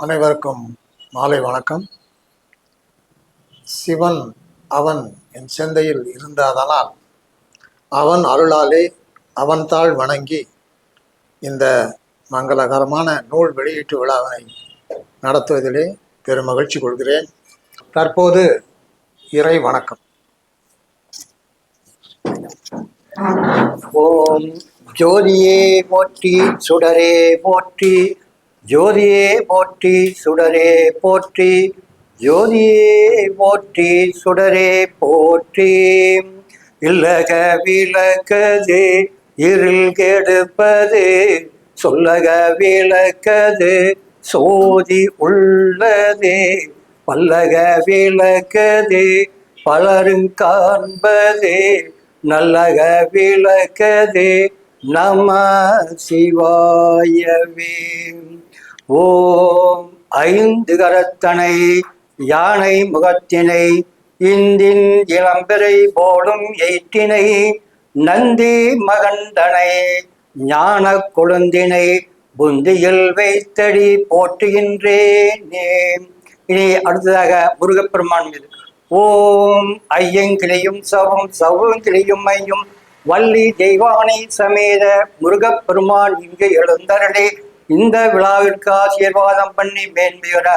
அனைவருக்கும் மாலை வணக்கம். சிவன் அவன் என் சிந்தையில் இருந்தாதனால் அவன் அருளாலே அவன் தாள் வணங்கி இந்த மங்களகரமான நூல் வெளியீட்டு விழாவினை நடத்துவதிலே பெரும் மகிழ்ச்சி கொள்கிறேன். தற்போது இறை வணக்கம். ஓம் ஜோதியே போற்றி சுடரே போற்றி, ஜோதியே போற்றி சுடரே போற்றி, ஜோதியே போற்றி சுடரே போற்றி. இல்லக விளக்கது இருள் கெடுப்பது, சொல்லக விளக்கது சோதி உள்ளது, பல்லக விளக்கது பலரும் காண்பது, நல்லக விளக்கது நம சிவாயவே. ஓம் ஐந்து கரத்தனை யானை முகத்தினை, இந்தின் இளம்பிறை போலும் எயிற்றினை, நந்தி மகந்தனை ஞான கொழுந்தினை புந்தியில் வைத்தடி போற்றுகின்றேனே. இனி அடுத்ததாக முருகப்பெருமான் மீது ஓம் ஐயங்கிளையும் சவும் கிளையும் ஐயும் வள்ளி தெய்வானை சமேத முருகப்பெருமான் இங்கு எழுந்தருளே இந்த விழாவிற்கு ஆசீர்வாதம் பண்ணி மேன்மையுற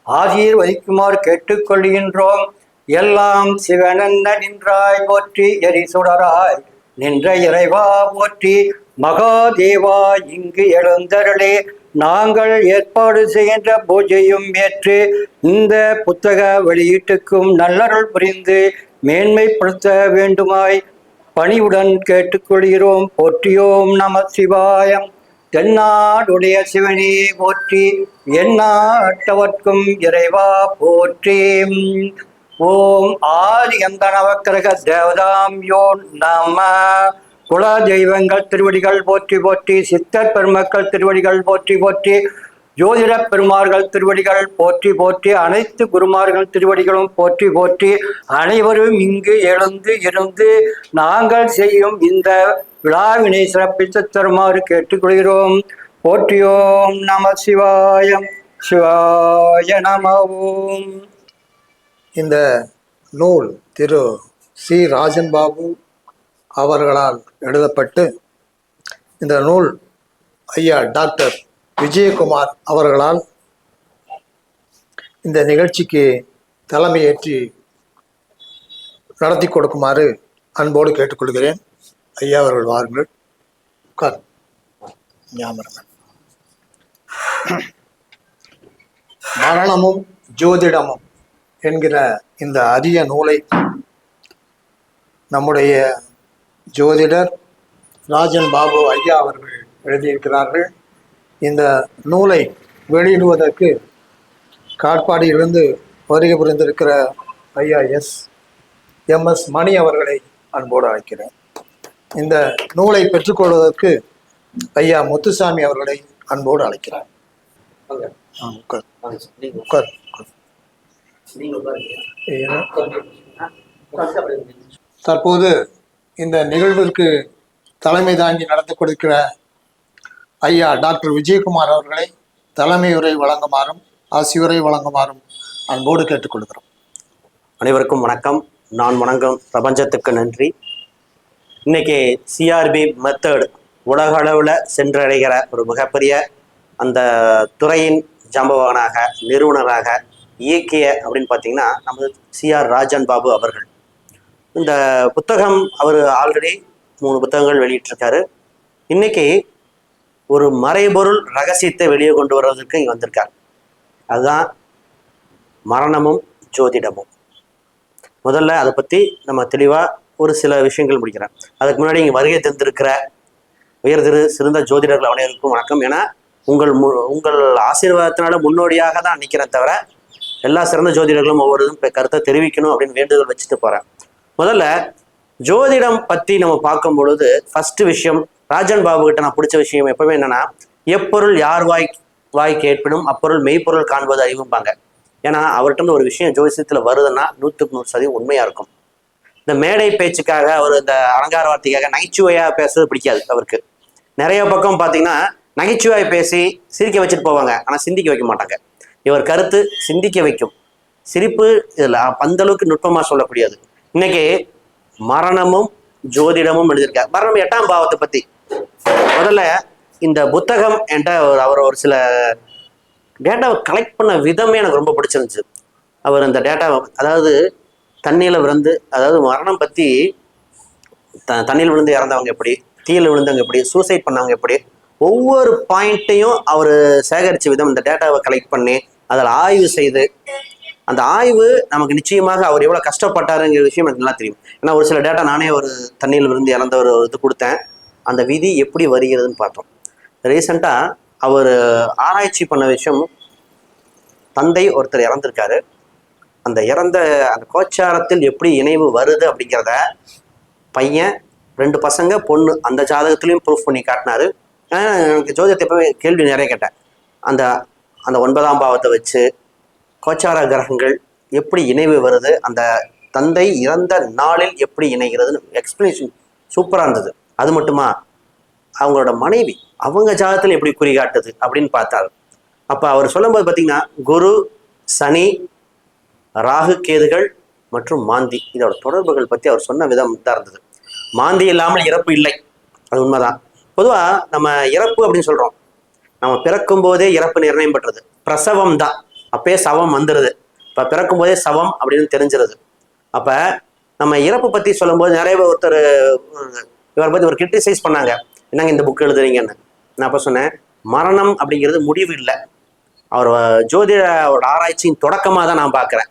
ஆசீர்வதிக்குமாறு கேட்டுக்கொள்கின்றோம். எல்லாம் சிவனென்ன நின்றாய் போற்றி, எரிசுடராய் நின்ற இறைவா போற்றி, மகாதேவா இங்கு எழுந்தருளே நாங்கள் ஏற்பாடு செய்கின்ற பூஜையும் ஏற்று இந்த புத்தக வெளியீட்டுக்கும் நல்லருள் புரிந்து மேன்மைப்படுத்த வேண்டுமாய் பணிவுடன் கேட்டுக்கொள்கிறோம். போற்றியோம் நம சிவாயம். தென்னாடுடைய சிவனே போற்றி, எந்நாட்டவர்க்கும் இறைவா போற்றி. ஓம் ஆதி அந்த நவக்கிரக தேவதாம் யோ நம. குல தெய்வங்கள் திருவடிகள் போற்றி போற்றி, சித்தர் பெருமக்கள் திருவடிகள் போற்றி போற்றி, ஜோதிட பெருமார்கள் திருவடிகள் போற்றி போற்றி, அனைத்து குருமார்கள் திருவடிகளும் போற்றி போற்றி, அனைவரும் இங்கு எழுந்து இருந்து நாங்கள் செய்யும் இந்த விழாவினை சிறப்பித்து தருமாறு கேட்டுக்கொள்கிறோம். போற்றியோம் நம சிவாயம். சிவாய நமவோம். இந்த நூல் திரு சி ராஜன் பாபு அவர்களால் எழுதப்பட்டு இந்த நூல் ஐயா டாக்டர் விஜயகுமார் அவர்களால் இந்த நிகழ்ச்சிக்கு தலைமையேற்றி நடத்தி கொடுக்குமாறு அன்போடு கேட்டுக்கொள்கிறேன். ஐயா அவர்கள் வாருங்கள். மரணமும் ஜோதிடமும் என்கிற இந்த அரிய நூலை நம்முடைய ஜோதிடர் ராஜன் பாபு ஐயா அவர்கள் எழுதியிருக்கிறார்கள். இந்த நூலை வெளியிடுவதற்கு காட்பாடியிலிருந்து வருகை புரிந்திருக்கிற ஐயா எம்.எஸ். மணி அவர்களை அன்போடு அழைக்கிறேன். இந்த நூலை பெற்றுக்கொள்வதற்கு ஐயா முத்துசாமி அவர்களை அன்போடு அழைக்கிறார். தற்போது இந்த நிகழ்விற்கு தலைமை தாங்கி நடத்தி கொடுக்கிற ஐயா டாக்டர் விஜயகுமார் அவர்களை தலைமையுரை வழங்குமாறும் ஆசியுரை வழங்குமாறும் அன்போடு கேட்டுக்கொள்கிறோம். அனைவருக்கும் வணக்கம். நான் வணங்கும் பிரபஞ்சத்துக்கு நன்றி. இன்னைக்கு சிஆர்பி மெத்தட் உலக அளவில் சென்றடைகிற ஒரு மிகப்பெரிய அந்த துறையின் ஜாம்பவானாக நிறுவனராக இயக்கிய அப்படின்னு பார்த்தீங்கன்னா நம்ம சிஆர் ராஜன் பாபு அவர்கள். இந்த புத்தகம் அவர் ஆல்ரெடி 3 புத்தகங்கள் வெளியிட்டிருக்காரு. இன்னைக்கு ஒரு மறைபொருள் ரகசியத்தை வெளியே கொண்டு வர்றதுக்கு இங்கே வந்திருக்கார். அதுதான் மரணமும் ஜோதிடமும். முதல்ல அதை பற்றி நம்ம தெளிவாக ஒரு சில விஷயங்கள் முடிக்கிறேன். அதுக்கு முன்னாடி இங்கே வருகை தந்திருக்கிற உயர்திரு சிறந்த ஜோதிடர்கள் அனைவருக்கும் வணக்கம். ஏன்னா உங்கள் ஆசீர்வாதத்தினால முன்னோடியாக தான் நிற்கிறேன் தவிர எல்லா சிறந்த ஜோதிடர்களும் ஒவ்வொருதும் கருத்தை தெரிவிக்கணும் அப்படின்னு வேண்டுதல் வச்சுட்டு போகிறேன். முதல்ல ஜோதிடம் பற்றி நம்ம பார்க்கும் பொழுது ஃபர்ஸ்ட் விஷயம் ராஜன் பாபு கிட்ட நான் பிடிச்ச விஷயம் எப்பவுமே என்னன்னா, எப்பொருள் யார் வாய் கேட்பினும் அப்பொருள் மெய்ப்பொருள் காண்பது அறிவும்பாங்க. ஏன்னா அவர்கிட்ட ஒரு விஷயம் ஜோதிடத்துல வருதுன்னா 100% உண்மையா இருக்கும். இந்த மேடை பேச்சுக்காக அவர் இந்த அலங்கார வார்த்தைக்காக நகைச்சுவையா பேசுறது பிடிக்காது அவருக்கு. நிறைய பக்கம் பார்த்தீங்கன்னா நகைச்சுவாய் பேசி சிரிக்க வச்சுட்டு போவாங்க, ஆனால் சிந்திக்க வைக்க மாட்டாங்க. இவர் கருத்து சிந்திக்க வைக்கும். சிரிப்பு இதில் அந்த அளவுக்கு நுட்பமாக சொல்லக்கூடியது. இன்னைக்கு மரணமும் ஜோதிடமும் எழுதியிருக்கார். மரணம் 8ஆம் பாவத்தை பற்றி முதல்ல இந்த புத்தகம் என்ற அவர் ஒரு சில டேட்டாவை கலெக்ட் பண்ண விதமே எனக்கு ரொம்ப பிடிச்சிருந்துச்சு. அவர் அந்த டேட்டாவை, அதாவது தண்ணியில் விழுந்து, அதாவது மரணம் பற்றி தண்ணியில் விழுந்து இறந்தவங்க எப்படி, தீயில் விழுந்தவங்க எப்படி, சூசைட் பண்ணவங்க எப்படி, ஒவ்வொரு பாயிண்ட்டையும் அவர் சேகரித்த விதம், இந்த டேட்டாவை கலெக்ட் பண்ணி அதில் ஆய்வு செய்து, அந்த ஆய்வு நமக்கு நிச்சயமாக அவர் எவ்வளோ கஷ்டப்பட்டாருங்கிற விஷயம் எனக்கு நல்லா தெரியும். ஏன்னா ஒரு சில டேட்டா நானே ஒரு தண்ணியில் விழுந்து இறந்த ஒரு இது கொடுத்தேன். அந்த விதி எப்படி வருகிறதுன்னு பார்த்தோம். ரீசெண்டாக அவர் ஆராய்ச்சி பண்ண விஷயம், தந்தை ஒருத்தர் இறந்துருக்காரு, அந்த இறந்த அந்த கோச்சாரத்தில் எப்படி இணைவு வருது அப்படிங்கிறத பையன், 2 பசங்க, பொண்ணு, அந்த ஜாதகத்துலேயும் ப்ரூஃப் பண்ணி காட்டினாரு. எனக்கு ஜோதிடத்தை எப்பவுமே கேள்வி நிறைய கேட்டேன். அந்த அந்த 9ஆம் பாவத்தை வச்சு கோச்சார கிரகங்கள் எப்படி இணைவு வருது, அந்த தந்தை இறந்த நாளில் எப்படி இணைகிறதுன்னு எக்ஸ்பிளனேஷன் சூப்பராக இருந்தது. அது மட்டுமா, அவங்களோட மனைவி அவங்க ஜாதகத்தில் எப்படி குறிகாட்டுது அப்படின்னு பார்த்தாரு. அப்போ அவர் சொல்லும்போது பார்த்தீங்கன்னா, குரு, சனி, ராகு, கேதுகள் மற்றும் மாந்தி, இதோட தொடர்புகள் பற்றி அவர் சொன்ன விதம் தான் இருந்தது. மாந்தி இல்லாமல் இறப்பு இல்லை, அது உண்மைதான். பொதுவாக நம்ம இறப்பு அப்படின்னு சொல்கிறோம், நம்ம பிறக்கும் போதே இறப்பு நிர்ணயம் பெற்றது. பிரசவம் தான், அப்பயே சவம் வந்துடுது. இப்போ பிறக்கும் போதே சவம் அப்படின்னு தெரிஞ்சிருது. அப்போ நம்ம இறப்பு பற்றி சொல்லும்போது நிறைய பேர் இவரை பற்றி ஒரு கிரிட்டிசைஸ் பண்ணாங்க, என்னங்க இந்த புக் எழுதுறீங்கன்னு. நான் அப்போ சொன்னேன், மரணம் அப்படிங்கிறது முடிவு இல்லை, அவர் ஜோதிட ஆராய்ச்சியின் தொடக்கமாக தான் நான் பார்க்குறேன்.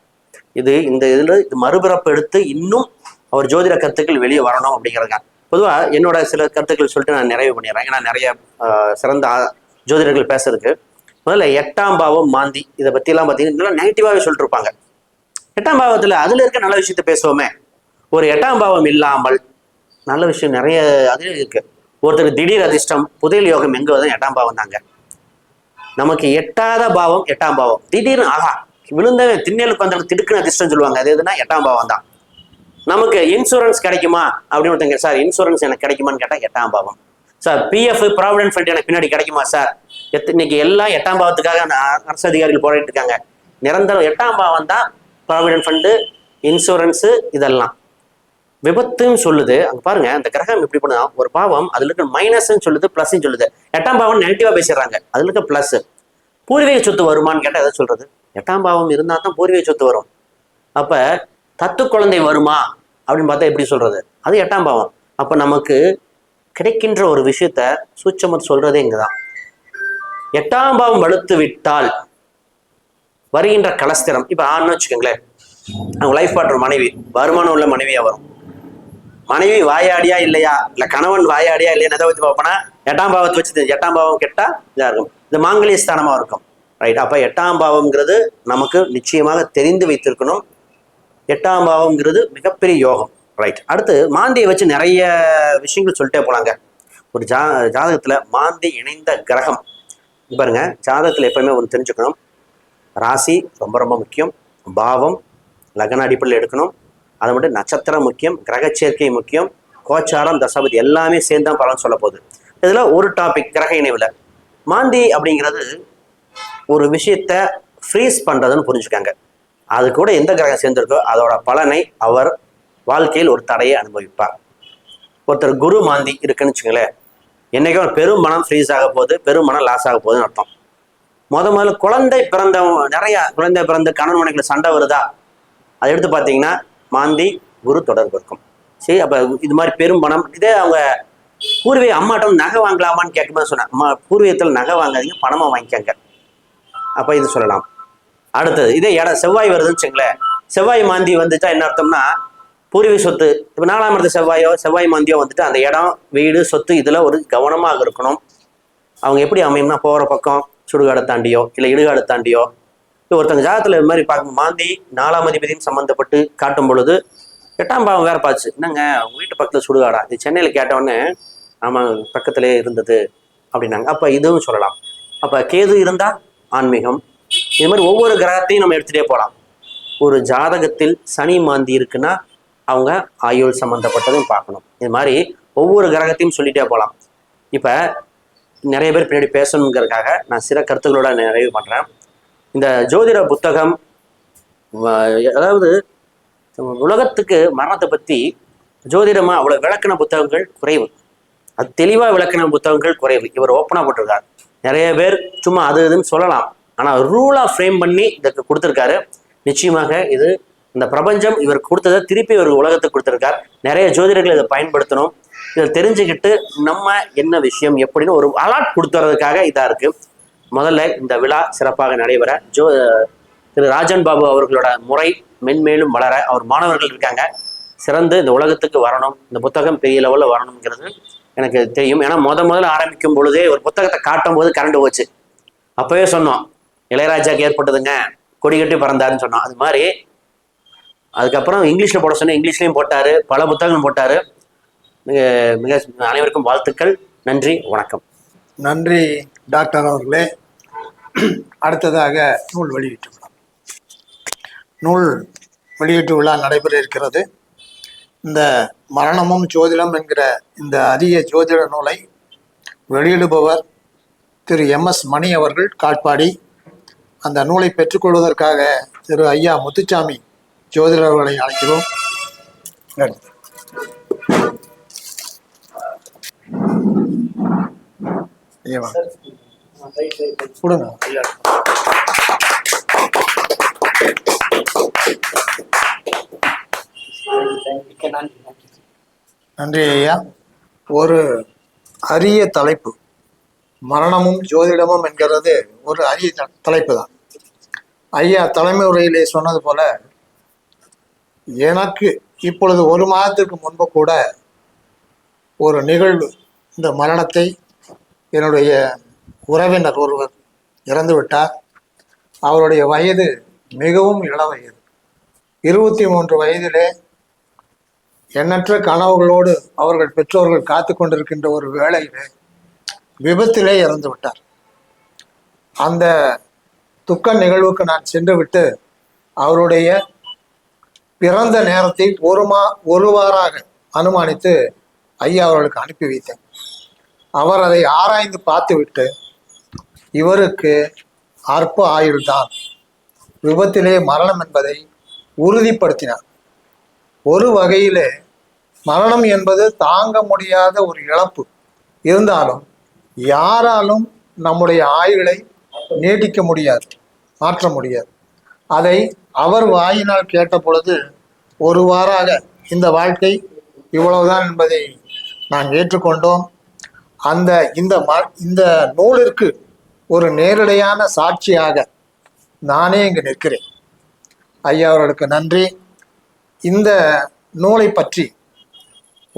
இந்த இதில் இது மறுபிறப்பு எடுத்து இன்னும் அவர் ஜோதிட கருத்துக்கள் வெளியே வரணும் அப்படிங்கிறதுங்க. பொதுவாக என்னோட சில கருத்துக்கள் சொல்லிட்டு நான் நிறைவு பண்ணிடுறேன், ஏன்னா நிறைய சிறந்த ஜோதிடர்கள் பேசுறதுக்கு. முதல்ல 8ஆம் பாவம் மாந்தி, இதை பற்றிலாம் பார்த்தீங்கன்னா நெகட்டிவாகவே சொல்லிட்டு இருப்பாங்க. 8ஆம் பாவத்தில் அதில் இருக்க நல்ல விஷயத்த பேசுவோமே. ஒரு 8ஆம் பாவம் இல்லாமல் நல்ல விஷயம் நிறைய அது இருக்கு. ஒருத்தர் திடீர் அதிர்ஷ்டம், புதையல் யோகம் எங்கே வருது? 8ஆம் பாவம் தாங்க. நமக்கு எட்டாத பாவம் 8ஆம் பாவம். திடீர்னு ஆஹா விழுந்த திண்ணலுக்கு வந்து திடுக்குன்னு அதிர்ஷ்டம் சொல்லுவாங்க, அது எதுனா 8ஆம் பாவம் தான். நமக்கு இன்சூரன்ஸ் கிடைக்குமா அப்படின்னு ஒருத்தங்க, சார் இன்சூரன்ஸ் எனக்கு கிடைக்குமான்னு கேட்டால் 8ஆம் பாவம். சார் பிஎஃப் ப்ராவிடென்ட் ஃபண்ட் எனக்கு பின்னாடி கிடைக்குமா சார்? இன்னைக்கு எல்லாம் 8ஆம் பாவத்துக்காக அரசு அதிகாரிகள் போராடிட்டு இருக்காங்க. நிரந்தரம் 8ஆம் பாவம் தான் ப்ராவிடென்ட் ஃபண்டு, இன்சூரன்ஸு, இதெல்லாம். விபத்துன்னு சொல்லுது, அங்கே பாருங்க அந்த கிரகம் எப்படி பண்ணுதா, ஒரு பாவம் அதில் இருக்க மைனஸ்ன்னு சொல்லுது, ப்ளஸ்ன்னு சொல்லுது. 8ஆம் பாவம் நெகட்டிவாக பேசிடுறாங்க, அதில் இருக்க ப்ளஸ். பூர்வீக சொத்து வருமானு கேட்டால் எதை சொல்றது? 8ஆம் பாவம் இருந்தால் தான் பூர்வீக சொத்து வரும். அப்போ தத்து குழந்தை வருமா அப்படின்னு பார்த்தா எப்படி சொல்றது? அது 8ஆம் பாவம். அப்போ நமக்கு கிடைக்கின்ற ஒரு விஷயத்த சூட்சமம் சொல்றதே இங்கதான். 8ஆம் பாவம் வலுத்து விட்டால் வருகின்ற கலஸ்திரம், இப்போ ஆண்னு வச்சுக்கோங்களேன், அவங்க லைஃப் பார்ட்னர் மனைவி வருமானம் உள்ள மனைவியா வரும். மனைவி வாயாடியா இல்லையா, இல்லை கணவன் வாயாடியா இல்லையா எதை வச்சு பார்ப்போம்னா 8ஆம் பாவத்தை வச்சு 8ஆம் பாவம் கெட்டா இதா இருக்கும், இது மாங்கலிய ஸ்தானமா இருக்கும். ரைட். அப்போ 8ஆம் பாவம்ங்கிறது நமக்கு நிச்சயமாக தெரிந்து வைத்திருக்கணும். 8ஆம் பாவம்ங்கிறது மிகப்பெரிய யோகம். ரைட். அடுத்து மாந்தியை வச்சு நிறைய விஷயங்கள் சொல்லிட்டே போலாங்க. ஒரு ஜாதகத்துல மாந்தி இணைந்த கிரகம் பாருங்க. ஜாதகத்துல எப்பவுமே ஒன்று தெரிஞ்சுக்கணும், ராசி ரொம்ப ரொம்ப முக்கியம், பாவம் லக்ன அடிப்படையில் எடுக்கணும், அதை மட்டும் நட்சத்திரம் முக்கியம், கிரக சேர்க்கை முக்கியம், கோச்சாரம், தசாபதி எல்லாமே சேர்ந்து தான் பலன் சொல்ல போகுது. இதுல ஒரு டாபிக் கிரக இணைவுல மாந்தி அப்படிங்கிறது ஒரு விஷயத்த ஃப்ரீஸ் பண்றதுன்னு புரிஞ்சுக்காங்க. அது கூட எந்த கிரகம் சேர்ந்திருக்கோ அதோட பலனை அவர் வாழ்க்கையில் ஒரு தடையை அனுபவிப்பார். ஒருத்தர் குரு மாந்தி இருக்குன்னு வச்சுங்களேன், என்னைக்கும் பெரும் மனம் ஃப்ரீஸ் ஆக போகுது, பெரும் மனம் லாஸ் ஆக போகுதுன்னு அர்த்தம். முதல்ல குழந்தை பிறந்த நிறைய குழந்தை பிறந்த கணவன் மனைவிக்குள்ள சண்டை வருதா, அதை எடுத்து பார்த்தீங்கன்னா மாந்தி குரு தொடர்பு இருக்கும். சரி, அப்போ இது மாதிரி பெரும் பணம். இதே அவங்க பூர்வீக அம்மாட்ட நகை வாங்கலாமான்னு கேட்கும்போது சொன்னேன், அம்மா பூர்வீகத்தில் நகை வாங்காதீங்க, பணமாக வாங்கிக்கங்க. அப்போ இது சொல்லலாம். அடுத்தது இதே இடம் செவ்வாய் வருதுன்னு வச்சுங்களேன், செவ்வாய் மாந்தி வந்துட்டா என்ன அர்த்தம்னா பூர்வீக சொத்து. இப்போ 4ஆம் இடத்து செவ்வாய் மாந்தியோ வந்துட்டு அந்த இடம், வீடு, சொத்து இதில் ஒரு கவனமாக இருக்கணும். அவங்க எப்படி அமையும்னா போகிற பக்கம் சுடுகாடை தாண்டியோ இல்லை இடுகாடை தாண்டியோ. இப்போ ஒருத்தங்க ஜாதகத்தில் இது மாதிரி பார்க்கும் மாந்தி 4ஆம் அதிபதியும் சம்மந்தப்பட்டு காட்டும் பொழுது 8ஆம் பாவம் வேற பார்த்து, என்னங்க உங்கள் வீட்டு பக்கத்தில் சுடுகாடா, இது சென்னையில் கேட்டவுடனே ஆமாம் பக்கத்திலே இருந்தது அப்படின்னாங்க. அப்போ இதுவும் சொல்லலாம். அப்போ கேது இருந்தால் ஆன்மீகம். இது மாதிரி ஒவ்வொரு கிரகத்தையும் நம்ம எடுத்துகிட்டே போகலாம். ஒரு ஜாதகத்தில் சனி மாந்தி இருக்குன்னா அவங்க ஆயுள் சம்மந்தப்பட்டதும் பார்க்கணும். இது மாதிரி ஒவ்வொரு கிரகத்தையும் சொல்லிட்டே போகலாம். இப்போ நிறைய பேர் பின்னாடி பேசணுங்கிறதுக்காக நான் சில கருத்துக்களோட நிறைவு பண்ணுறேன். இந்த ஜோதிட புத்தகம் அதாவது உலகத்துக்கு மரணத்தை பற்றி ஜோதிடமாக அவ்வளோ விளக்கின புத்தகங்கள் குறைவு, அது தெளிவாக விளக்கின புத்தகங்கள் குறைவு. இவர் ஓப்பனாக போட்டிருக்காரு. நிறைய பேர் சும்மா அது இதுன்னு சொல்லலாம், ஆனால் ரூலாக ஃப்ரேம் பண்ணி இதுக்கு கொடுத்துருக்காரு. நிச்சயமாக இது இந்த பிரபஞ்சம் இவர் கொடுத்ததை திருப்பி இவர் உலகத்துக்கு கொடுத்துருக்கார். நிறைய ஜோதிடர்கள் இதை பயன்படுத்தணும், இதை தெரிஞ்சுக்கிட்டு நம்ம என்ன விஷயம் எப்படின்னு ஒரு அலாட் கொடுத்துறதுக்காக இதாக இருக்குது. முதல்ல இந்த விழா சிறப்பாக நடைபெற திரு ராஜன் பாபு அவர்களோட முறை மென்மேலும் வளர, அவர் மாணவர்கள் இருக்காங்க, சிறந்து இந்த உலகத்துக்கு வரணும், இந்த புத்தகம் பெரிய லெவலில் வரணுங்கிறது எனக்கு தெரியும். ஏன்னா முதல்ல ஆரம்பிக்கும் பொழுதே ஒரு புத்தகத்தை காட்டும் போது கரண்ட் போச்சு. அப்போவே சொன்னோம் இளையராஜாக்கு ஏற்பட்டதுங்க, கொடி கட்டி பறந்தாருன்னு சொன்னோம். அது மாதிரி அதுக்கப்புறம் இங்கிலீஷில் போட சொன்னேன், இங்கிலீஷ்லையும் போட்டார், பல புத்தகங்கள் போட்டார். மிக மிக அனைவருக்கும் வாழ்த்துக்கள். நன்றி, வணக்கம். நன்றி டாக்டர் அவர்களே. அடுத்ததாக நூல் வெளியீட்டு விழா. நூல் வெளியீட்டு விழா நடைபெற இருக்கிறது. இந்த மரணமும் ஜோதிடம் என்கிற இந்த அரிய ஜோதிட நூலை வெளியிடுபவர் திரு MS மணி அவர்கள் காட்பாடி. அந்த நூலை பெற்றுக்கொள்வதற்காக திரு ஐயா முத்துச்சாமி ஜோதிடர் அவர்களை அழைக்கிறோம். கொடுங்க ஐயா. நன்றி ஐயா. ஒரு அரிய தலைப்பு, மரணமும் ஜோதிடமும் என்கிறது ஒரு அரிய தலைப்பு தான். ஐயா தலைமை உரையிலே சொன்னது போல, எனக்கு இப்பொழுது ஒரு மாதத்திற்கு முன்பு கூட ஒரு நிகழ்வு, இந்த மரணத்தை என்னுடைய உறவினர் ஒருவர் இறந்து விட்டார். அவருடைய வயது மிகவும் இள வயது, 23 வயதிலே எண்ணற்ற கனவுகளோடு அவர்கள் பெற்றோர்கள் காத்து கொண்டிருக்கின்ற ஒரு வேளையிலே விபத்திலே இறந்து விட்டார். அந்த துக்க நிகழ்வுக்கு நான் சென்று விட்டு அவருடைய பிறந்த நேரத்தை ஒரு வாராக அனுமானித்து ஐயா அவர்களுக்கு அனுப்பி வைத்தேன். அவர் அதை ஆராய்ந்து பார்த்துவிட்டு இவருக்கு அற்ப ஆயுள்தான், விபத்திலே மரணம் என்பதை உறுதிப்படுத்தினார். ஒரு வகையிலே மரணம் என்பது தாங்க முடியாத ஒரு இழப்பு. இருந்தாலும் யாராலும் நம்முடைய ஆயுளை நீட்டிக்க முடியாது, மாற்ற முடியாது. அதை அவர் வாயினால் கேட்ட பொழுது ஒரு வாராக இந்த வாழ்க்கை இவ்வளவுதான் என்பதை நான் ஏற்றுக்கொண்டோம். இந்த நூலிற்கு ஒரு நேரடியான சாட்சியாக நானே இங்கு நிற்கிறேன். ஐயா அவர்களுக்கு நன்றி. இந்த நூலை பற்றி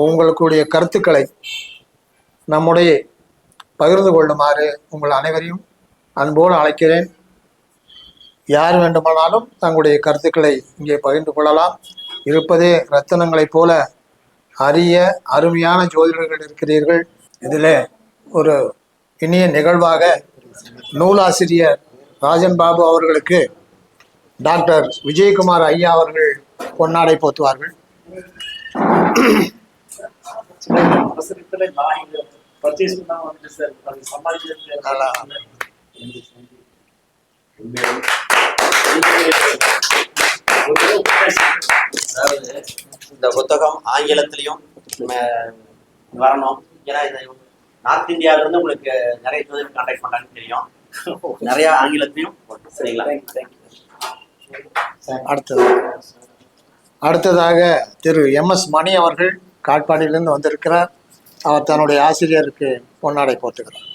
உங்களுடைய கருத்துக்களை நம்முடைய பகிர்ந்து கொள்ளுமாறு உங்கள் அனைவரையும் அன்போடு அழைக்கிறேன். யார் வேண்டுமானாலும் தங்களுடைய கருத்துக்களை இங்கே பகிர்ந்து கொள்ளலாம். இருப்பதே ரத்தினங்களைப் போல அரிய அருமையான ஜோதிடர்கள் இருக்கிறீர்கள். இதில் ஒரு இனிய நிகழ்வாக நூலாசிரியர் ராஜன் பாபு அவர்களுக்கு டாக்டர் விஜயகுமார் ஐயா அவர்கள் பொன்னாடை போத்துவார்கள். இந்த புத்தகம் ஆங்கிலத்திலையும் வரணும். ஏன்னா இது நார்த் இந்தியாவில இருந்து உங்களுக்கு நிறைய ஜோதிடர் கான்டாக்ட் பண்றாங்கன்னு தெரியும். நிறைய ஆங்கிலத்திலையும் சரிங்களா? அடுத்ததாக திரு MS மணி அவர்கள் காட்பாடியிலிருந்து வந்திருக்கிறார். அவர் தன்னுடைய ஆசிரியருக்கு பொன்னாடை போட்டுக்கிறார்.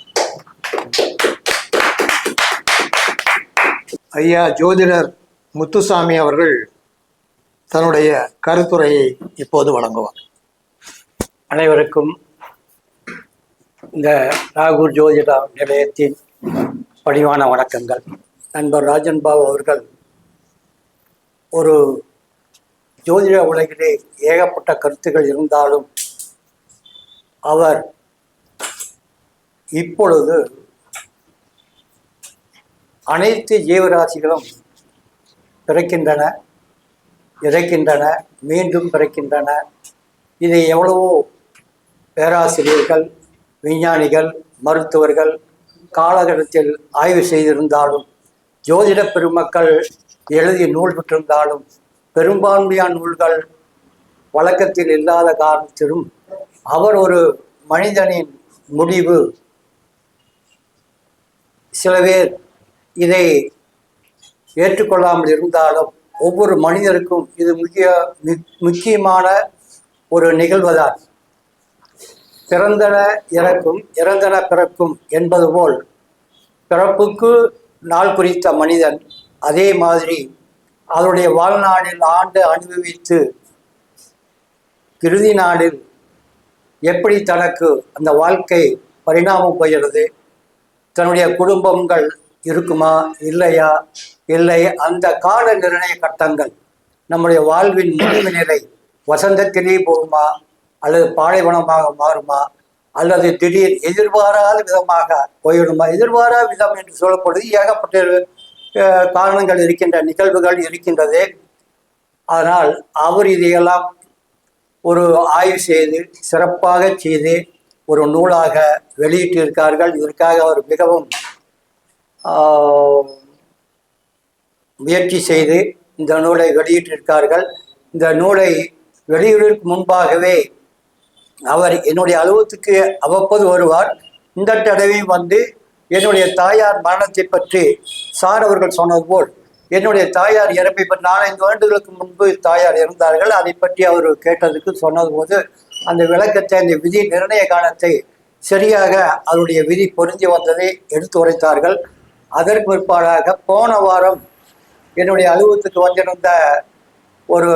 ஐயா ஜோதிடர் முத்துசாமி அவர்கள் தன்னுடைய கருத்துரையை இப்போது வழங்குவார். அனைவருக்கும் இந்த நாகூர் ஜோதிட நிலையத்தின் பணிவான வணக்கங்கள். நண்பர் ராஜன் பாபு அவர்கள் ஒரு ஜோதிட உலகிலே ஏகப்பட்ட கருத்துக்கள் இருந்தாலும் அவர் இப்பொழுது அனைத்து ஜீவராசிகளும் பிறக்கின்றன, இறக்கின்றன, மீண்டும் பிறக்கின்றன. இதை எவ்வளவோ பேராசிரியர்கள், விஞ்ஞானிகள், மருத்துவர்கள் காலகட்டத்தில் ஆய்வு செய்திருந்தாலும், ஜோதிட பெருமக்கள் எழுதி நூல் பெற்றிருந்தாலும், பெரும்பான்மையான நூல்கள் வழக்கத்தில் இல்லாத காரணத்திலும் அவர் ஒரு மனிதனின் முடிவு. சில பேர் இதை ஏற்றுக்கொள்ளாமல் இருந்தாலும் ஒவ்வொரு மனிதருக்கும் இது முக்கியமான ஒரு நிகழ்வுதான். பிறந்தன இறக்கும், இறந்தன பிறக்கும் என்பது போல் பிறப்புக்கு நாள் குறித்த மனிதன் அதே மாதிரி அவருடைய வாழ்நாளில் ஆண்டு அனுபவித்து இறுதி நாளில் எப்படி தனக்கு அந்த வாழ்க்கை பரிணாமம் போகிறது, தன்னுடைய குடும்பங்கள் இருக்குமா இல்லையா, இல்லை அந்த கால நிர்ணய கட்டங்கள் நம்முடைய வாழ்வின் முடிவு நிலை வசந்தத்திலே போகுமா அல்லது பாலைவனமாக மாறுமா அல்லது திடீர் எதிர்பாராத விதமாக போயிடுமா. எதிர்பாராத விதம் என்று சொல்லப்படுது ஏகப்பட்ட காரணங்கள் இருக்கின்ற, நிகழ்வுகள் இருக்கின்றது. அதனால் அவர் இதையெல்லாம் ஒரு ஆய்வு செய்து சிறப்பாக செய்து ஒரு நூலாக வெளியிட்டிருக்கார்கள். இதற்காக அவர் மிகவும் முயற்சி செய்து இந்த நூலை வெளியிட்டிருக்கார்கள். இந்த நூலை வெளியிடுவதற்கு முன்பாகவே அவர் என்னுடைய அலுவலகத்துக்கு அவ்வப்போது வருவார். இந்த தடவையும் வந்து என்னுடைய தாயார் மரணத்தை பற்றி சார் அவர்கள் சொன்னது போல் என்னுடைய தாயார் இறப்பை பற்றி 4-5 ஆண்டுகளுக்கு முன்பு தாயார் இறந்தார்கள். அதை பற்றி அவர் கேட்டதுக்கு சொன்னது போது அந்த விளக்கத்தை, அந்த விதி நிர்ணய காலத்தை சரியாக அவருடைய விதி பொருந்தி வந்ததை எடுத்து உரைத்தார்கள். அதற்கு பிற்பாடாக போன வாரம் என்னுடைய அலுவலகத்துக்கு வந்திருந்த ஒரு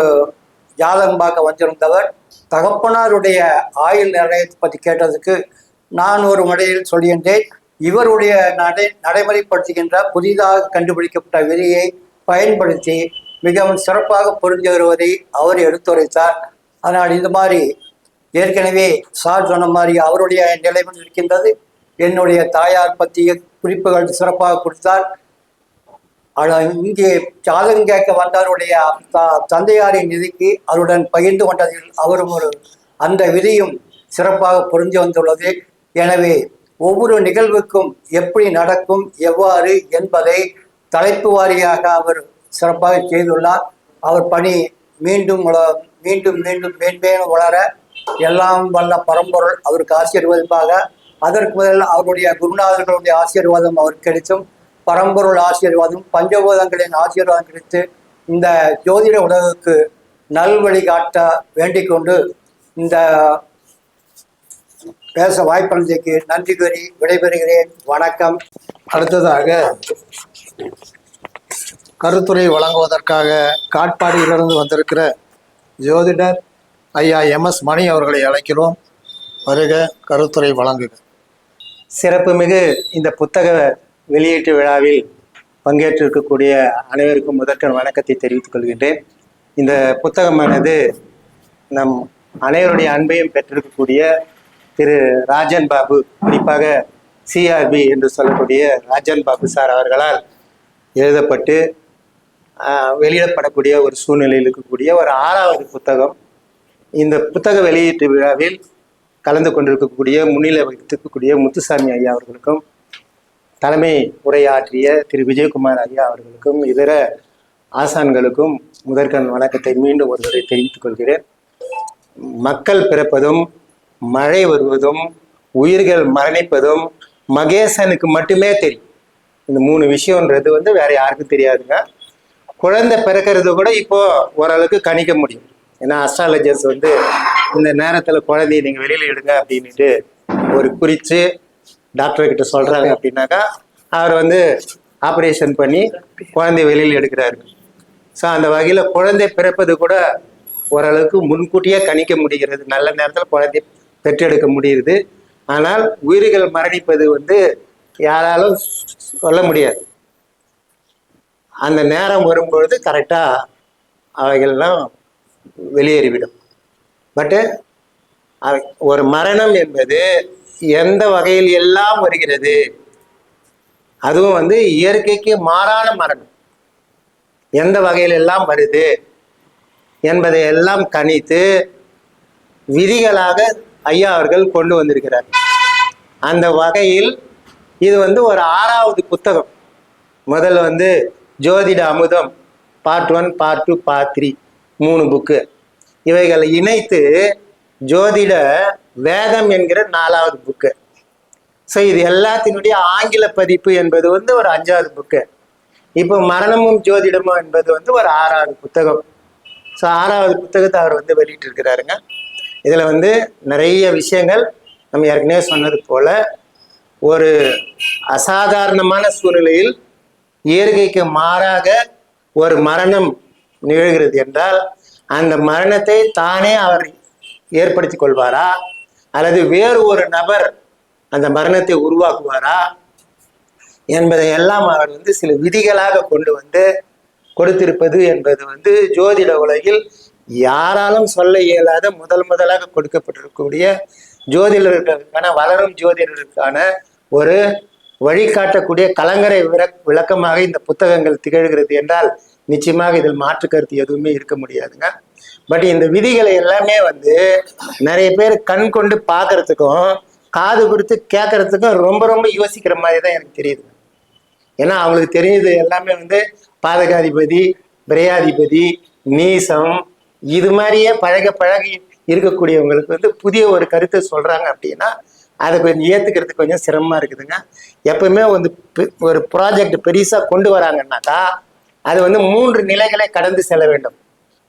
ஜாதகம் பார்க்க வந்திருந்தவர் தகப்பனாருடைய ஆயுள் நிர்ணயத்தை பற்றி கேட்டதுக்கு நான் ஒரு முறையில் சொல்கின்றேன், இவருடைய நடைமுறைப்படுத்துகின்ற புதிதாக கண்டுபிடிக்கப்பட்ட விதியை பயன்படுத்தி மிகவும் சிறப்பாக புரிந்து வருவதை அவர் எடுத்துரைத்தார். ஆனால் இந்த மாதிரி ஏற்கனவே சார் சொன்ன மாதிரி அவருடைய நிலைமையில் இருக்கின்றது. என்னுடைய தாயார் பற்றிய குறிப்புகள் சிறப்பாக கொடுத்தார். ஆனால் இங்கே ஜாதகம் கேட்க வந்தவருடைய தந்தையாரின் நிதிக்கு அவருடன் பகிர்ந்து கொண்டதில் அவரும் ஒரு அந்த விதியும் சிறப்பாக புரிஞ்சு வந்துள்ளது. எனவே ஒவ்வொரு நிகழ்வுக்கும் எப்படி நடக்கும், எவ்வாறு என்பதை தலைப்பு வாரியாக அவர் சிறப்பாக செய்துள்ளார். அவர் பணி மீண்டும் மீண்டும் மீண்டும் மேன்மேலும் வளர எல்லாம் வல்ல பரம்பொருள் அவருக்கு ஆசீர்வதிப்பாக. அதற்கு முதல் அவருடைய குருநாதர்களுடைய ஆசீர்வாதம் அவருக்கு கிடைத்தும், பரம்பொருள் ஆசீர்வாதம், பஞ்சபூதங்களின் ஆசீர்வாதம் கிடைத்து இந்த ஜோதிட உலகுக்கு நல்வழி காட்ட வேண்டிக் கொண்டு இந்த பேச வாய்ப்பளித்ததற்கு நன்றி கூறி விடைபெறுகிறேன். வணக்கம். அடுத்ததாக கருத்துரை வழங்குவதற்காக காட்பாடியிலிருந்து வந்திருக்கிற ஜோதிடர் ஐயா MS மணி அவர்களை அழைக்கிறோம். வருக, கருத்துரை வழங்குக. சிறப்புமிகு இந்த புத்தக வெளியீட்டு விழாவில் பங்கேற்றிருக்கக்கூடிய அனைவருக்கும் முதற்கண் வணக்கத்தை தெரிவித்துக் கொள்கின்றேன். இந்த புத்தகமானது நம் அனைவருடைய அன்பையும் பெற்றிருக்கக்கூடிய திரு ராஜன் பாபு, குறிப்பாக CRB என்று சொல்லக்கூடிய ராஜன் பாபு சார் அவர்களால் எழுதப்பட்டு வெளியிடப்படக்கூடிய ஒரு சூழ்நிலையில் இருக்கக்கூடிய ஒரு 6வது புத்தகம். இந்த புத்தக வெளியீட்டு விழாவில் கலந்து கொண்டிருக்கக்கூடிய முன்னிலை வகித்திருக்கக்கூடிய முத்துசாமி ஐயா அவர்களுக்கும், தலைமை உரையாற்றிய திரு விஜயகுமார் ஐயா அவர்களுக்கும், இதர ஆசான்களுக்கும் முதற்கண் வணக்கத்தை மீண்டும் ஒருவரை தெரிவித்துக் கொள்கிறேன். மக்கள் பிறப்பதும், மழை வருவதும், உயிர்கள் மரணிப்பதும் மகேசனுக்கு மட்டுமே தெரியும். இந்த 3 விஷயம்ன்றது வேற யாருக்கும் தெரியாதுங்க. குழந்தை பிறக்கிறது கூட இப்போ ஓரளவுக்கு கணிக்க முடியும். ஏன்னா அஸ்ட்ராலஜர்ஸ் இந்த நேரத்தில் குழந்தைய நீங்கள் வெளியில் எடுங்க அப்படின்ட்டு ஒரு குறித்து டாக்டர்கிட்ட சொல்கிறாங்க அப்படின்னாக்கா அவர் ஆப்ரேஷன் பண்ணி குழந்தைய வெளியில் எடுக்கிறாரு. ஸோ அந்த வகையில் குழந்தை பிறப்பது கூட ஓரளவுக்கு முன்கூட்டியே கணிக்க முடிகிறது. நல்ல நேரத்தில் குழந்தை பெற்றெடுக்க முடியுது. ஆனால் உயிர்கள் மரணிப்பது யாராலும் சொல்ல முடியாது. அந்த நேரம் வரும்பொழுது கரெக்டாக அவைகள்லாம் வெளியேறிவிடும். பட்டு ஒரு மரணம் என்பது எந்த வகையில் எல்லாம் வருகிறது, அதுவும் இயற்கைக்கு மாறான மரணம் எந்த வகையில் எல்லாம் வருது என்பதை எல்லாம் கணித்து விதிகளாக ஐயா அவர்கள் கொண்டு வந்திருக்கிறார். அந்த வகையில் இது வந்து ஒரு 6வது புத்தகம். முதல்ல வந்து ஜோதிட அமுதம் பார்ட் 1, பார்ட் 2, பார்ட் 3 3 புக்கு. இவைகளை இணைத்து ஜோதிட வேதம் என்கிற 4வது புக்கு. ஸோ இது எல்லாத்தினுடைய ஆங்கில பதிப்பு என்பது வந்து ஒரு 5வது புக்கு. இப்போ மரணமும் ஜோதிடமும் என்பது வந்து ஒரு 6வது புத்தகம். ஸோ 6வது புத்தகத்தை அவர் வந்து வெளியிட்டு இருக்கிறாருங்க. இதில் வந்து நிறைய விஷயங்கள் நம்ம ஏற்கனவே சொன்னது போல ஒரு அசாதாரணமான சூழ்நிலையில் இயற்கைக்கு மாறாக ஒரு மரணம் நிகழ்கிறது என்றால் அந்த மரணத்தை தானே அவர் ஏற்படுத்தி கொள்வாரா அல்லது வேறு ஒரு நபர் அந்த மரணத்தை உருவாக்குவாரா என்பதை எல்லாம் அவர் வந்து சில விதிகளாக கொண்டு வந்து கொடுத்திருப்பது என்பது வந்து ஜோதிட உலகில் யாராலும் சொல்ல இயலாத முதலாக கொடுக்கப்பட்டிருக்கக்கூடிய ஜோதிடர்களுக்கான வளரும் ஜோதிடர்களுக்கான ஒரு வழிகாட்டக்கூடிய கலங்கரை விளக்கமாக இந்த புத்தகங்கள் திகழ்கிறது என்றால் நிச்சயமாக இதில் மாற்று கருத்து எதுவுமே இருக்க முடியாதுங்க. பட் இந்த விதிகளை எல்லாமே வந்து நிறைய பேர் கண் கொண்டு பார்க்கறதுக்கும் காது கொடுத்து கேட்கறதுக்கும் ரொம்ப ரொம்ப யோசிக்கிற மாதிரி தான் எனக்கு தெரியுது. ஏன்னா அவங்களுக்கு தெரியுது எல்லாமே வந்து பாதகாதிபதி, விரையாதிபதி, நீசம் இது மாதிரியே பழகி இருக்கக்கூடியவங்களுக்கு வந்து புதிய ஒரு கருத்தை சொல்றாங்க அப்படின்னா அதை கொஞ்சம் ஏற்றுக்கிறதுக்கு கொஞ்சம் சிரமமாக இருக்குதுங்க. எப்பவுமே வந்து ஒரு ப்ராஜெக்ட் பெருசாக கொண்டு வராங்கன்னாக்கா அது வந்து 3 நிலைகளை கடந்து செல்ல வேண்டும்.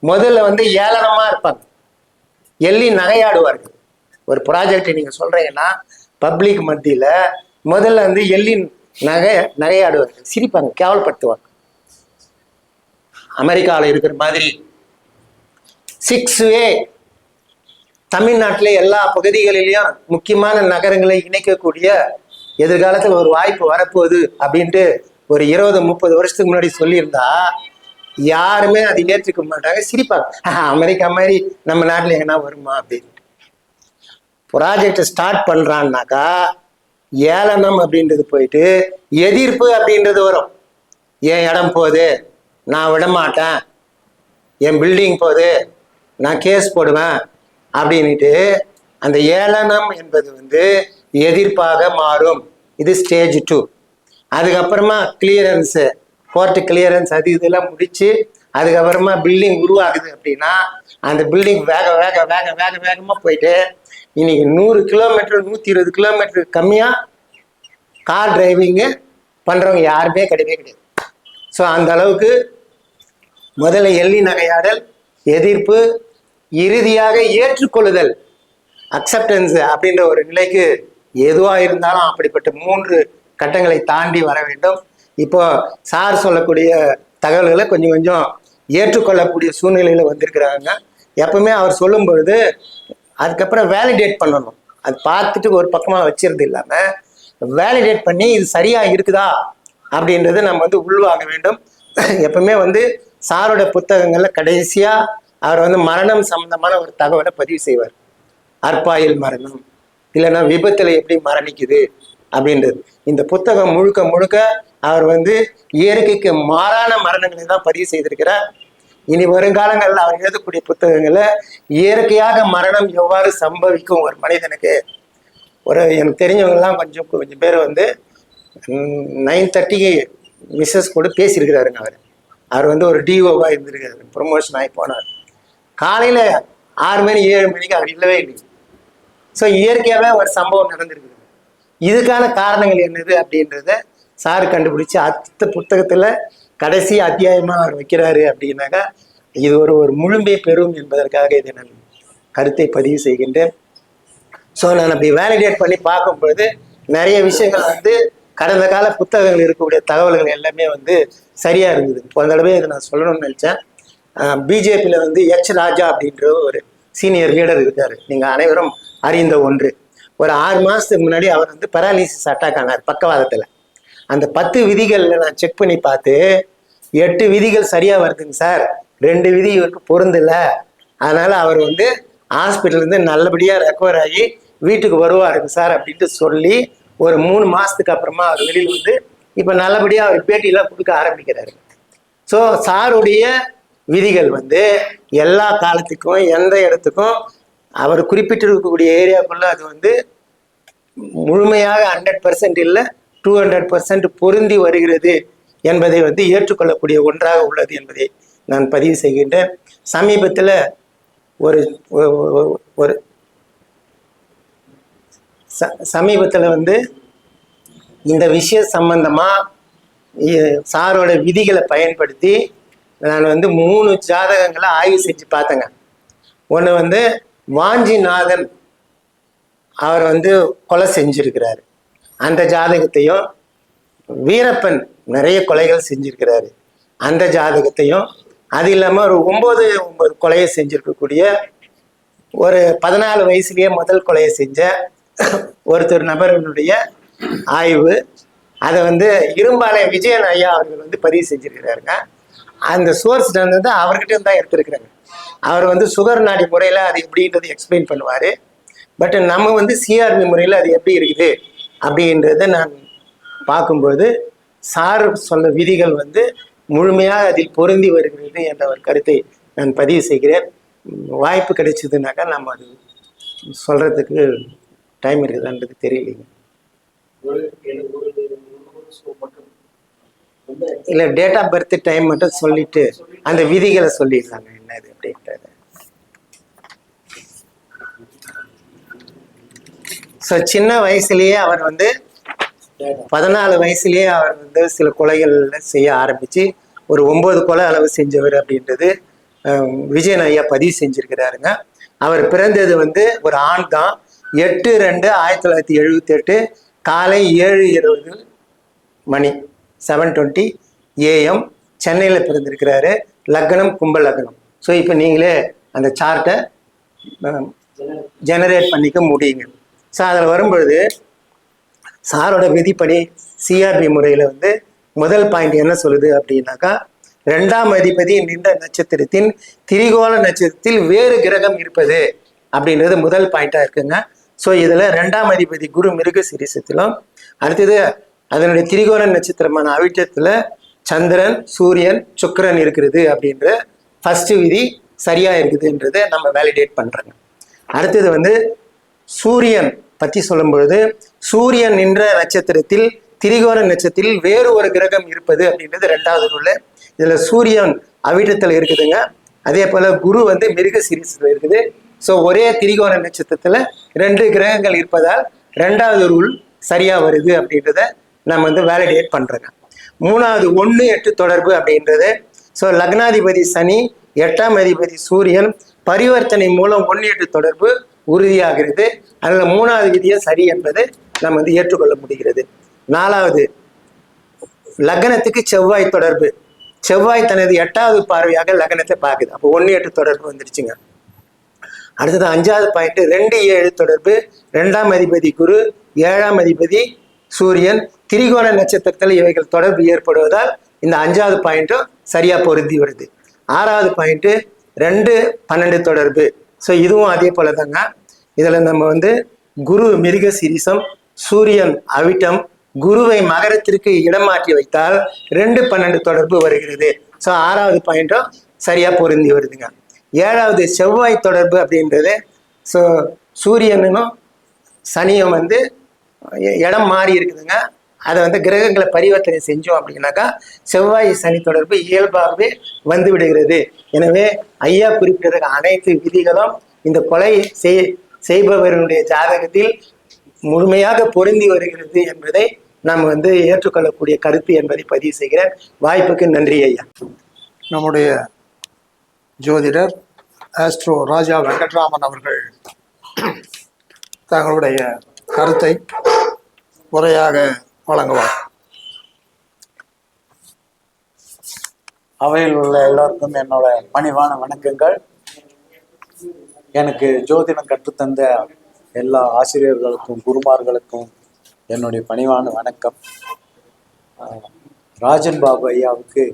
முதல்ல வந்து ஏளனமாக இருப்பாங்க, எள்ளி நகையாடுவார்கள். ஒரு நீங்கள் சொல்கிறீங்கன்னா பப்ளிக் மத்தியில் முதல்ல வந்து எள்ளி நகையாடுவார்கள், சிரிப்பாங்க, கேவலப்படுத்துவாங்க. அமெரிக்காவில் இருக்கிற மாதிரி 6வே தமிழ்நாட்டிலே எல்லா பகுதிகளிலையும் முக்கியமான நகரங்களை இணைக்கக்கூடிய எதிர்காலத்தில் ஒரு வாய்ப்பு வரப்போகுது அப்படின்ட்டு ஒரு 20-30 வருஷத்துக்கு முன்னாடி சொல்லியிருந்தா யாருமே அதை ஏற்றுக்க மாட்டாங்க, சிரிப்பாங்க. அமெரிக்கா மாதிரி நம்ம நாட்டில் எங்கன்னா வருமா அப்படின்னு. ப்ராஜெக்ட் ஸ்டார்ட் பண்றான்னாக்கா ஏளனம் அப்படின்றது போயிட்டு எதிர்ப்பு அப்படின்றது வரும். என் இடம் போகுது, நான் விட மாட்டேன், என் பில்டிங் போகுது, நான் கேஸ் போடுவேன் அப்படின்ட்டு அந்த ஏளனம் என்பது வந்து எதிர்ப்பாக மாறும். இது ஸ்டேஜ் 2. அதுக்கப்புறமா கிளியரன்ஸு, கோர்ட்டு கிளியரன்ஸ் அது இதெல்லாம் முடிச்சு அதுக்கப்புறமா பில்டிங் உருவாகுது அப்படின்னா அந்த பில்டிங் வேகமாக போயிட்டு இன்னைக்கு 100 கிலோமீட்டர் 120 கிலோமீட்டர் கம்மியாக கார் டிரைவிங்கு பண்ணுறவங்க யாருமே கிடையாது. ஸோ அந்த அளவுக்கு முதல்ல எள்ளி நகையாடல், எதிர்ப்பு, இறுதியாக ஏற்றுக்கொள்ளுதல், அக்செப்டன்ஸ் அப்படின்ற ஒரு நிலைக்கு எதுவாக இருந்தாலும் அப்படிப்பட்ட 3 கட்டங்களை தாண்டி வர வேண்டும். இப்போ சார் சொல்லக்கூடிய தகவல்களை கொஞ்சம் ஏற்றுக்கொள்ளக்கூடிய சூழ்நிலையில வந்திருக்கிறாங்க. எப்பவுமே அவர் சொல்லும் பொழுது அதுக்கப்புறம் வேலிடேட் பண்ணணும். அது பார்த்துட்டு ஒரு பக்கமாக வச்சிருந்து இல்லாமல் வேலிடேட் பண்ணி இது சரியா இருக்குதா அப்படின்றது நம்ம வந்து உள்வாங்க வேண்டும். எப்பவுமே வந்து சாரோட புத்தகங்கள்ல கடைசியா அவர் வந்து மரணம் சம்பந்தமான ஒரு தகவலை பதிவு செய்வார். அற்பாயில் மரணம் இல்லைன்னா விபத்துல எப்படி மரணிக்குது அப்படின்றது. இந்த புத்தகம் முழுக்க அவர் வந்து இயற்கைக்கு மாறான மரணங்களை தான் பதிவு செய்திருக்கிறார். இனி வருங்காலங்களில் அவர் எழுதக்கூடிய புத்தகங்கள்ல இயற்கையாக மரணம் எவ்வாறு சம்பவிக்கும் ஒரு மனிதனுக்கு, ஒரு எனக்கு தெரிஞ்சவங்கெல்லாம் கொஞ்சம் பேர் வந்து 9:30க்கு மிஸ்ஸஸ் கூட பேசியிருக்கிறாருங்க. அவர் வந்து ஒரு டிஓவாக இருந்திருக்காரு, ப்ரொமோஷன் ஆகி போனார். காலையில் 6 மணி 7 மணிக்கு அவர் இல்லவே இல்லை. ஸோ இயற்கையாகவே ஒரு சம்பவம் நடந்திருக்குது. இதுக்கான காரணங்கள் என்னது அப்படின்றத சார் கண்டுபிடிச்சு அடுத்த புத்தகத்தில் கடைசி அத்தியாயமாக அவர் வைக்கிறாரு. அப்படின்னாக்கா இது ஒரு முழுமை பெறும் என்பதற்காக இதை நான் கருத்தை பதிவு செய்கின்றேன். ஸோ நான் அப்படி வேலிடேட் பண்ணி பார்க்கும்பொழுது நிறைய விஷயங்கள் வந்து கடந்த கால புத்தகங்கள் இருக்கக்கூடிய தகவல்கள் எல்லாமே வந்து சரியா இருந்தது. போன தடவை இதை நான் சொல்லணும்னு நினைச்சேன். பிஜேபியில் வந்து எச் ராஜா அப்படின்ற ஒரு சீனியர் லீடர் இருக்காரு, நீங்கள் அனைவரும் அறிந்த ஒன்று. ஒரு 6 மாதத்துக்கு முன்னாடி அவர் வந்து பெராலிசிஸ் அட்டாக் ஆனார் பக்கவாதத்தில். அந்த 10 விதிகளில் நான் செக் பண்ணி பார்த்து 8 விதிகள் சரியாக வருதுங்க சார், 2 விதி இவருக்கு பொருந்தில்லை, அதனால் அவர் வந்து ஹாஸ்பிட்டல்லேருந்து நல்லபடியாக ரெக்கவர் ஆகி வீட்டுக்கு வருவாருங்க சார் அப்படின்ட்டு சொல்லி ஒரு 3 மாதத்துக்கு அப்புறமா அவர் வெளியில் வந்து இப்போ நல்லபடியாக அவர் பேட்டியெல்லாம் கொடுக்க ஆரம்பிக்கிறாரு. ஸோ சாருடைய விதிகள் வந்து எல்லா காலத்துக்கும் எந்த இடத்துக்கும் அவர் குறிப்பிட்டிருக்கக்கூடிய ஏரியாக்குள்ள அது வந்து முழுமையாக 100% இல்லை, 200% பொருந்தி வருகிறது என்பதை வந்து ஏற்றுக்கொள்ளக்கூடிய ஒன்றாக உள்ளது என்பதை நான் பதிவு செய்கின்றேன். சமீபத்தில் ஒரு ஒரு சமீபத்தில் வந்து இந்த விஷய சம்பந்தமாக சாரோட விதிகளை பயன்படுத்தி நான் வந்து 3 ஜாதகங்களை ஆய்வு செஞ்சு பார்த்தேங்க. ஒன்று வந்து வாஞ்சிநாதன் அவர் வந்து கொலை செஞ்சிருக்கிறாரு, அந்த ஜாதகத்தையும், வீரப்பன் நிறைய கொலைகள் செஞ்சிருக்கிறாரு அந்த ஜாதகத்தையும், அது இல்லாமல் ஒரு 9 கொலையை செஞ்சிருக்கக்கூடிய ஒரு 14 வயசுலேயே முதல் கொலையை செஞ்ச ஒருத்தர் நபர்களுடைய ஆய்வு, அதை வந்து இரும்பாளையம் விஜயன் ஐயா அவர்கள் வந்து பதிவு செஞ்சிருக்கிறாருங்க. அந்த சோர்ஸ் வந்து அவர்கிட்ட தான் எடுத்திருக்கிறாங்க. அவர் வந்து சுகர் நாடி முறையில் அது எப்படின்றது எக்ஸ்பிளைன் பண்ணுவார். பட் நம்ம வந்து சிஆர்பி முறையில் அது எப்படி இருக்குது அப்படின்றத நான் பார்க்கும்போது சார் சொன்ன விதிகள் வந்து முழுமையாக அதில் பொருந்தி வருகிறது என்ற ஒரு கருத்தை நான் பதிவு செய்கிறேன். வாய்ப்பு கிடைச்சதுனாக்கா நம்ம அது சொல்கிறதுக்கு டைம் இருக்குதான்றது தெரியலைங்க. இல்லை, டேட் ஆஃப் பர்த் டைம் மட்டும் சொல்லிட்டு அந்த விதிகளை சொல்லிடுறாங்க என்னது அப்படின்றது. ஸோ சின்ன வயசுலேயே அவர் வந்து 14 வயசுலேயே அவர் வந்து சில கொலைகள் செய்ய ஆரம்பித்து ஒரு 9 கொலை அளவு செஞ்சவர் அப்படின்றது விஜயன் ஐயா பதிவு செஞ்சிருக்கிறாருங்க. அவர் பிறந்தது வந்து ஒரு ஆண் தான். 8/2/1978 காலை 7:20 மணி 7:20 AM சென்னையில் பிறந்திருக்கிறாரு. லக்னம் கும்ப லக்னம். ஸோ இப்போ நீங்களே அந்த சார்ட்டை ஜெனரேட் பண்ணிக்க முடியுங்க. ஸோ அதில் வரும்பொழுது சாரோட விதிப்படி சிஆர்பி முறையில் வந்து முதல் பாயிண்ட் என்ன சொல்லுது அப்படின்னாக்கா, 2ஆம் அதிபதி நின்ற நட்சத்திரத்தின் திரிகோண நட்சத்திரத்தில் வேறு கிரகம் இருப்பது அப்படின்றது முதல் பாயிண்டாக இருக்குங்க. ஸோ இதில் 2ஆம் அதிபதி குரு மிருக சீரிசத்திலும், அடுத்தது அதனுடைய திரிகோண நட்சத்திரமான அவிட்டத்தில் சந்திரன், சூரியன், சுக்கிரன் இருக்கிறது அப்படின்ற ஃபர்ஸ்ட் விதி சரியாக இருக்குதுன்றதை நம்ம வேலிடேட் பண்ணுறோங்க. அடுத்தது வந்து சூரியன் பற்றி சொல்லும் பொழுது, சூரியன் நின்ற நட்சத்திரத்தில் திரிகோண நட்சத்திரத்தில் வேறு ஒரு கிரகம் இருப்பது அப்படின்றது 2வது ரூல். இதில் சூரியன் அவிட்டத்தில் இருக்குதுங்க. அதே போல் குரு வந்து மிருக சீரிஸில் இருக்குது. ஸோ ஒரே திரிகோண நட்சத்திரத்தில் 2 கிரகங்கள் இருப்பதால் 2வது ரூல் சரியாக வருது அப்படின்றத நம்ம வந்து வேலிடேட் பண்ணுறோங்க. 3வது 1-8 தொடர்பு அப்படின்றது, ஸோ லக்னாதிபதி சனி, 8ஆம் அதிபதி சூரியன் பரிவர்த்தனை மூலம் 1-8 தொடர்பு உறுதியாகிறது. அதில் 3வது விதியை சரி என்பது நம்ம வந்து ஏற்றுக்கொள்ள முடிகிறது. 4வது லக்னத்துக்கு செவ்வாய் தொடர்பு. செவ்வாய் தனது 8வது பார்வையாக லக்னத்தை பார்க்குது. அப்போ 1-8 தொடர்பு வந்துடுச்சுங்க. அடுத்தது 5வது பாயிண்ட் 2-7 தொடர்பு. 2ஆம் அதிபதி குரு, 7ஆம் அதிபதி சூரியன், திரிகோண நட்சத்திரத்தில் இவைகள் தொடர்பு ஏற்படுவதால் இந்த 5வது பாயிண்ட்டும் சரியாக பொருந்தி வருது. 6வது பாயிண்ட்டு 2-12 தொடர்பு. ஸோ இதுவும் அதே போல தாங்க. இதில் நம்ம வந்து குரு மிருக சீரிசம், சூரியன் அவிட்டம், குருவை மகரத்திற்கு இடமாற்றி வைத்தால் 2-12 தொடர்பு வருகிறது. ஸோ 6வது பாயிண்ட்டும் சரியாக பொருந்தி வருதுங்க. 7வது செவ்வாய் தொடர்பு அப்படின்றது, ஸோ சூரியனும் சனியும் வந்து இடம் மாறி இருக்குதுங்க. அதை வந்து கிரகங்களை பரிவர்த்தனை செஞ்சோம் அப்படின்னாக்கா செவ்வாய் சனி தொடர்பு இயல்பாகவே வந்து விடுகிறது. எனவே ஐயா குறிப்பிட்ட அனைத்து விதிகளும் இந்த கொலை செய்பவர்களுடைய ஜாதகத்தில் முழுமையாக பொருந்தி வருகிறது என்பதை நாம் வந்து ஏற்றுக்கொள்ளக்கூடிய கருத்து என்பதை பதிவு செய்கிறேன். வாய்ப்புக்கு நன்றி ஐயா. நம்முடைய ஜோதிடர் ஆஸ்ட்ரோ ராஜா வெங்கட்ராமன் அவர்கள் தங்களுடைய கருத்தை முறையாக வழங்குவார். அவையில் உள்ள எல்லோருக்கும் என்னோட பணிவான வணக்கங்கள். எனக்கு ஜோதிடம் கற்றுத்தந்த எல்லா ஆசிரியர்களுக்கும் குருமார்களுக்கும் என்னுடைய பணிவான வணக்கம். ராஜன் பாபு ஐயாவுக்கு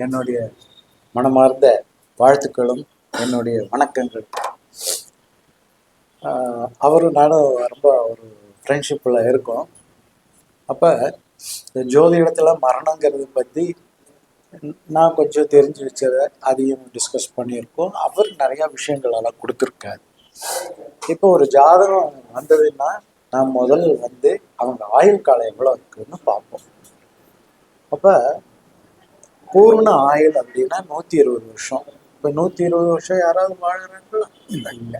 என்னுடைய மனமார்ந்த வாழ்த்துக்களும் என்னுடைய வணக்கங்கள். அவரும் நானும் ரொம்ப ஒரு ஃப்ரெண்ட்ஷிப்பில் இருக்கோம். அப்போ இந்த ஜோதிடத்தில் மரணங்கிறத பற்றி நான் கொஞ்சம் தெரிஞ்சு வச்சதை அதையும் டிஸ்கஸ் பண்ணியிருக்கோம். அவர் நிறையா விஷயங்கள் எல்லாம் கொடுத்துருக்காரு. இப்போ ஒரு ஜாதகம் வந்ததுன்னா நாம் முதல்ல வந்து அவங்க ஆயுள் காலம் எவ்வளோ இருக்குன்னு பார்ப்போம். அப்போ பூர்ண ஆயுள் அப்படின்னா 120 வருஷம். இப்போ 120 வருஷம் யாராவது வாழறாங்களா? இல்லை.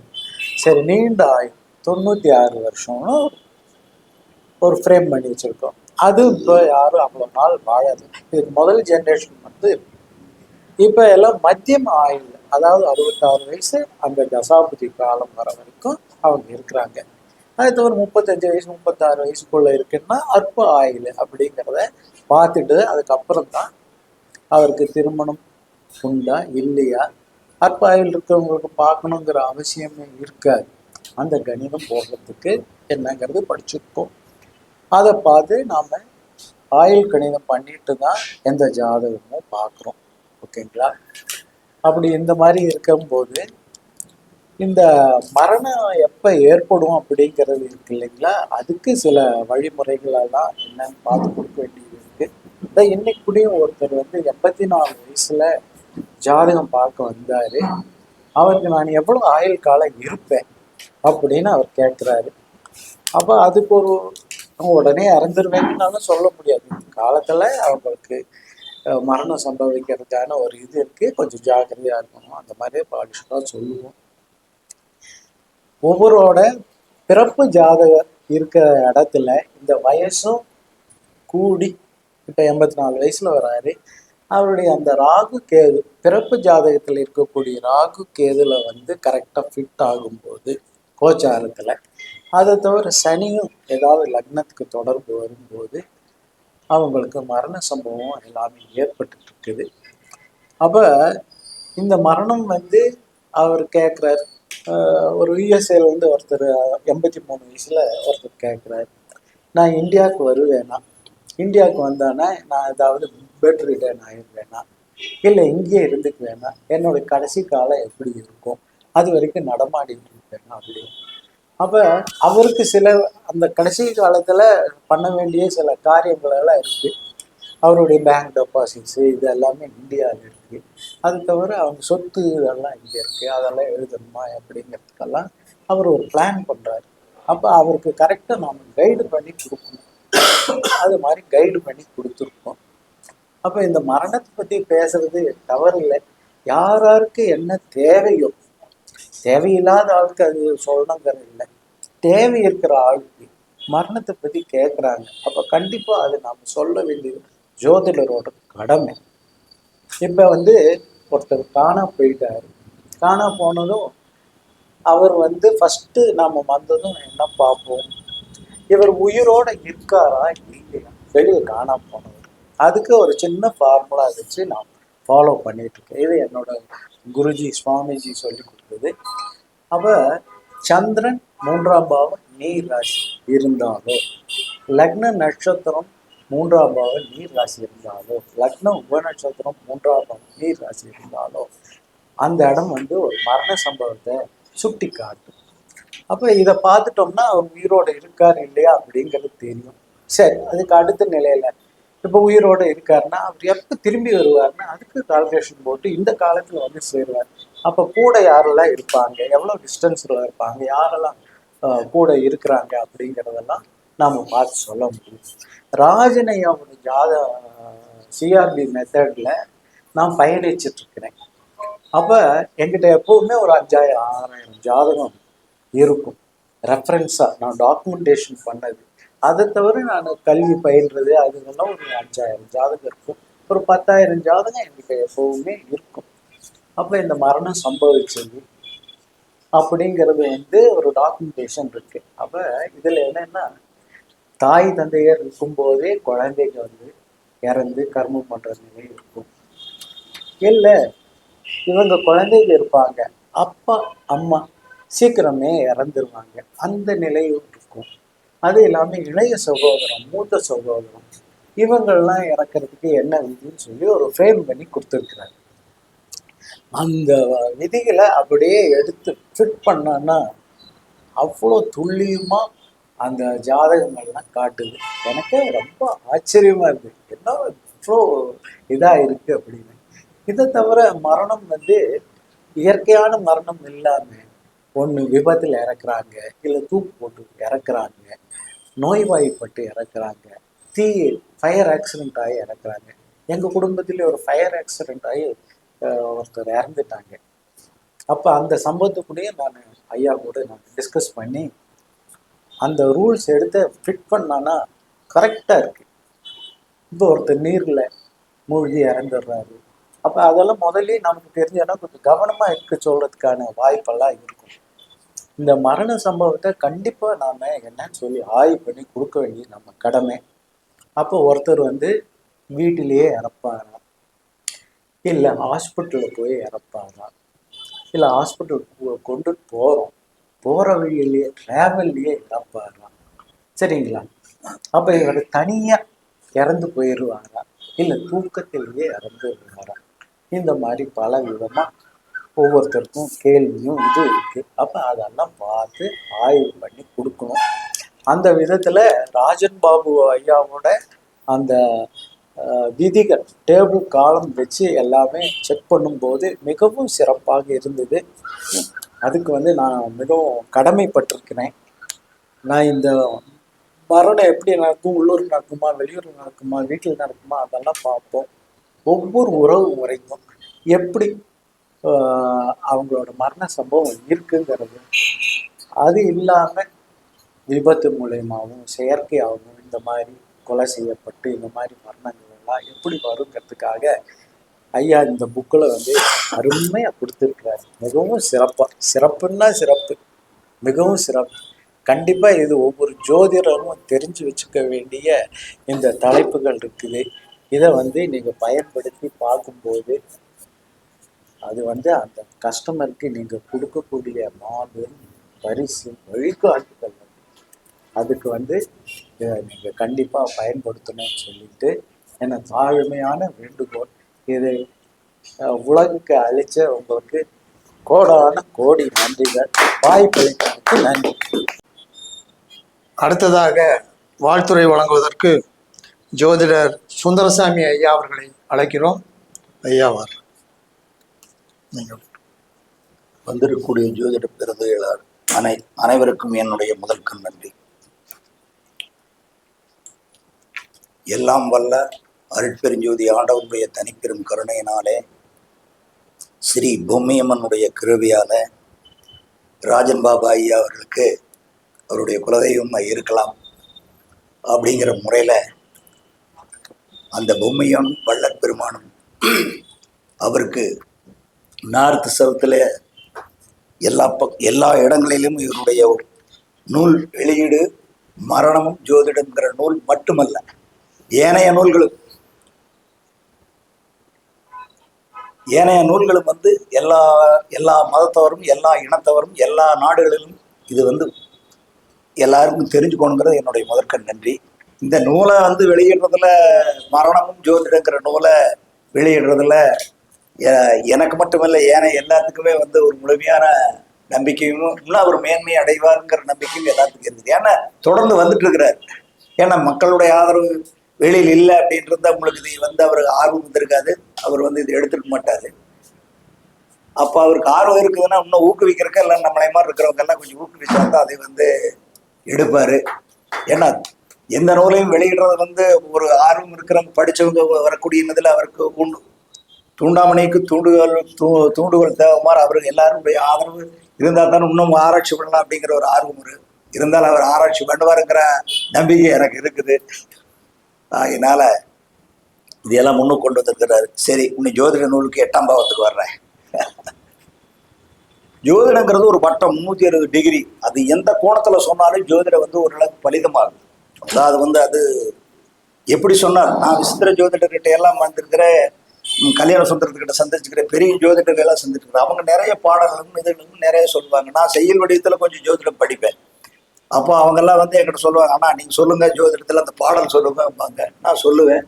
சரி, நீண்ட ஆயுள் 96 வருஷம்னு ஒரு ஃப்ரேம் பண்ணி வச்சிருக்கோம். அது இப்போ யாரும் அவ்வளோ நாள் வாழாது. இதுக்கு முதல் ஜென்ரேஷன் வந்து இப்போ எல்லாம் மத்தியம ஆயுள், அதாவது 66 வயசு அந்த தசாபுதி காலம் வர வரைக்கும் அவங்க இருக்கிறாங்க. அது தவிர 35 வயசு 36 வயசுக்குள்ள இருக்குன்னா அற்ப ஆயுள் அப்படிங்கிறத பார்த்துட்டு அதுக்கப்புறம் தான் அவருக்கு திருமணம் உண்டா இல்லையா, அற்ப ஆயுள் இருக்கிறவங்களுக்கு பார்க்கணுங்கிற அவசியமே இருக்காது. அந்த கணிதம் போடுறதுக்கு என்னங்கிறது படிச்சுருக்கோம். அதை பார்த்து நாம் ஆயுள் கணிதம் பண்ணிட்டு தான் எந்த ஜாதகமும் பார்க்குறோம். ஓகேங்களா? அப்படி இந்த மாதிரி இருக்கும்போது இந்த மரணம் எப்போ ஏற்படும் அப்படிங்கிறது இருக்கு இல்லைங்களா, அதுக்கு சில வழிமுறைகளெல்லாம் என்னன்னு பார்த்து கொடுக்க வேண்டியது இருக்கு. இன்னைக்கு கூடயும் ஒருத்தர் வந்து 84 வயசுல ஜாதகம் பார்க்க வந்தாரு. அவருக்கு நான் எவ்வளோ ஆயுள் காலம் இருப்பேன் அப்படின்னு அவர் கேட்குறாரு. அப்போ அதுக்கு ஒரு உடனே இறந்துருவேங்கனாலும் சொல்ல முடியாது. காலத்தில் அவங்களுக்கு மரணம் சம்பவிக்கிறதுக்கான ஒரு இது இருக்குது, கொஞ்சம் ஜாக்கிரதையாக இருக்கணும். அந்த மாதிரி பாலிஷ்டாக சொல்லுவோம். ஒவ்வொருவோட பிறப்பு ஜாதகம் இருக்கிற இடத்துல இந்த வயசும் கூடி இப்போ 84 வயசில் வராரு. அவருடைய அந்த ராகு கேது பிறப்பு ஜாதகத்தில் இருக்கக்கூடிய ராகு கேதுல வந்து கரெக்டாக ஃபிட் ஆகும்போது கோச்சாரத்தில், அதை தவிர சனியும் ஏதாவது லக்னத்துக்கு தொடர்பு வரும்போது அவங்களுக்கு மரண சம்பவம் எல்லாமே ஏற்பட்டு இருக்குது. அப்போ இந்த மரணம் வந்து அவர் கேட்குறாரு. ஒரு யுஎஸ்ஏல வந்து ஒருத்தர் 83 வயசில் ஒருத்தர் கேட்குறாரு, நான் இந்தியாவுக்கு வருவேனா, இந்தியாவுக்கு வந்தானே நான் ஏதாவது பெட் ரிட்டர்ன் ஆகிடுவேனா, இல்லை இங்கேயே இருந்துக்குவேனா, என்னோட கடைசி காலம் எப்படி இருக்கும், அது வரைக்கும் நடமாடிட்டு இருப்பேனா அப்படின்னு. அப்போ அவருக்கு சில அந்த கடைசி காலத்தில் பண்ண வேண்டிய சில காரியங்கள் எல்லாம் இருக்குது. அவருடைய பேங்க் டெபாசிட்ஸு இது எல்லாமே இந்தியாவில் இருக்குது. அது தவிர அவங்க சொத்து இதெல்லாம் இங்கே இருக்குது, அதெல்லாம் எழுதணுமா அப்படிங்கிறதுக்கெல்லாம் அவர் ஒரு பிளான் பண்ணுறாரு. அப்போ அவருக்கு கரெக்டாக நாம் கைடு பண்ணி கொடுக்கணும். அது மாதிரி கைடு பண்ணி கொடுத்துருக்கோம். அப்போ இந்த மரணத்தை பற்றி பேசுறது தவறு இல்லை. யாருக்கு என்ன தேவையோ, தேவையில்லாத ஆளுக்கு அது சொல்லணுங்கிறது இல்லை, தேவை இருக்கிற ஆளுக்கு மரணத்தை பற்றி கேட்குறாங்க. அப்போ கண்டிப்பாக அது நாம் சொல்ல வேண்டியது ஜோதிடரோட கடமை. இப்போ வந்து ஒருத்தர் காணா போயிட்டாரு. காணா போனதும் அவர் வந்து ஃபஸ்ட்டு நாம் வந்ததும் என்ன பார்ப்போம், இவர் உயிரோட இருக்காரா இல்லையா, வெளியே காணா போனவர். அதுக்கு ஒரு சின்ன ஃபார்முலா வச்சு நான் ஃபாலோ பண்ணிட்டு இருக்கேன். இது என்னோட குருஜி சுவாமிஜி சொல்லி கொடுத்தது. அப்போ சந்திரன் 3ஆம் பாவம் நீர் ராசி இருந்தாலோ, லக்ன நட்சத்திரம் 3ஆம் பாவம் நீர் ராசி இருந்தாலோ, லக்னம் உபநட்சத்திரம் 3ஆம் பாவம் நீர் ராசி இருந்தாலோ அந்த இடம் வந்து ஒரு மரண சம்பவத்தை சுட்டி காட்டும். அப்போ இதை பார்த்துட்டோம்னா அவர் உயிரோடு இருக்கார் இல்லையா அப்படிங்கிறது தெரியும். சரி, அதுக்கு அடுத்த நிலையில் இப்போ உயிரோடு இருக்காருன்னா அவர் எப்போ திரும்பி வருவார்னா அதுக்கு கால்குலேஷன் போட்டு இந்த காலத்தில் வந்து சேருவார். அப்போ கூட யாரெல்லாம் இருப்பாங்க, எவ்வளோ டிஸ்டன்ஸில் இருப்பாங்க, யாரெல்லாம் கூட இருக்கிறாங்க அப்படிங்கிறதெல்லாம் நாம் பார்த்து சொல்ல முடியும். ராஜனையோட சிஆர்பி மெத்தடில் நான் பயணிச்சிட்ருக்கிறேன். அப்போ என்கிட்ட எப்போவுமே ஒரு 5000-6000 ஜாதகம் இருக்கும் ரெஃபரன்ஸாக நான் டாக்குமெண்டேஷன் பண்ணது. அதை தவிர நான் கல்வி பயில்றது அதுங்கெல்லாம் ஒரு 5000 ஜாதகம் இருக்கும். ஒரு 10,000 ஜாதகம் என்கிட்ட எப்போவுமே இருக்கும். அப்போ இந்த மரணம் சம்பவிச்சது அப்படிங்கிறது வந்து ஒரு டாக்குமெண்டேஷன் இருக்கு. அப்போ இதில் என்னன்னா, தாய் தந்தையர் இருக்கும்போதே குழந்தைங்க வந்து இறந்து கர்மம் பண்ணுற நிலை இருக்கும். இல்லை இவங்க குழந்தைங்க இருப்பாங்க, அப்பா அம்மா சீக்கிரமே இறந்துருவாங்க, அந்த நிலையும் இருக்கும். அது இல்லாமல் இளைய சகோதரம் மூத்த சகோதரம் இவங்கள்லாம் இறக்கிறதுக்கு என்ன விதின்னு சொல்லி ஒரு ஃப்ரேம் பண்ணி கொடுத்துருக்குறாரு. அந்த விதிகளை அப்படியே எடுத்து ஃபிட் பண்ணோன்னா அவ்வளோ துல்லியமாக அந்த ஜாதகங்கள்லாம் காட்டுது. எனக்கு ரொம்ப ஆச்சரியமாக இருக்குது, என்ன இவ்வளோ இதாக இருக்குது அப்படின்னு. இதை தவிர மரணம் வந்து இயற்கையான மரணம் இல்லாமல் ஒன்று விபத்தில் இறக்குறாங்க, இல்லை தூக்கு போட்டு இறக்குறாங்க, நோய்வாய்ப்பட்டு இறக்குறாங்க, ஃபயர் ஆக்சிடென்ட் ஆகி இறக்குறாங்க. எங்கள் குடும்பத்திலே ஒரு ஃபயர் ஆக்சிடென்ட் ஆகி ஒருத்தர் இறந்துட்டாங்க. அப்போ அந்த சம்பவத்துக்குள்ளேயே நான் ஐயா கூட நான் டிஸ்கஸ் பண்ணி அந்த ரூல்ஸ் எடுத்து ஃபிட் பண்ணான்னா கரெக்டாக இருக்குது. இப்போ ஒருத்தர் நீரில் மூழ்கி இறந்துடுறாரு. அப்போ அதெல்லாம் முதல்ல நமக்கு தெரிஞ்சோன்னா கொஞ்சம் கவனமாக இருக்க சொல்கிறதுக்கான வாய்ப்பெல்லாம் இருக்கும். இந்த மரண சம்பவத்தை கண்டிப்பாக நாம் என்னன்னு சொல்லி ஆய்வு பண்ணி கொடுக்க வேண்டியது நம்ம கடமை. அப்போ ஒருத்தர் வீட்டிலேயே இறப்பாரா, இல்லை ஹாஸ்பிட்டலில் போய் இறப்பாரா, இல்லை ஹாஸ்பிட்டலுக்கு கொண்டு போகிற வழியிலேயே ட்ராவல்லையே இறப்பாரா, சரிங்களா? அப்போ இவர் தனியாக இறந்து போயிடுவாரா, இல்லை தூக்கத்திலேயே இறந்து விடுவாரா? இந்த மாதிரி பல விதமாக ஒவ்வொருத்தருக்கும் கேள்வியும் இது இருக்குது. அப்போ அதெல்லாம் பார்த்து ஆய்வு பண்ணி கொடுக்கணும். அந்த விதத்தில் ராஜன் பாபு ஐயாவோட அந்த விதிகள் டேபிள் காலம் வச்சு எல்லாமே செக் பண்ணும்போது மிகவும் சிறப்பாக இருந்தது. அதுக்கு நான் மிகவும் கடமைப்பட்டிருக்கிறேன். நான் இந்த மரணம் எப்படி நடக்கும், உள்ளூர் நடக்குமா, வெளியூர் நடக்குமா, வீட்டில் நடக்குமா, அதெல்லாம் பார்ப்போம். ஒவ்வொரு உறவு முறைக்கும் எப்படி அவங்களோட மரண சம்பவம் இருக்குங்கிறது, அது இல்லாமல் விபத்து மூலயமாவும் செயற்கையாகவும் இந்த மாதிரி கொலை செய்யப்பட்டு இந்த மாதிரி மரணங்கள் எல்லாம் எப்படி வருங்கிறதுக்காக ஐயா இந்த புக்கில் அருமையாக கொடுத்துருக்கிறார். மிகவும் சிறப்புன்னா சிறப்பு, மிகவும் சிறப்பு. கண்டிப்பாக இது ஒவ்வொரு ஜோதிடரும் தெரிஞ்சு வச்சுக்க வேண்டிய இந்த தலைப்புகள் இருக்குது. இதை நீங்கள் பயன்படுத்தி பார்க்கும்போது அது அந்த கஸ்டமருக்கு நீங்கள் கொடுக்கக்கூடிய மாபெரும் பரிசு வழிகாட்டுதல். அதுக்கு இதை நீங்கள் கண்டிப்பாக பயன்படுத்தணும்னு சொல்லிட்டு என்ன தாழ்மையான வேண்டுகோள். இதை உலகுக்கு அளித்த உங்களுக்கு கோடான கோடி நன்றிகள். வாய்ப்பளித்ததற்கு நன்றி. அடுத்ததாக வாழ்த்துறை வழங்குவதற்கு ஜோதிடர் சுந்தரசாமி ஐயா அவர்களை அழைக்கிறோம். ஐயாவார் நீங்கள். வந்திருக்கக்கூடிய ஜோதிட பிறந்தகளார் அனைவருக்கும் என்னுடைய முதல் நன்றி. எல்லாம் வல்ல அருட்பெருஞ்சோதி ஆண்டவனுடைய தனிப்பெரும் கருணையினாலே, ஸ்ரீ பொம்மியம்மனுடைய கிருபையால ராஜன் பாபா ஐயா அவர்களுக்கு அவருடைய குலதெய்வமாக இருக்கலாம் அப்படிங்கிற முறையில் அந்த பொம்மையும் வள்ளற் பெருமானும் அவருக்கு நார்த்து சவுத்தில் எல்லா இடங்களிலும் இவருடைய நூல் வெளியீடு மரணமும் ஜோதிடம்ங்கிற நூல் மட்டுமல்ல, ஏனைய நூல்களும் எல்லா மதத்தவரும் எல்லா இனத்தவரும் எல்லா நாடுகளிலும் இது எல்லாருக்கும் தெரிஞ்சுக்கணுங்கிறது என்னுடைய முதற்கண் நன்றி. இந்த நூலை வெளியிடுறதுல, மரணமும் ஜோதிடங்கிற நூலை வெளியிடுறதுல எனக்கு மட்டுமல்ல ஏனைய எல்லாத்துக்குமே ஒரு முழுமையான நம்பிக்கையும் இன்னும் அவர் மேன்மை அடைவாருங்கிற நம்பிக்கையும் எல்லாத்துக்கும் இருக்குது. ஏன்னா தொடர்ந்து வந்துட்டு இருக்கிறார். ஏன்னா மக்களுடைய ஆதரவு வெளியில் இல்லை அப்படின்றத உங்களுக்கு இது அவருக்கு ஆர்வம் வந்திருக்காது. அவர் இதை எடுத்துக்க மாட்டாரு. அப்போ அவருக்கு ஆர்வம் இருக்குதுன்னா இன்னும் ஊக்குவிக்கிறக்க எல்லாம் நம்மளை மாதிரி இருக்கிறவங்க எல்லாம் கொஞ்சம் ஊக்குவிச்சா தான் அதை எடுப்பாரு. ஏன்னா எந்த நூலையும் வெளியிடுறது ஒரு ஆர்வம் இருக்கிறவங்க படித்தவங்க வரக்கூடியதில் அவருக்கு தூண்டாமணிக்கு தூண்டுகோல் தேவைமாறு அவருக்கு எல்லாருடைய ஆதரவு இருந்தால் தானே இன்னும் ஆராய்ச்சி பண்ணலாம் அப்படிங்கிற ஒரு ஆர்வம் இருந்தாலும் அவர் ஆராய்ச்சி பண்ணுவாருங்கிற நம்பிக்கை எனக்கு இருக்குது. அதனால இதெல்லாம் முன்னுக்கு கொண்டு வந்திருக்கிறாரு. சரி, இன்னும் ஜோதிட நூலுக்கு 8ஆம் பாவத்துக்கு வர்றேன். ஜோதிடங்கிறது ஒரு பட்டம், 360 டிகிரி. அது எந்த கோணத்தில் சொன்னாலும் ஜோதிடம் ஓரளவுக்கு பலிதமாகும். அதாவது அது எப்படி சொன்னார், நான் விசித்திர ஜோதிடர்கிட்ட எல்லாம் வந்திருக்கிறேன், கல்யாண சுந்தரத்துக்கிட்ட சந்திச்சுக்கிறேன், பெரிய ஜோதிடர்கள் எல்லாம் சந்திச்சுக்கிறேன். அவங்க நிறைய பாடல்களும் இதுகளும் நிறைய சொல்லுவாங்க. நான் செய்யுள் வடிவத்தில் கொஞ்சம் ஜோதிடம் படிப்பேன். அப்போ அவங்கெல்லாம் என்கிட்ட சொல்லுவாங்க, அண்ணா நீங்கள் சொல்லுங்கள் ஜோதிடத்தில் அந்த பாடல் சொல்லுங்க. நான் சொல்லுவேன்.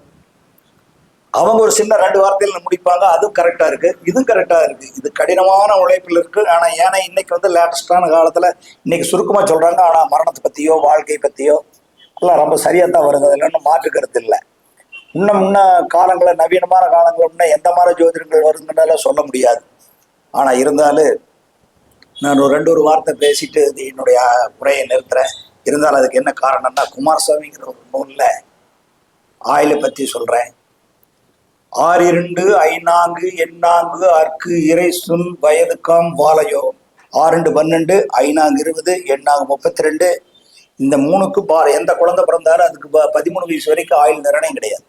அவங்க ஒரு சின்ன 2 வார்த்தையில் முடிப்பாங்க. அதுவும் கரெக்டாக இருக்குது, இதுவும் கரெக்டாக இருக்குது. இது கடினமான உழைப்பில் இருக்குது. ஆனால் ஏன்னா இன்னைக்கு லேட்டஸ்டான காலத்தில் இன்னைக்கு சுருக்கமாக சொல்கிறாங்க. ஆனால் மரணத்தை பற்றியோ வாழ்க்கை பற்றியோ எல்லாம் ரொம்ப சரியாக தான் வருது. அதில் ஒன்றும் மாற்று கருத்து இல்லை. முன்ன காலங்களில் நவீனமான காலங்கள் எந்த மாதிரி ஜோதிடங்கள் வருங்கனால சொல்ல முடியாது. ஆனால் இருந்தாலும் நான் ஒரு வார்த்தை பேசிட்டு என்னுடைய உரையை நிறுத்துறேன். இருந்தாலும் அதுக்கு என்ன காரணம்னா, குமாரசாமிங்கிற ஒரு நூல்ல ஆயிலை பத்தி சொல்றேன். 6 5 எண்ணாங்கு அற்கு இறை சுன் வயதுக்காம் வாழையோ 6 12 5 20 8 32. இந்த 3க்கு எந்த குழந்தை பிறந்தாலும் அதுக்கு 13 வயசு வரைக்கும் ஆயுள் நிர்ணயம் கிடையாது.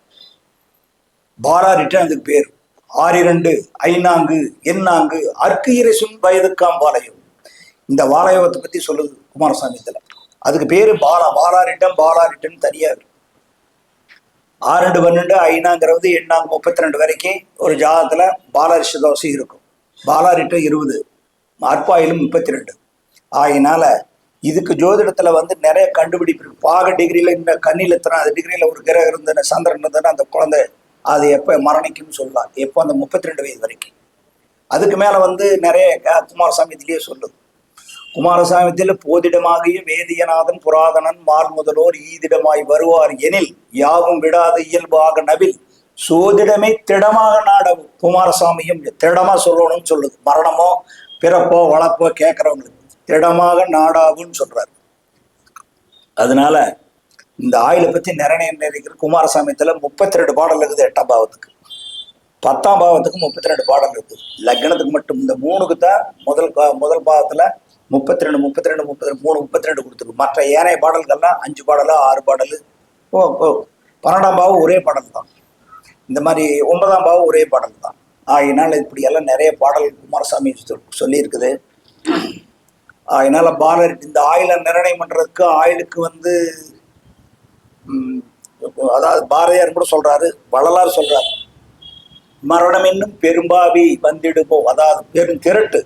பாராரிட்டன் அதுக்கு பேர். 6 5 எண்ணாங்கு அற்கு இறை சுன் வயதுக்காம் வாழையோ. இந்த வாழையோகத்தை பத்தி சொல்லுது குமாரசாமி இதுல. அதுக்கு பேரு பாலாரிட்டன் தனியா 6 12 5 8 வரைக்கும் ஒரு ஜாதகத்துல பாலரிஷ தோசை இருக்கும். பாலாரிட்டம் 20, அற்பாயிலும் 32. ஆகினால இதுக்கு ஜோதிடத்துல வந்து நிறைய கண்டுபிடிப்பு இருக்கு. பாக டிகிரியில இந்த கண்ணில் எத்தனை அது டிகிரியில ஒரு கிரகம் இருந்ததுன்னா, சந்திரன் இருந்ததுன்னா அந்த குழந்தை அது எப்ப மரணிக்கும்னு சொல்லலாம். எப்போ அந்த 32 வயது வரைக்கும். அதுக்கு மேல வந்து நிறைய குமாரசாமித்திலேயே சொல்லுது. குமாரசாமித்தில் போதிடமாகிய வேதியநாதன் புராதனன் மால் முதலோர் ஈதிடமாய் வருவார் எனில் யாவும் விடாது இயல்பாக நவில் சோதிடமே திடமாக நாடவும். குமாரசாமியும் திடமா சொல்லணும்னு சொல்லுது. மரணமோ பிறப்போ வளர்ப்போ கேட்கறவங்களுக்கு திடமாக நாடாவுன்னு சொல்றாரு. அதனால இந்த ஆயுளை பத்தி நிறைய குமாரசாமியத்துல 32 பாடல் இருக்குது. 8ஆம் பாவத்துக்கு 10ஆம் பாவத்துக்கு 32 பாடல் இருக்குது. லக்னத்துக்கு மட்டும் இந்த 3க்கு தான் முதல் பாவத்துல 32 32 கொடுத்துருக்கு. மற்ற ஏனைய பாடல்கள்லாம் 5 பாடலு 6 பாடலு. 12ஆம் பாவம் ஒரே பாடல் தான். இந்த மாதிரி 9ஆம் பாவம் ஒரே பாடல் தான். ஆகினால இப்படி எல்லாம் நிறைய பாடல் குமாரசாமி சொல்லியிருக்குது. அதனால இந்த ஆயுளை நிர்ணயம் பண்றதுக்கு ஆயுளுக்கு வந்து அதாவது பாரதியார் கூட சொல்றாரு, வள்ளலார் சொல்றாரு, மரணம் என்னும் பெரும்பாவி வந்திடுமோ, அதாவது பெரும் திரட்டு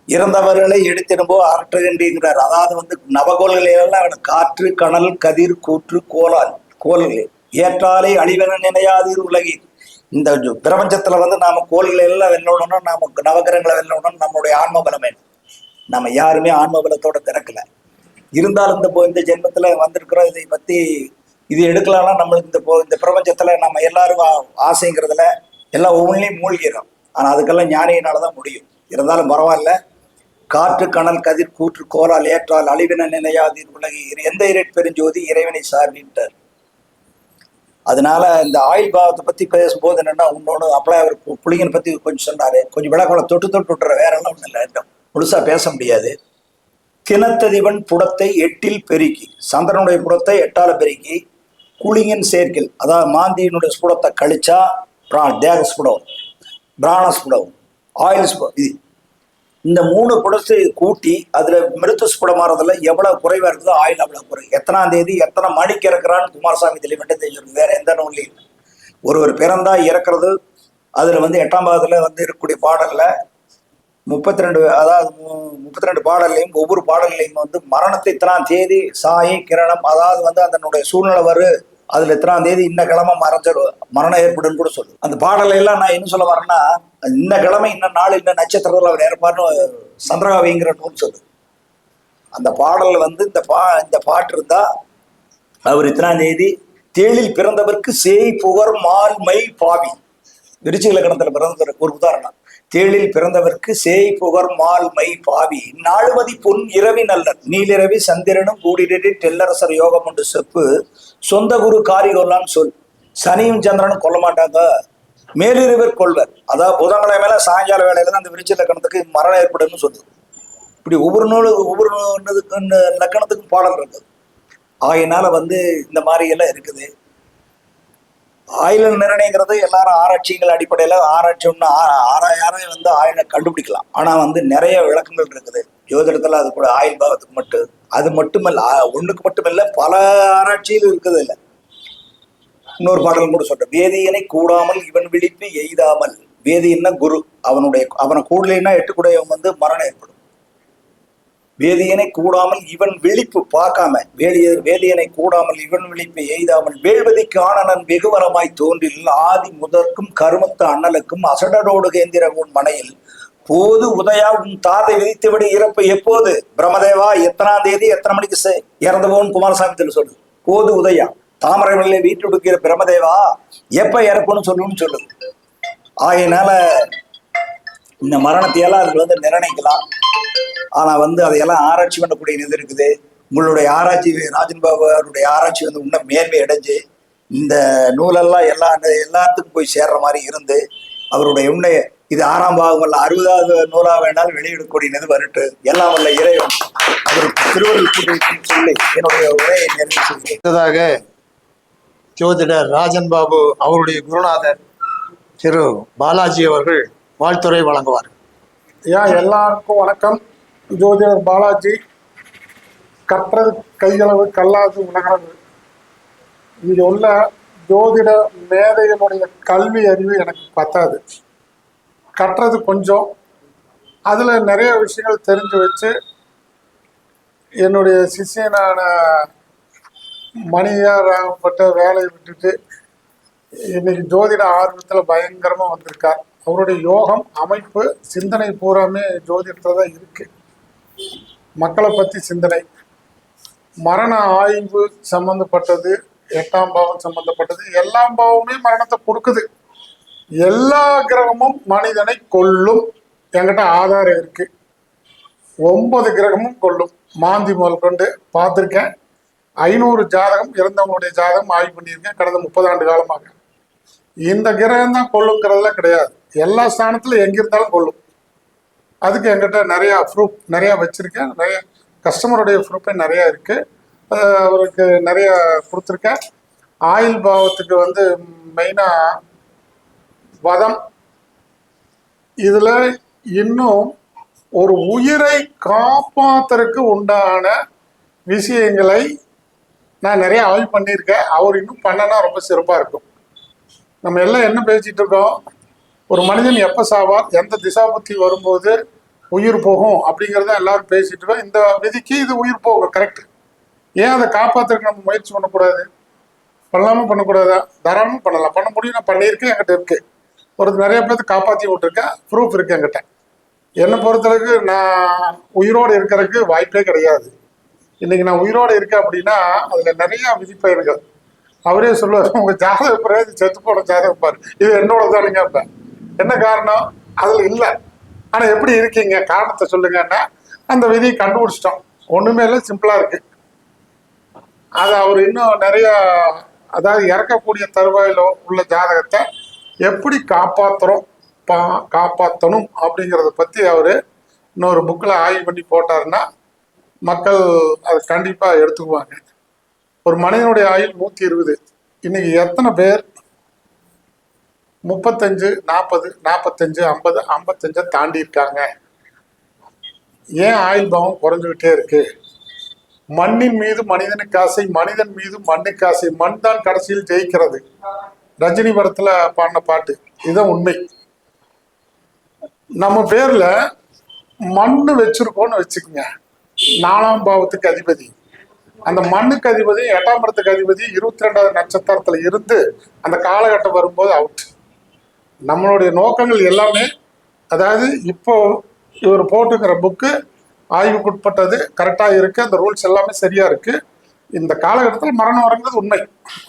இறந்தவர்களை எடுத்திடும்போ அரட்டுகின்றார். அதாவது வந்து நவகோள்களெல்லாம் காற்று கனல் கதிர் கூற்று கோள்கள் ஏற்றாலே அழிவென நினையாதீர் உலகில். இந்த பிரபஞ்சத்துல வந்து நாம கோள்களை எல்லாம் வெல்லணும்னா, நமக்கு நவகிரகங்களை வெல்லணும்னா நம்மளுடைய ஆன்ம பலம் வேணும். நம்ம யாருமே ஆன்ம பலத்தோட திறக்கல. இருந்தாலும் இந்த ஜென்மத்துல வந்திருக்கிறோம். இதை பத்தி இது எடுக்கலாம்னா நம்மளுக்கு இந்த பிரபஞ்சத்துல நம்ம எல்லாரும் ஆசைங்கிறதுல எல்லாம் ஒவ்வொன்றிலையும் மூழ்கிறோம். ஆனா அதுக்கெல்லாம் ஞானியினாலதான் முடியும். இருந்தாலும் பரவாயில்ல. காற்று கனல் கதிர் கூற்று கோலால் ஏற்றால் அழிவின நினையாதீர் உலகி எந்த பெருஞ்சோதி இறைவனை சார்பின்ட்டார். அதனால இந்த ஆயுள் பாவத்தை பத்தி பேசும்போது என்னன்னா, உன்னோட அப்படியே அவர் புளிங்கனை பத்தி கொஞ்சம் சொன்னாரு. கொஞ்சம் விளக்கங்களை தொட்டு விட்டுற, வேற எல்லாம் ஒன்றும் இல்லை, முழுசா பேச முடியாது. தினத்ததிவன் புடத்தை 8இல் பெருக்கி, சந்திரனுடைய புடத்தை 8ஆல பெருக்கி, குளிங்கன் சேர்க்கில் அதாவது மாந்தியினுடைய ஸ்புடத்தை கழிச்சா தேக ஸ்புடம், பிராண ஸ்புடம், ஆயுள் ஸ்புடம், இது இந்த 3 புடத்தை கூட்டி அதுல மிருத்து ஸ்புடமாறதுல எவ்வளவு குறைவா இருக்குதோ ஆயுள் அவ்வளவு குறை. எத்தனாம் தேதி எத்தனை மணிக்கு இறக்குறான்னு குமாரசாமி தெளிவெட்டு தெரிஞ்சிருக்கு. வேற எந்த நூல்லையும் ஒருவர் பிறந்தா இறக்குறது அதுல வந்து 8ஆம் பாகத்துல வந்து இருக்கக்கூடிய பாடல்ல 32, அதாவது 32 பாடல்லையும் ஒவ்வொரு பாடல்லையும் வந்து மரணத்தை இத்தனாம் தேதி சாயை கிரணம், அதாவது வந்து அதனுடைய சூழ்நிலை வரும், அதுல எத்தனாம் தேதி இன்ன கிழமை மரணம் ஏற்படுன்னு கூட சொல்லு. அந்த பாடலை எல்லாம் நான் என்ன சொல்ல வரேன்னா, இன்ன கிழமை இன்ன நாள் இன்ன நட்சத்திரத்தில் அவர் ஏற்பாடுன்னு சந்திரகாவிங்கிற நூல் சொல்லு. அந்த பாடல் வந்து இந்த பாட்டு இருந்தா அவர் இத்தனாம் தேதி தேளில் பிறந்தவர்க்கு சேய் புகர் மால் மை பாவி. விருச்சிக லக்னத்துல பிறந்த ஒரு உதாரணம். தேளில் பிறந்தவர்க்கு சேய் புகர் மால் மை பாவி நாளுமதி பொன் இரவி நல்லர் நீலிரவி சந்திரனும் கூடிடே டெல்லரசர் யோகம் உண்டு செப்பு சொந்த குரு காரி கொல்லான்னு சொல். சனியும் சந்திரனும் கொல்ல மாட்டாங்க, மேலிருவர் கொள்வர். அதாவது புதன்கிழமை மேல சாயங்கால வேலையில தான் அந்த விருச்சிக லக்கணத்துக்கு மரணம் ஏற்படுன்னு சொல்லுது. இப்படி ஒவ்வொரு லக்கணத்துக்கும் பாடல் இருக்குது. ஆகையினால வந்து இந்த மாதிரி எல்லாம் இருக்குது. ஆயுள் நிர்ணயங்கிறது எல்லாரும் ஆராய்ச்சிகள் அடிப்படையில் ஆராய்ச்சி ஒன்று ஆராயம் வந்து ஆயுளை கண்டுபிடிக்கலாம். ஆனால் வந்து நிறைய விளக்கங்கள் இருக்குது ஜோதிடத்தில். அது கூட ஆயுள் பாவத்துக்கு மட்டும் அது மட்டுமல்ல, ஒன்றுக்கு மட்டுமல்ல, பல ஆராய்ச்சியில் இருக்குது. இல்லை இன்னொரு பாடலும் கூட சொல்றேன், வேதியனை கூடாமல் இவன் விழிப்பு எய்தாமல். வேதியன்னா குரு, அவனை கூடலைன்னா 8 கூடையவன் வந்து மரணம் ஏற்படும். வேதியனை கூடாமல் இவன் விழிப்பு பார்க்காம, வேதியனை கூடாமல் இவன் விழிப்பு எய்தாமல் வேள்வதிக்கு ஆனனன் வெகுவரமாய் தோன்றில் ஆதி முதற்கும் கருமத்து அண்ணலுக்கும் அசடரோடு கேந்திர உன் மனையில் போது உதயா உன் தாதை விதித்து விட இறப்பு எப்போது பிரம்மதேவா எத்தனாம் தேதி எத்தனை மணிக்கு இறந்தவோன்னு குமாரசாமி சொல்லு. போது உதயா தாமரை மலையில வீட்டு கொடுக்கிற பிரம்மதேவா எப்ப இறப்புன்னு சொல்லுன்னு சொல்லுது. ஆகையினால இந்த மரணத்தையெல்லாம் அதுக்கு வந்து நிர்ணயிக்கலாம். ஆனால் வந்து அதையெல்லாம் ஆராய்ச்சி பண்ணக்கூடிய இது இருக்குது. உங்களுடைய ஆராய்ச்சி, ராஜன் பாபு அவருடைய ஆராய்ச்சி வந்து இன்னும் மேன்மை அடைஞ்சு இந்த நூலெல்லாம் எல்லாத்துக்கும் போய் சேர்ற மாதிரி இருந்து அவருடைய உண்மை இது 6ஆம் பாகம் அல்ல 60வது நூலாக வேண்டாலும் வெளியிடக்கூடியது வரட்டு. எல்லாம் வல்ல இறைவன் அவருக்கு திருவருள் கூட்டி சொல்லி என்னுடைய உரையை நிறைவு செய்கிறேன். அடுத்ததாக ஜோதிடர் ராஜன் பாபு அவருடைய குருநாதர் திரு பாலாஜி அவர்கள் வாழ்த்துரை வழங்குவார். எல்லாருக்கும் வணக்கம். ஜோதிடர் பாலாஜி. கற்றது கையளவு கல்லாது உலகிறது. இங்கே உள்ள ஜோதிட மேதைகளுடைய கல்வி அறிவு எனக்கு பத்தாது. கற்றது கொஞ்சம், அதில் நிறைய விஷயங்கள் தெரிஞ்சு வச்சு என்னுடைய சிஷியனான மணியாராகப்பட்ட வேலையை விட்டுட்டு இன்னைக்கு ஜோதிட ஆர்வத்தில் பயங்கரமாக வந்திருக்கார். அவருடைய யோகம் அமைப்பு சிந்தனை பூராமே ஜோதிடத்தில் தான் இருக்கு. மக்களை பற்றி சிந்தனை, மரண ஆய்வு சம்பந்தப்பட்டது, 8ஆம் பாவம் சம்பந்தப்பட்டது. எல்லா பாவமே மரணத்தை கொடுக்குது. எல்லா கிரகமும் மனிதனை கொல்லும். என்கிட்ட ஆதாரம் இருக்கு. 9 கிரகமும் கொல்லும். மாந்தி முதல் கொண்டு பார்த்துருக்கேன். 500 ஜாதகம் இறந்தவங்களுடைய ஜாதகம் ஆய்வு பண்ணியிருக்கேன் கடந்த 30 ஆண்டு காலமாக. இந்த கிரகம் தான் கொல்லுங்கிறதுல கிடையாது. எல்லா ஸ்தானத்துல எங்க இருந்தாலும் கொல்லும். அதுக்கு என்கிட்ட நிறைய ப்ரூஃப் நிறைய வச்சிருக்கேன். நிறைய கஸ்டமருடைய ப்ரூஃபே நிறைய இருக்கு. அவருக்கு நிறைய கொடுத்துருக்கேன். ஆயுள் பாவத்துக்கு வந்து மெயினா வதம். இதுல இன்னும் ஒரு உயிரை காப்பாத்துறதுக்கு உண்டான விஷயங்களை நான் நிறைய ஆய்வு பண்ணியிருக்கேன். அவர் இன்னும் பண்ணனா ரொம்ப சிறப்பா இருக்கும். நம்ம எல்லாம் என்ன பேசிட்டு இருக்கோம், ஒரு மனிதன் எப்ப சாவார், எந்த திசாபுத்தி வரும்போது உயிர் போகும் அப்படிங்கிறத எல்லாரும் பேசிட்டு இருக்கோம். இந்த விதிக்கு இது உயிர் போகும், கரெக்ட். ஏன் அதை காப்பாத்துறதுக்கு நம்ம முயற்சி பண்ணக்கூடாது? பண்ணக்கூடாதா? தாராளமாக பண்ணலாம். பண்ண முடியும். நான் பண்ணியிருக்கேன். என்கிட்ட இருக்கு. ஒரு நிறைய பேர்த்து காப்பாற்றி விட்டுருக்கேன். ப்ரூஃப் இருக்கு என்கிட்ட. என்னை பொறுத்தளவுக்கு நான் உயிரோடு இருக்கிறதுக்கு வாய்ப்பே கிடையாது. இன்னைக்கு நான் உயிரோடு இருக்கேன் அப்படின்னா அதுல நிறைய விதிப்பயிர்கள். அவரே சொல்லுவார், உங்க ஜாதகம் பிறகு செத்து போன ஜாதகம் பாரு, இது என்னோட தானுங்க. இப்ப என்ன காரணம்? அதுல இல்லை. ஆனா எப்படி இருக்கீங்க, காரணத்தை சொல்லுங்கன்னா அந்த விதியை கண்டுபிடிச்சிட்டோம். ஒண்ணுமே இல்லை, சிம்பிளா இருக்கு. அது அவர் இன்னும் நிறைய, அதாவது இறக்கக்கூடிய தருவாயில உள்ள ஜாதகத்தை எப்படி காப்பாற்றணும் அப்படிங்கிறத பத்தி அவரு இன்னொரு புக்கில் ஆய்வு பண்ணி போட்டாருன்னா மக்கள் அதை கண்டிப்பா எடுத்துக்குவாங்க. ஒரு மனிதனுடைய ஆயுள் 120. இன்னைக்கு எத்தனை பேர் 35, 40, 45, 50, 55 தாண்டி இருக்காங்க? ஏன் ஆயுள் பாவம் குறைஞ்சுக்கிட்டே இருக்கு? மண்ணின் மீது மனிதனுக்கு ஆசை, மனிதன் மீது மண்ணுக்கு ஆசை. மண் தான் கடைசியில் ஜெயிக்கிறது. ரஜினி படத்துல பாடின பாட்டு. இதுதான் உண்மை. நம்ம பேர்ல மண்ணு வச்சிருக்கோம்னு வச்சுக்கோங்க. 4ஆம் பாவத்துக்கு அதிபதி, அந்த மண்ணுக்கு அதிபதி 8ஆம் இடத்துக்கு அதிபதி 22வது நட்சத்திரத்துல இருந்து அந்த காலகட்டம் வரும்போது அவுட். நம்மளுடைய நோக்கங்கள் எல்லாமே, அதாவது இப்போ இவர் போட்டுக்கிற புக்கு ஆய்வுக்குட்பட்டது, கரெக்டாக இருக்கு. அந்த ரூல்ஸ் எல்லாமே சரியா இருக்கு. இந்த காலகட்டத்தில் மரணம் வரங்கிறது உண்மை,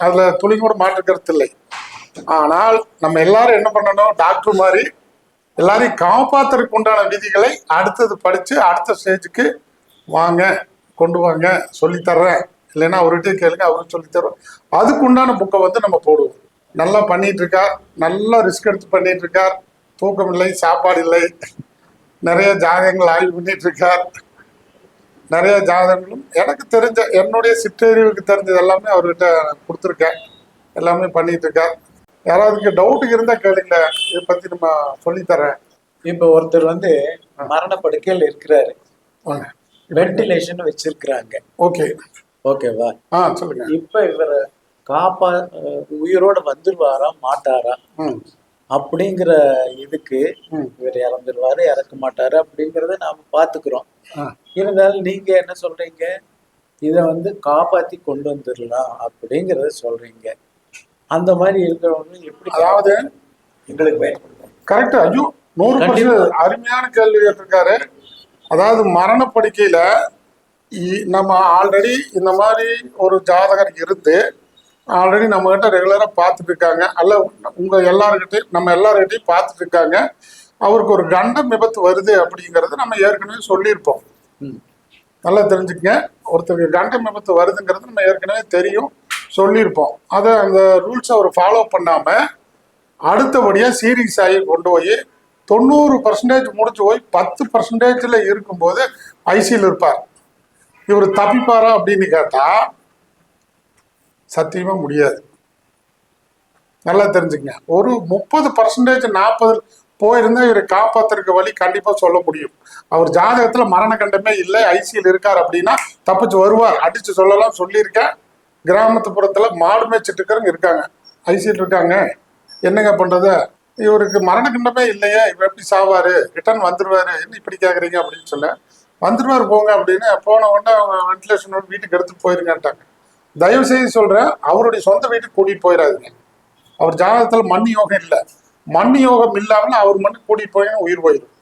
அதுல துளி கூட மாற்றுக்கிறது இல்லை. ஆனால் நம்ம எல்லாரும் என்ன பண்ணணும், டாக்டர் மாதிரி எல்லாரையும் காப்பாற்றுறதுக்கு உண்டான விதிகளை அடுத்தது படிச்சு அடுத்த ஸ்டேஜுக்கு வாங்க, கொண்டு வாங்க, சொல்லித்தர்றேன். இல்லைன்னா அவர்கிட்ட கேளுங்க, அவருக்கு சொல்லித்தர்றோம். அதுக்கு உண்டான புக்கை வந்து நம்ம போடுவோம். நல்லா பண்ணிட்டு இருக்கார். நல்லா ரிஸ்க் எடுத்து பண்ணிட்டு இருக்கார். தூக்கம் இல்லை, சாப்பாடு இல்லை. நிறைய ஜாதகங்கள் ஆய்வு பண்ணிட்டு இருக்கார். நிறைய ஜாதகங்களும் எனக்கு தெரிஞ்ச, என்னுடைய சிற்றறிவுக்கு தெரிஞ்சது எல்லாமே அவர்கிட்ட கொடுத்துருக்கேன். எல்லாமே பண்ணிட்டு இருக்கார். யாராவதுக்கு டவுட்டுக்கு இருந்தா கேளுங்க, இதை பத்தி நம்ம சொல்லித்தரேன். இப்போ ஒருத்தர் வந்து மரணப்படுக்கையில் இருக்கிறாரு, வென்டிலேஷன் வச்சிருக்கிறாங்க. ஓகே, ஓகேவா? சொல்லுங்க. இப்ப இவர் உயிரோட வந்துருவாரா மாட்டாரா அப்படிங்கிற இதுக்கு இவர் இறந்துருவாரு இறக்க மாட்டாரு அப்படிங்கிறத நாம பாத்துக்கிறோம். இருந்தாலும் நீங்க என்ன சொல்றீங்க, இத வந்து காப்பாத்தி கொண்டு வந்துடலாம் அப்படிங்கிறத சொல்றீங்க. அந்த மாதிரி இருக்கிறவங்க எப்படி, அதாவது எங்களுக்கு கரெக்ட். ஐயோ 100% அருமையான கேள்வி கேட்டிருக்காரு. அதாவது மரணப்படுக்கையில நம்ம ஆல்ரெடி இந்த மாதிரி ஒரு ஜாதகர் இருந்து ஆல்ரெடி நம்ம கிட்ட ரெகுலரா பார்த்துட்டு இருக்காங்க, அல்ல உங்க எல்லாருக்கிட்டையும் நம்ம எல்லார்கிட்டையும் பார்த்துட்டு இருக்காங்க. அவருக்கு ஒரு கண்டம் விபத்து வருது அப்படிங்கறது நம்ம ஏற்கனவே சொல்லியிருப்போம். நல்லா தெரிஞ்சுக்கங்க. ஒருத்தருக்கு கண்டம் விபத்து வருதுங்கிறது நம்ம ஏற்கனவே தெரியும், சொல்லியிருப்போம். அதை அந்த ரூல்ஸை அவர் ஃபாலோ பண்ணாமல் அடுத்தபடியாக சீரியஸ் ஆகி கொண்டு போய் 90% முடிச்சு போய் 10% இருக்கும்போது ஐசியில் இருப்பார். இவர் தப்பிப்பாரா அப்படின்னு கேட்டால் சத்தியமாக முடியாது. நல்லா தெரிஞ்சுக்கங்க. ஒரு 30% 40 போயிருந்தா இவரை காப்பாத்துறதுக்கு வழி கண்டிப்பா சொல்ல முடியும். அவர் ஜாதகத்துல மரண கண்டமே இல்லை, ஐசியில் இருக்கார் அப்படின்னா தப்பிச்சு வருவார். அடிச்சு சொல்லலாம், சொல்லியிருக்கேன். கிராமத்துப்புறத்துல மாடு மேய்ச்சிட்டு இருக்கிறவங்க இருக்காங்க, ஐசியில் இருக்காங்க. என்னங்க பண்றது? இவருக்கு மரண கண்டமே இல்லையே, இவர் எப்படி சாவாரு, ரிட்டர்ன் வந்துருவாரு, என்ன இப்படி கேக்குறீங்க அப்படின்னு சொல்ல, வந்துருவாரு போங்க அப்படின்னு. போன உடனே அவங்க வென்டிலேஷனோட வீட்டுக்கு எடுத்துட்டு போயிருங்கட்டாங்க. தயவு செய்து சொல்றேன், அவருடைய சொந்த வீட்டுக்கு கூட்டிட்டு போயிடாதுங்க. அவர் ஜாதகத்துல மண் யோகம் இல்லை, மண் யோகம் இல்லாமல் அவர் மட்டும் கூட்டிட்டு போய் உயிர் போயிடும்.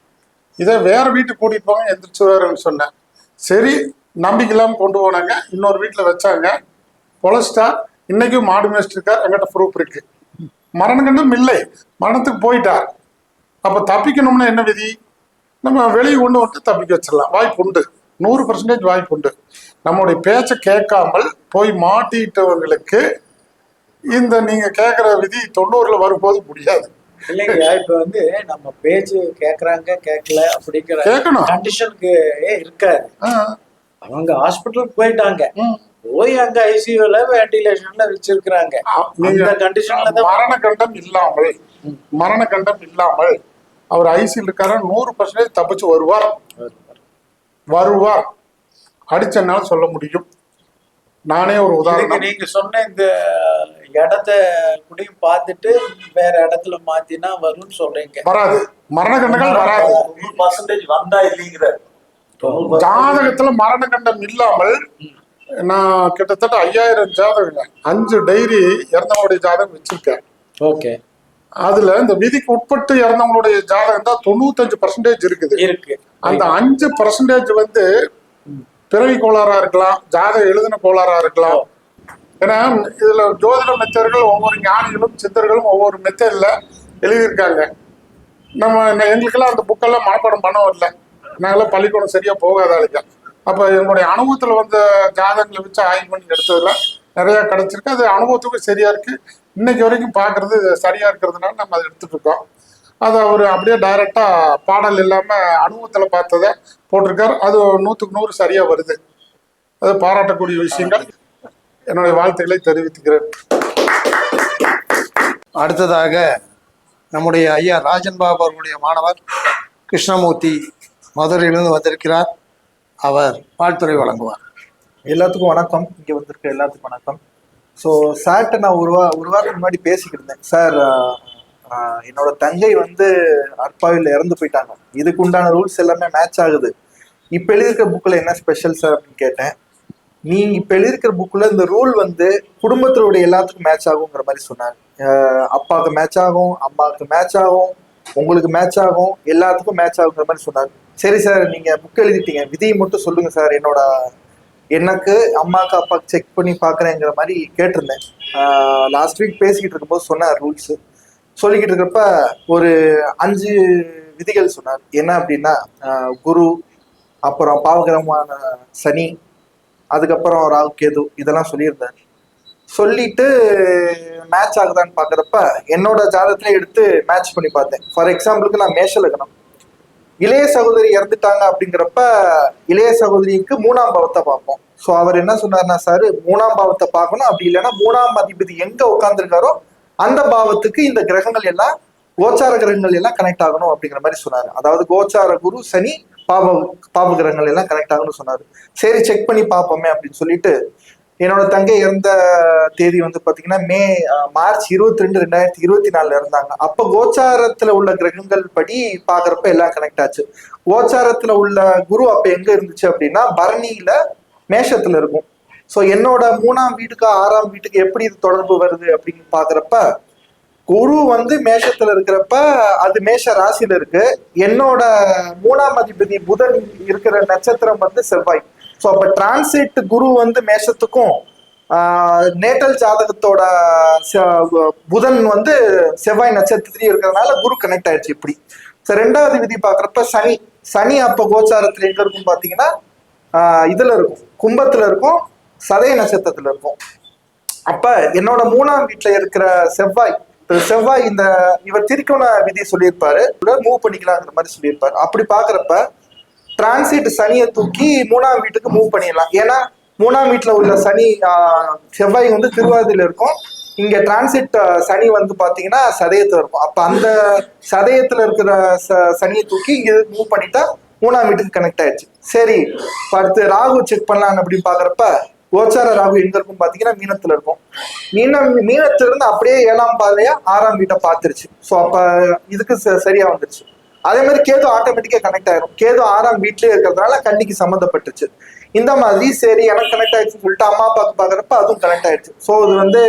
இதை வேற வீட்டுக்கு கூட்டிட்டு போங்க எந்திரிச்சுவாருன்னு சொன்னேன். சரி, நம்பிக்கை இல்லாமல் கொண்டு போனாங்க. இன்னொரு வீட்டில் வச்சாங்க, பொலஸ்டா. இன்னைக்கும் மாடு மேய்ச்சிட்டு இருக்கார், எங்கிட்ட ப்ரூஃப் இருக்கு. மரண கண்டம் இல்லை, மரணத்துக்கு போயிட்டார். அப்போ தப்பிக்கணும்னா என்ன விதி? நம்ம வெளியே கொண்டு வந்து தப்பிக்க வச்சிடலாம், வாய்ப்பு உண்டு, 100% வாய்ப்பு உண்டு. நம்மளுடைய பேச்சை கேட்காமல் போய் மாட்டிட்டவங்களுக்கு இந்த நீங்க கேட்குற விதி 90ல வரும்போது முடியாது. இல்லைங்கய்யா, இப்ப வந்து நம்ம பேச்சு கேக்குறாங்க கேட்கல அப்படிங்கிற கேட்கணும். கண்டிஷனுக்கு இருக்காது. அவங்க ஹாஸ்பிட்டலுக்கு போயிட்டாங்க, போய் அங்க ஐசியூல வென்டிலேஷன்ல வச்சிருக்கிறாங்க. அந்த கண்டிஷன்ல தான் மரண கண்டம் இல்லாமல் அவர் ஐசியில் இருக்காரு, 100% தப்பிச்சு வருவார். அடிச்சனால சொல்ல முடியும். நானே ஒரு உதாரணம். நீங்க சொன்ன இந்த இடத்த குடியும் பார்த்துட்டு வேற இடத்துல மாத்தினா வரும்னு சொல்றீங்க. வராது, மரண கண்டங்கள் வராது. 100% வந்தா இல்லைங்கிறார். ஜாதகத்துல மரண கண்டம் இல்லாமல் நான் கிட்டத்தட்ட 5000 ஜாதகம், 5 டைரி இறந்தவங்களுடைய ஜாதகம் வச்சிருக்கேன். ஓகே. அதுல இந்த விதிக்கு உட்பட்டு இறந்தவங்களுடைய ஜாதகம் தான் 95% இருக்குது. அந்த 5% வந்து பிறவி கோளாறா இருக்கலாம், ஜாதகம் எழுதின கோளாறா இருக்கலாம். ஏன்னா இதுல ஜோதிட மெத்தர்கள் ஒவ்வொரு ஞானிகளும் சித்தர்களும் ஒவ்வொரு மெத்தட்ல எழுதியிருக்காங்க. எங்களுக்கெல்லாம் அந்த புக்கெல்லாம் மனப்பாடம் பண்ண வரல, நாங்களாம் பள்ளிக்கூடம் சரியா போகாத ஆளுங்க. அப்ப என்னுடைய அனுபவத்துல வந்த ஜாதகங்களை வச்சு ஆய்வு பண்ணி எடுத்ததுல நிறைய கிடைச்சிருக்கு. அது அனுபவத்துக்கும் சரியா இருக்கு. இன்னைக்கு வரைக்கும் பாக்குறது சரியா இருக்கிறதுனால நம்ம அதை எடுத்துட்டு இருக்கோம். அதை அவர் அப்படியே டைரக்டா பாடல் இல்லாம அனுபவத்துல பார்த்ததை போட்டிருக்காரு. அது 100க்கு 100 சரியா வருது. அது பாராட்டக்கூடிய விஷயங்கள். என்னுடைய வாழ்த்துக்களை தெரிவித்துக்கிறேன். அடுத்ததாக நம்முடைய ஐயா ராஜன் பாபு அவர்களுடைய மாணவர் கிருஷ்ணமூர்த்தி மதுரையிலிருந்து வந்திருக்கிறார். அவர் வாழ்த்துறை வழங்குவார். எல்லாத்துக்கும் வணக்கம். இங்கே வந்திருக்க எல்லாத்துக்கும் வணக்கம். ஸோ சார்கிட்ட நான் ஒரு வாரத்துக்கு முன்னாடி பேசிக்கிட்டு இருந்தேன். சார், என்னோட தங்கை வந்து அற்பாவில் இறந்து போயிட்டாங்க, இதுக்கு உண்டான ரூல்ஸ் எல்லாமே மேட்ச் ஆகுது. இப்போ எழுதியிருக்கிற புக்கில் என்ன ஸ்பெஷல் சார் அப்படின்னு கேட்டேன். நீங்க இப்போ எழுதியிருக்கிற புக்கில் இந்த ரூல் வந்து குடும்பத்தினுடைய எல்லாத்துக்கும் மேட்ச் ஆகுங்கிற மாதிரி சொன்னார். அப்பாவுக்கு மேட்ச் ஆகும், அம்மாவுக்கு மேட்ச் ஆகும், உங்களுக்கு மேட்ச் ஆகும், எல்லாத்துக்கும் மேட்ச் ஆகுங்கிற மாதிரி சொன்னார். சரி சார், நீங்க புக் எழுதிட்டீங்க, விதியை மட்டும் சொல்லுங்க சார், எனக்கு அம்மாவுக்கு அப்பாவுக்கு செக் பண்ணி பார்க்குறேங்கிற மாதிரி கேட்டிருந்தேன். லாஸ்ட் வீக் பேசிக்கிட்டு இருக்கும்போது சொன்னார் ரூல்ஸு. சொல்லிக்கிட்டு இருக்கிறப்ப ஒரு 5 விதிகள் சொன்னார். என்ன அப்படின்னா, குரு, அப்புறம் பாவகிரகமான சனி, அதுக்கப்புறம் ராகு கேது, இதெல்லாம் சொல்லியிருந்தார். சொல்லிட்டு மேட்ச் ஆகுதான்னு பார்க்குறப்ப என்னோட ஜாதகத்திலே எடுத்து மேட்ச் பண்ணி பார்த்தேன். ஃபார் எக்ஸாம்பிளுக்கு நான் மேஷ லக்னம், இளைய சகோதரி இறந்துட்டாங்க அப்படிங்கிறப்ப இளைய சகோதரிக்கு 3ஆம் பாவத்தை பார்ப்போம். ஸோ அவர் என்ன சொன்னார்னா, சார் 3ஆம் பாவத்தை பார்க்கணும், அப்படி இல்லைன்னா 3ஆம் அதிபதி எங்க உட்காந்துருக்காரோ அந்த பாவத்துக்கு இந்த கிரகங்கள் எல்லாம், கோச்சார கிரகங்கள் எல்லாம் கனெக்ட் ஆகணும் அப்படிங்கிற மாதிரி சொன்னார். அதாவது கோச்சார குரு சனி பாப கிரகங்கள் எல்லாம் கனெக்ட் ஆகணும்னு சொன்னார். சரி, செக் பண்ணி பார்ப்போமே அப்படின்னு சொல்லிட்டு, என்னோட தங்கை இறந்த தேதி வந்து பாத்தீங்கன்னா மார்ச் 22, 2024 இருந்தாங்க. அப்ப கோச்சாரத்துல உள்ள கிரகங்கள் படி பாக்குறப்ப எல்லாம் கனெக்ட் ஆச்சு. கோச்சாரத்துல உள்ள குரு அப்ப எங்க இருந்துச்சு அப்படின்னா பரணியில மேஷத்துல இருக்கும். ஸோ என்னோட 3ஆம் வீட்டுக்கு 6ஆம் வீட்டுக்கு எப்படி இது தொடர்பு வருது அப்படின்னு பாக்குறப்ப, குரு வந்து மேஷத்துல இருக்கிறப்ப அது மேஷ ராசியில இருக்கு. என்னோட 3ஆம் அதிபதி புதன் இருக்கிற நட்சத்திரம் வந்து செவ்வாய். ஸோ அப்போ டிரான்சிட் குரு வந்து மேஷத்துக்கும், நேட்டல் ஜாதகத்தோட புதன் வந்து செவ்வாய் நட்சத்திரத்திலையும் இருக்கிறதுனால குரு கனெக்ட் ஆயிடுச்சு இப்படி. ஸோ 2வது விதி பார்க்குறப்ப சனி அப்போ கோச்சாரத்தில் எங்க இருக்குன்னு பார்த்தீங்கன்னா இதுல இருக்கும், கும்பத்துல இருக்கும், சதய நட்சத்திரத்துல இருக்கும். அப்ப என்னோட 3ஆம் வீட்டுல இருக்கிற செவ்வாய் இந்த இவர் திரிகோண விதி சொல்லியிருப்பாரு, மூவ் பண்ணிக்கலாங்கிற மாதிரி சொல்லியிருப்பாரு. அப்படி பாக்குறப்ப டிரான்சிட் சனியை தூக்கி 3ஆம் வீட்டுக்கு மூவ் பண்ணிடலாம். ஏன்னா 3ஆம் வீட்டுல உள்ள சனி செவ்வாய் வந்து திருவாதிரையில இருக்கும், இங்க டிரான்சிட் சனி வந்து பாத்தீங்கன்னா சதயத்துல இருக்கும். அப்ப அந்த சதயத்துல இருக்கிற சனியை தூக்கி இங்க மூவ் பண்ணிட்டா 3ஆம் வீட்டுக்கு கனெக்ட் ஆயிடுச்சு. சரி, அடுத்து ராகு செக் பண்ணலாம் அப்படின்னு பாக்குறப்ப கோச்சார ராகு எங்க இருக்கும் பாத்தீங்கன்னா மீனத்துல இருக்கும். மீனத்துல இருந்து அப்படியே 7ஆம் பார்வையா 6ஆம் வீட்டை பார்த்துருச்சு. ஸோ அப்ப இதுக்கு சரியா வந்துருச்சு. அதே மாதிரி கேது ஆட்டோமேட்டிக்கா கனெக்ட் ஆயிரும். கேது 6ஆம் வீட்லயே இருக்கிறதுனால கன்னிக்கு சம்மந்தப்பட்டுச்சு. இந்த மாதிரி சரி எனக்கு கனெக்ட் ஆயிடுச்சுன்னு சொல்லிட்டு அம்மா அப்பாவுக்கு பாக்குறப்ப அதுவும் கனெக்ட் ஆயிடுச்சு. ஸோ இது வந்து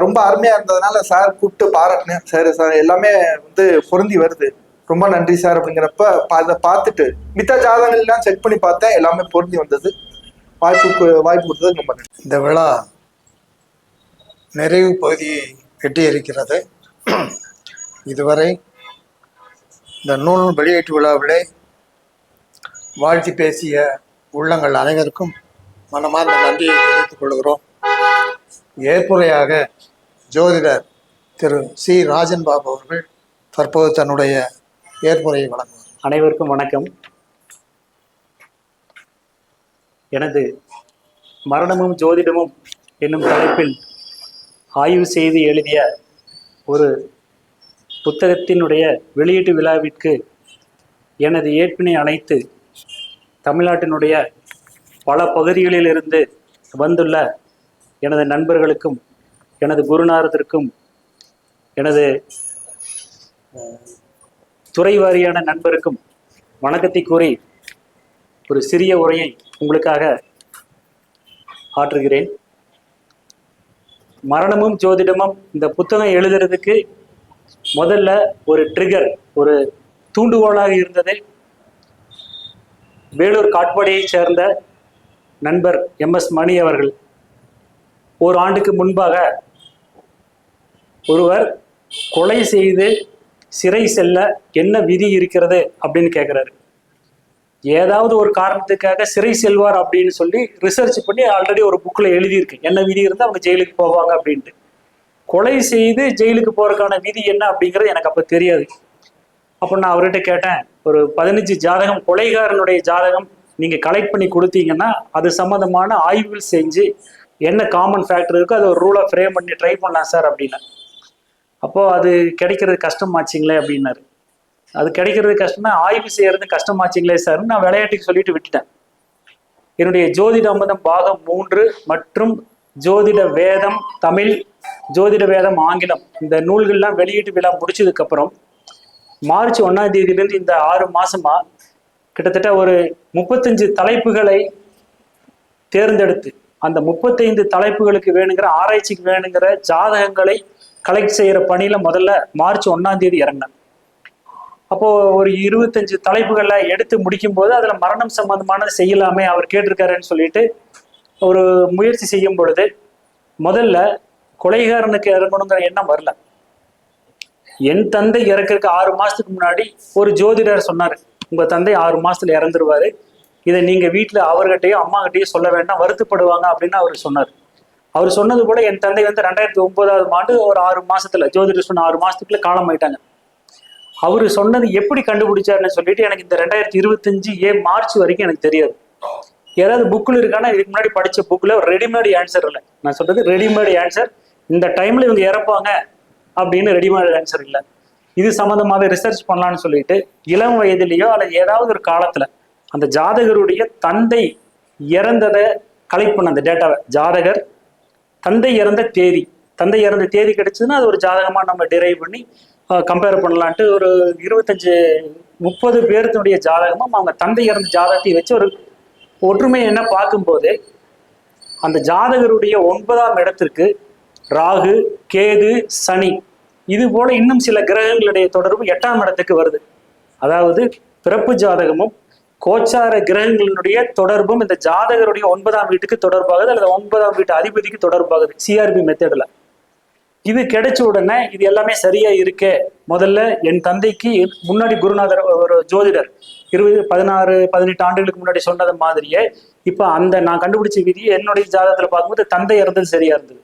ரொம்ப அருமையா இருந்ததுனால சார் கூப்பிட்டு பாராட்டினேன். சரி சார், எல்லாமே வந்து பொருந்தி வருது, ரொம்ப நன்றி சார் அப்படிங்கிறப்ப அதை பார்த்துட்டு மித்த ஜாதகங்கள் எல்லாம் செக் பண்ணி பார்த்தேன், எல்லாமே பொருந்தி வந்தது. வாய்ப்பு கொடுத்தது ரொம்ப நன்றி. இந்த விழா நிறைவு பகுதியை எட்டியிருக்கிறது. இதுவரை இந்த நூல் வெளியீட்டு விழாவிலே வாழ்த்தி பேசிய உள்ளங்கள் அனைவருக்கும் மனமார்ந்த நன்றியை தெரிவித்துக் கொள்கிறோம். ஏற்புரையாக ஜோதிடர் திரு சி. ராஜன் பாபு அவர்கள் தற்போது தன்னுடைய ஏற்புரையை வழங்குவார். அனைவருக்கும் வணக்கம். எனது மரணமும் ஜோதிடமும் என்னும் தலைப்பில் ஆய்வு செய்து எழுதிய ஒரு புத்தகத்தினுடைய வெளியீட்டு விழாவிற்கு எனது ஏற்பினை அழைத்து தமிழ்நாட்டினுடைய பல பகுதிகளிலிருந்து வந்துள்ள எனது நண்பர்களுக்கும் எனது குருநாதருக்கும் எனது துறை வாரியான நண்பருக்கும் வணக்கத்தை கூறி ஒரு சிறிய உரையை உங்களுக்காக ஆற்றுகிறேன். மரணமும் ஜோதிடமும் இந்த புத்தகம் எழுதுறதுக்கு முதல்ல ஒரு ட்ரிகர், ஒரு தூண்டுகோலாக இருந்தது வேலூர் காட்பாடியை சேர்ந்த நண்பர் MS மணி அவர்கள். ஓராண்டுக்கு முன்பாக ஒருவர் கொலை செய்து சிறை செல்ல என்ன விதி இருக்கிறது அப்படின்னு கேட்குறாரு. ஏதாவது ஒரு காரணத்துக்காக சிறை செல்வார் அப்படின்னு சொல்லி ரிசர்ச் பண்ணி ஆல்ரெடி ஒரு புக்கில் எழுதியிருக்கு என்ன விதி இருந்தால் அவங்க ஜெயிலுக்கு போவாங்க அப்படின்ட்டு. கொலை செய்து ஜெயிலுக்கு போறதுக்கான விதி என்ன அப்படிங்கிறது எனக்கு அப்போ தெரியாது. அப்போ நான் அவர்கிட்ட கேட்டேன், ஒரு 15 ஜாதகம் கொலைகாரனுடைய ஜாதகம் நீங்கள் கலெக்ட் பண்ணி கொடுத்தீங்கன்னா அது சம்மந்தமான ஆய்வுகள் செஞ்சு என்ன காமன் ஃபேக்டர் இருக்கோ அதை ஒரு ரூலாக ஃப்ரேம் பண்ணி ட்ரை பண்ணலாம் சார் அப்படின்னா. அப்போது அது கிடைக்கிறது கஷ்டமாச்சிங்களே அப்படின்னாரு. அது கிடைக்கிறது கஷ்டம்னா ஆய்வு செய்யறது கஷ்டமாச்சிங்களே சார்னு நான் விளையாட்டுக்கு சொல்லிட்டு விட்டுட்டேன். என்னுடைய ஜோதிட அமுதம் பாகம் 3 மற்றும் ஜோதிட வேதம் தமிழ், ஜோதிட வேதம் ஆங்கிலம் இந்த நூல்கள்லாம் வெளியீட்டு விழா முடிச்சதுக்கப்புறம் மார்ச் 1ஆம் தேதியிலிருந்து இந்த 6 மாசமா கிட்டத்தட்ட ஒரு 35 தலைப்புகளை தேர்ந்தெடுத்து அந்த 35 தலைப்புகளுக்கு வேணுங்கிற ஆராய்ச்சிக்கு வேணுங்கிற ஜாதகங்களை கலெக்ட் செய்யற பணியில முதல்ல மார்ச் 1ஆம் தேதி இறங்கினேன். அப்போ ஒரு 25 தலைப்புகளை எடுத்து முடிக்கும் போது அதுல மரணம் சம்பந்தமானது செய்யலாமே அவர் கேட்டிருக்காருன்னு சொல்லிட்டு ஒரு முயற்சி செய்யும் பொழுது முதல்ல கொலைகாரனுக்கு இறங்கணுங்கிற எண்ணம் வரல. என் தந்தை இறக்கிறதுக்கு 6 மாசத்துக்கு முன்னாடி ஒரு ஜோதிடர் சொன்னாரு, உங்க தந்தை 6 மாசத்துல இறந்துருவாரு, இதை நீங்க வீட்டுல அவர்கிட்டயோ அம்மா கிட்டயோ சொல்ல வேண்டாம், வருத்தப்படுவாங்க அப்படின்னு அவர் சொன்னார். அவர் சொன்னது கூட என் தந்தை வந்து 2009ஆம் ஆண்டு ஒரு 6 மாசத்துல ஜோதிடர் சொன்ன 6 மாசத்துக்குள்ள காலம் ஆயிட்டாங்க. அவரு சொன்னது எப்படி கண்டுபிடிச்சாருன்னு சொல்லிட்டு எனக்கு இந்த 2025 மார்ச் வரைக்கும் எனக்கு தெரியாது. யாராவது புக்கில் இருக்கானா, இதுக்கு முன்னாடி படிச்ச புக்ல ஒரு ரெடிமேட் ஆன்சர் இல்லை. நான் சொல்றது ரெடிமேட் ஆன்சர், இந்த டைம்ல இவங்க இறப்பாங்க அப்படின்னு ரெடிமேட் ஆன்சர் இல்லை. இது சம்மந்தமாகவே ரிசர்ச் பண்ணலான்னு சொல்லிட்டு இளம் வயதிலேயோ அல்லது ஏதாவது ஒரு காலத்துல அந்த ஜாதகருடைய தந்தை இறந்ததை கலெக்ட் பண்ண அந்த டேட்டாவை, ஜாதகர் தந்தை இறந்த தேதி கிடைச்சதுன்னா அது ஒரு ஜாதகமா நம்ம டிரைவ் பண்ணி கம்பேர் பண்ணலான்ட்டு ஒரு 25-30 பேருடைய ஜாதகமும் அவங்க தந்தை இறந்த ஜாதகத்தை வச்சு ஒரு ஒற்றுமை என்ன பார்க்கும்போது அந்த ஜாதகருடைய 9ஆம் இடத்திற்கு ராகு, கேது, சனி இது போல இன்னும் சில கிரகங்களுடைய தொடர்பு 8ஆம் இடத்துக்கு வருது. அதாவது பிறப்பு ஜாதகமும் கோச்சார கிரகங்களினுடைய தொடர்பும் இந்த ஜாதகருடைய 9ஆம் வீட்டுக்கு தொடர்பாகுது அல்லது 9ஆம் வீட்டு அதிபதிக்கு தொடர்பாகுது சிஆர்பி மெத்தட்ல. இது கிடைச்ச உடனே இது எல்லாமே சரியா இருக்கே, முதல்ல என் தந்தைக்கு முன்னாடி குருநாதர் ஒரு ஜோதிடர் 18 ஆண்டுகளுக்கு முன்னாடி சொன்னது மாதிரியே இப்ப அந்த நான் கண்டுபிடிச்ச விதியை என்னுடைய ஜாதகத்துல பார்க்கும்போது தந்தை இறந்தது சரியா இருந்தது.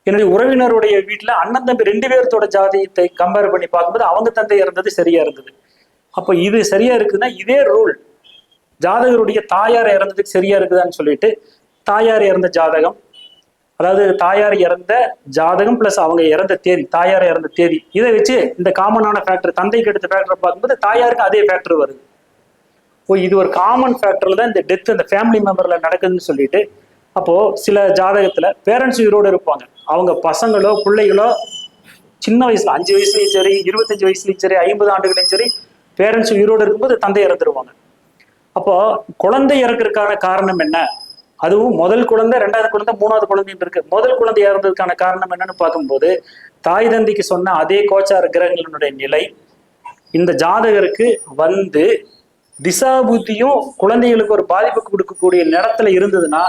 என்னுடைய உறவினருடைய வீட்டுல அண்ணன் தம்பி 2 பேர்த்தோட ஜாதகத்தை கம்பேர் பண்ணி பார்க்கும்போது அவங்க தந்தை இறந்தது சரியா இருந்தது. அப்ப இது சரியா இருக்குன்னா இதே ரூல் ஜாதகருடைய தாயார் இறந்ததுக்கு சரியா இருக்குதான்னு சொல்லிட்டு தாயார் இறந்த ஜாதகம், அதாவது தாயார் இறந்த ஜாதகம் பிளஸ் அவங்க இறந்த தேதி, தாயார் இறந்த தேதி, இதை வச்சு இந்த காமனான ஃபேக்டர் தந்தைக்கு எடுத்த ஃபேக்டரை பார்க்கும்போது தாயாருக்கு அதே ஃபேக்டர் வருது. ஓ, இது ஒரு காமன் ஃபேக்டர்ல தான் இந்த டெத் இந்த ஃபேமிலி மெம்பர்ல நடக்குதுன்னு சொல்லிட்டு, அப்போ சில ஜாதகத்துல பேரண்ட்ஸ் உயிரோடு இருப்பாங்க, அவங்க பசங்களோ பிள்ளைகளோ சின்ன வயசுல 5 வயசுலயும் சரி 25 வயசுலயும் சரி 50 ஆண்டுகளையும் சரி பேரண்ட்ஸ் உயிரோடு இருக்கும்போது தந்தை இறந்துருவாங்க. அப்போ குழந்தை இறக்குறதுக்கான காரணம் என்ன, அதுவும் முதல் குழந்தை 2வது குழந்தை 3வது குழந்தைன்னு இருக்கு. முதல் குழந்தை இறந்ததுக்கான காரணம் என்னன்னு பார்க்கும்போது தாய் தந்தைக்கு சொன்ன அதே கோச்சார கிரகங்களுடைய நிலை இந்த ஜாதகருக்கு வந்து திசா புத்தியும் குழந்தைகளுக்கு ஒரு பாதிப்பு கொடுக்கக்கூடிய நேரத்துல இருந்ததுன்னா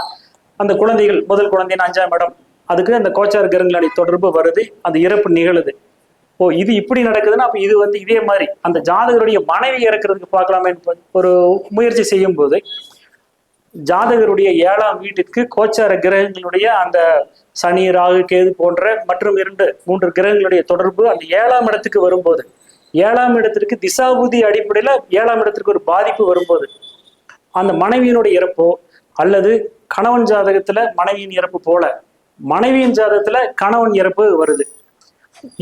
அந்த குழந்தைகள் முதல் குழந்தைன்னு 5ஆம் இடம், அதுக்கு அந்த கோச்சார கிரகங்களுடைய தொடர்பு வருது, அந்த இறப்பு நிகழுது. ஓ, இது இப்படி நடக்குதுன்னா அப்ப இது வந்து இதே மாதிரி அந்த ஜாதகருடைய மனைவி இறக்குறதுக்கு பார்க்கலாமே ஒரு முயற்சி செய்யும் போது ஜாதகருடைய 7ஆம் வீட்டுக்கு கோச்சார கிரகங்களுடைய அந்த சனி ராகு கேது போன்ற மற்றும் 2-3 கிரகங்களுடைய தொடர்பு அந்த 7ஆம் இடத்துக்கு வரும்போது 7ஆம் இடத்திற்கு திசாபுதி அடிப்படையில 7ஆம் இடத்திற்கு ஒரு பாதிப்பு வரும்போது அந்த மனைவியினுடைய இறப்போ அல்லது கணவன் ஜாதகத்துல மனைவியின் இறப்பு போல மனைவியின் ஜாதகத்துல கணவன் இறப்பு வருது.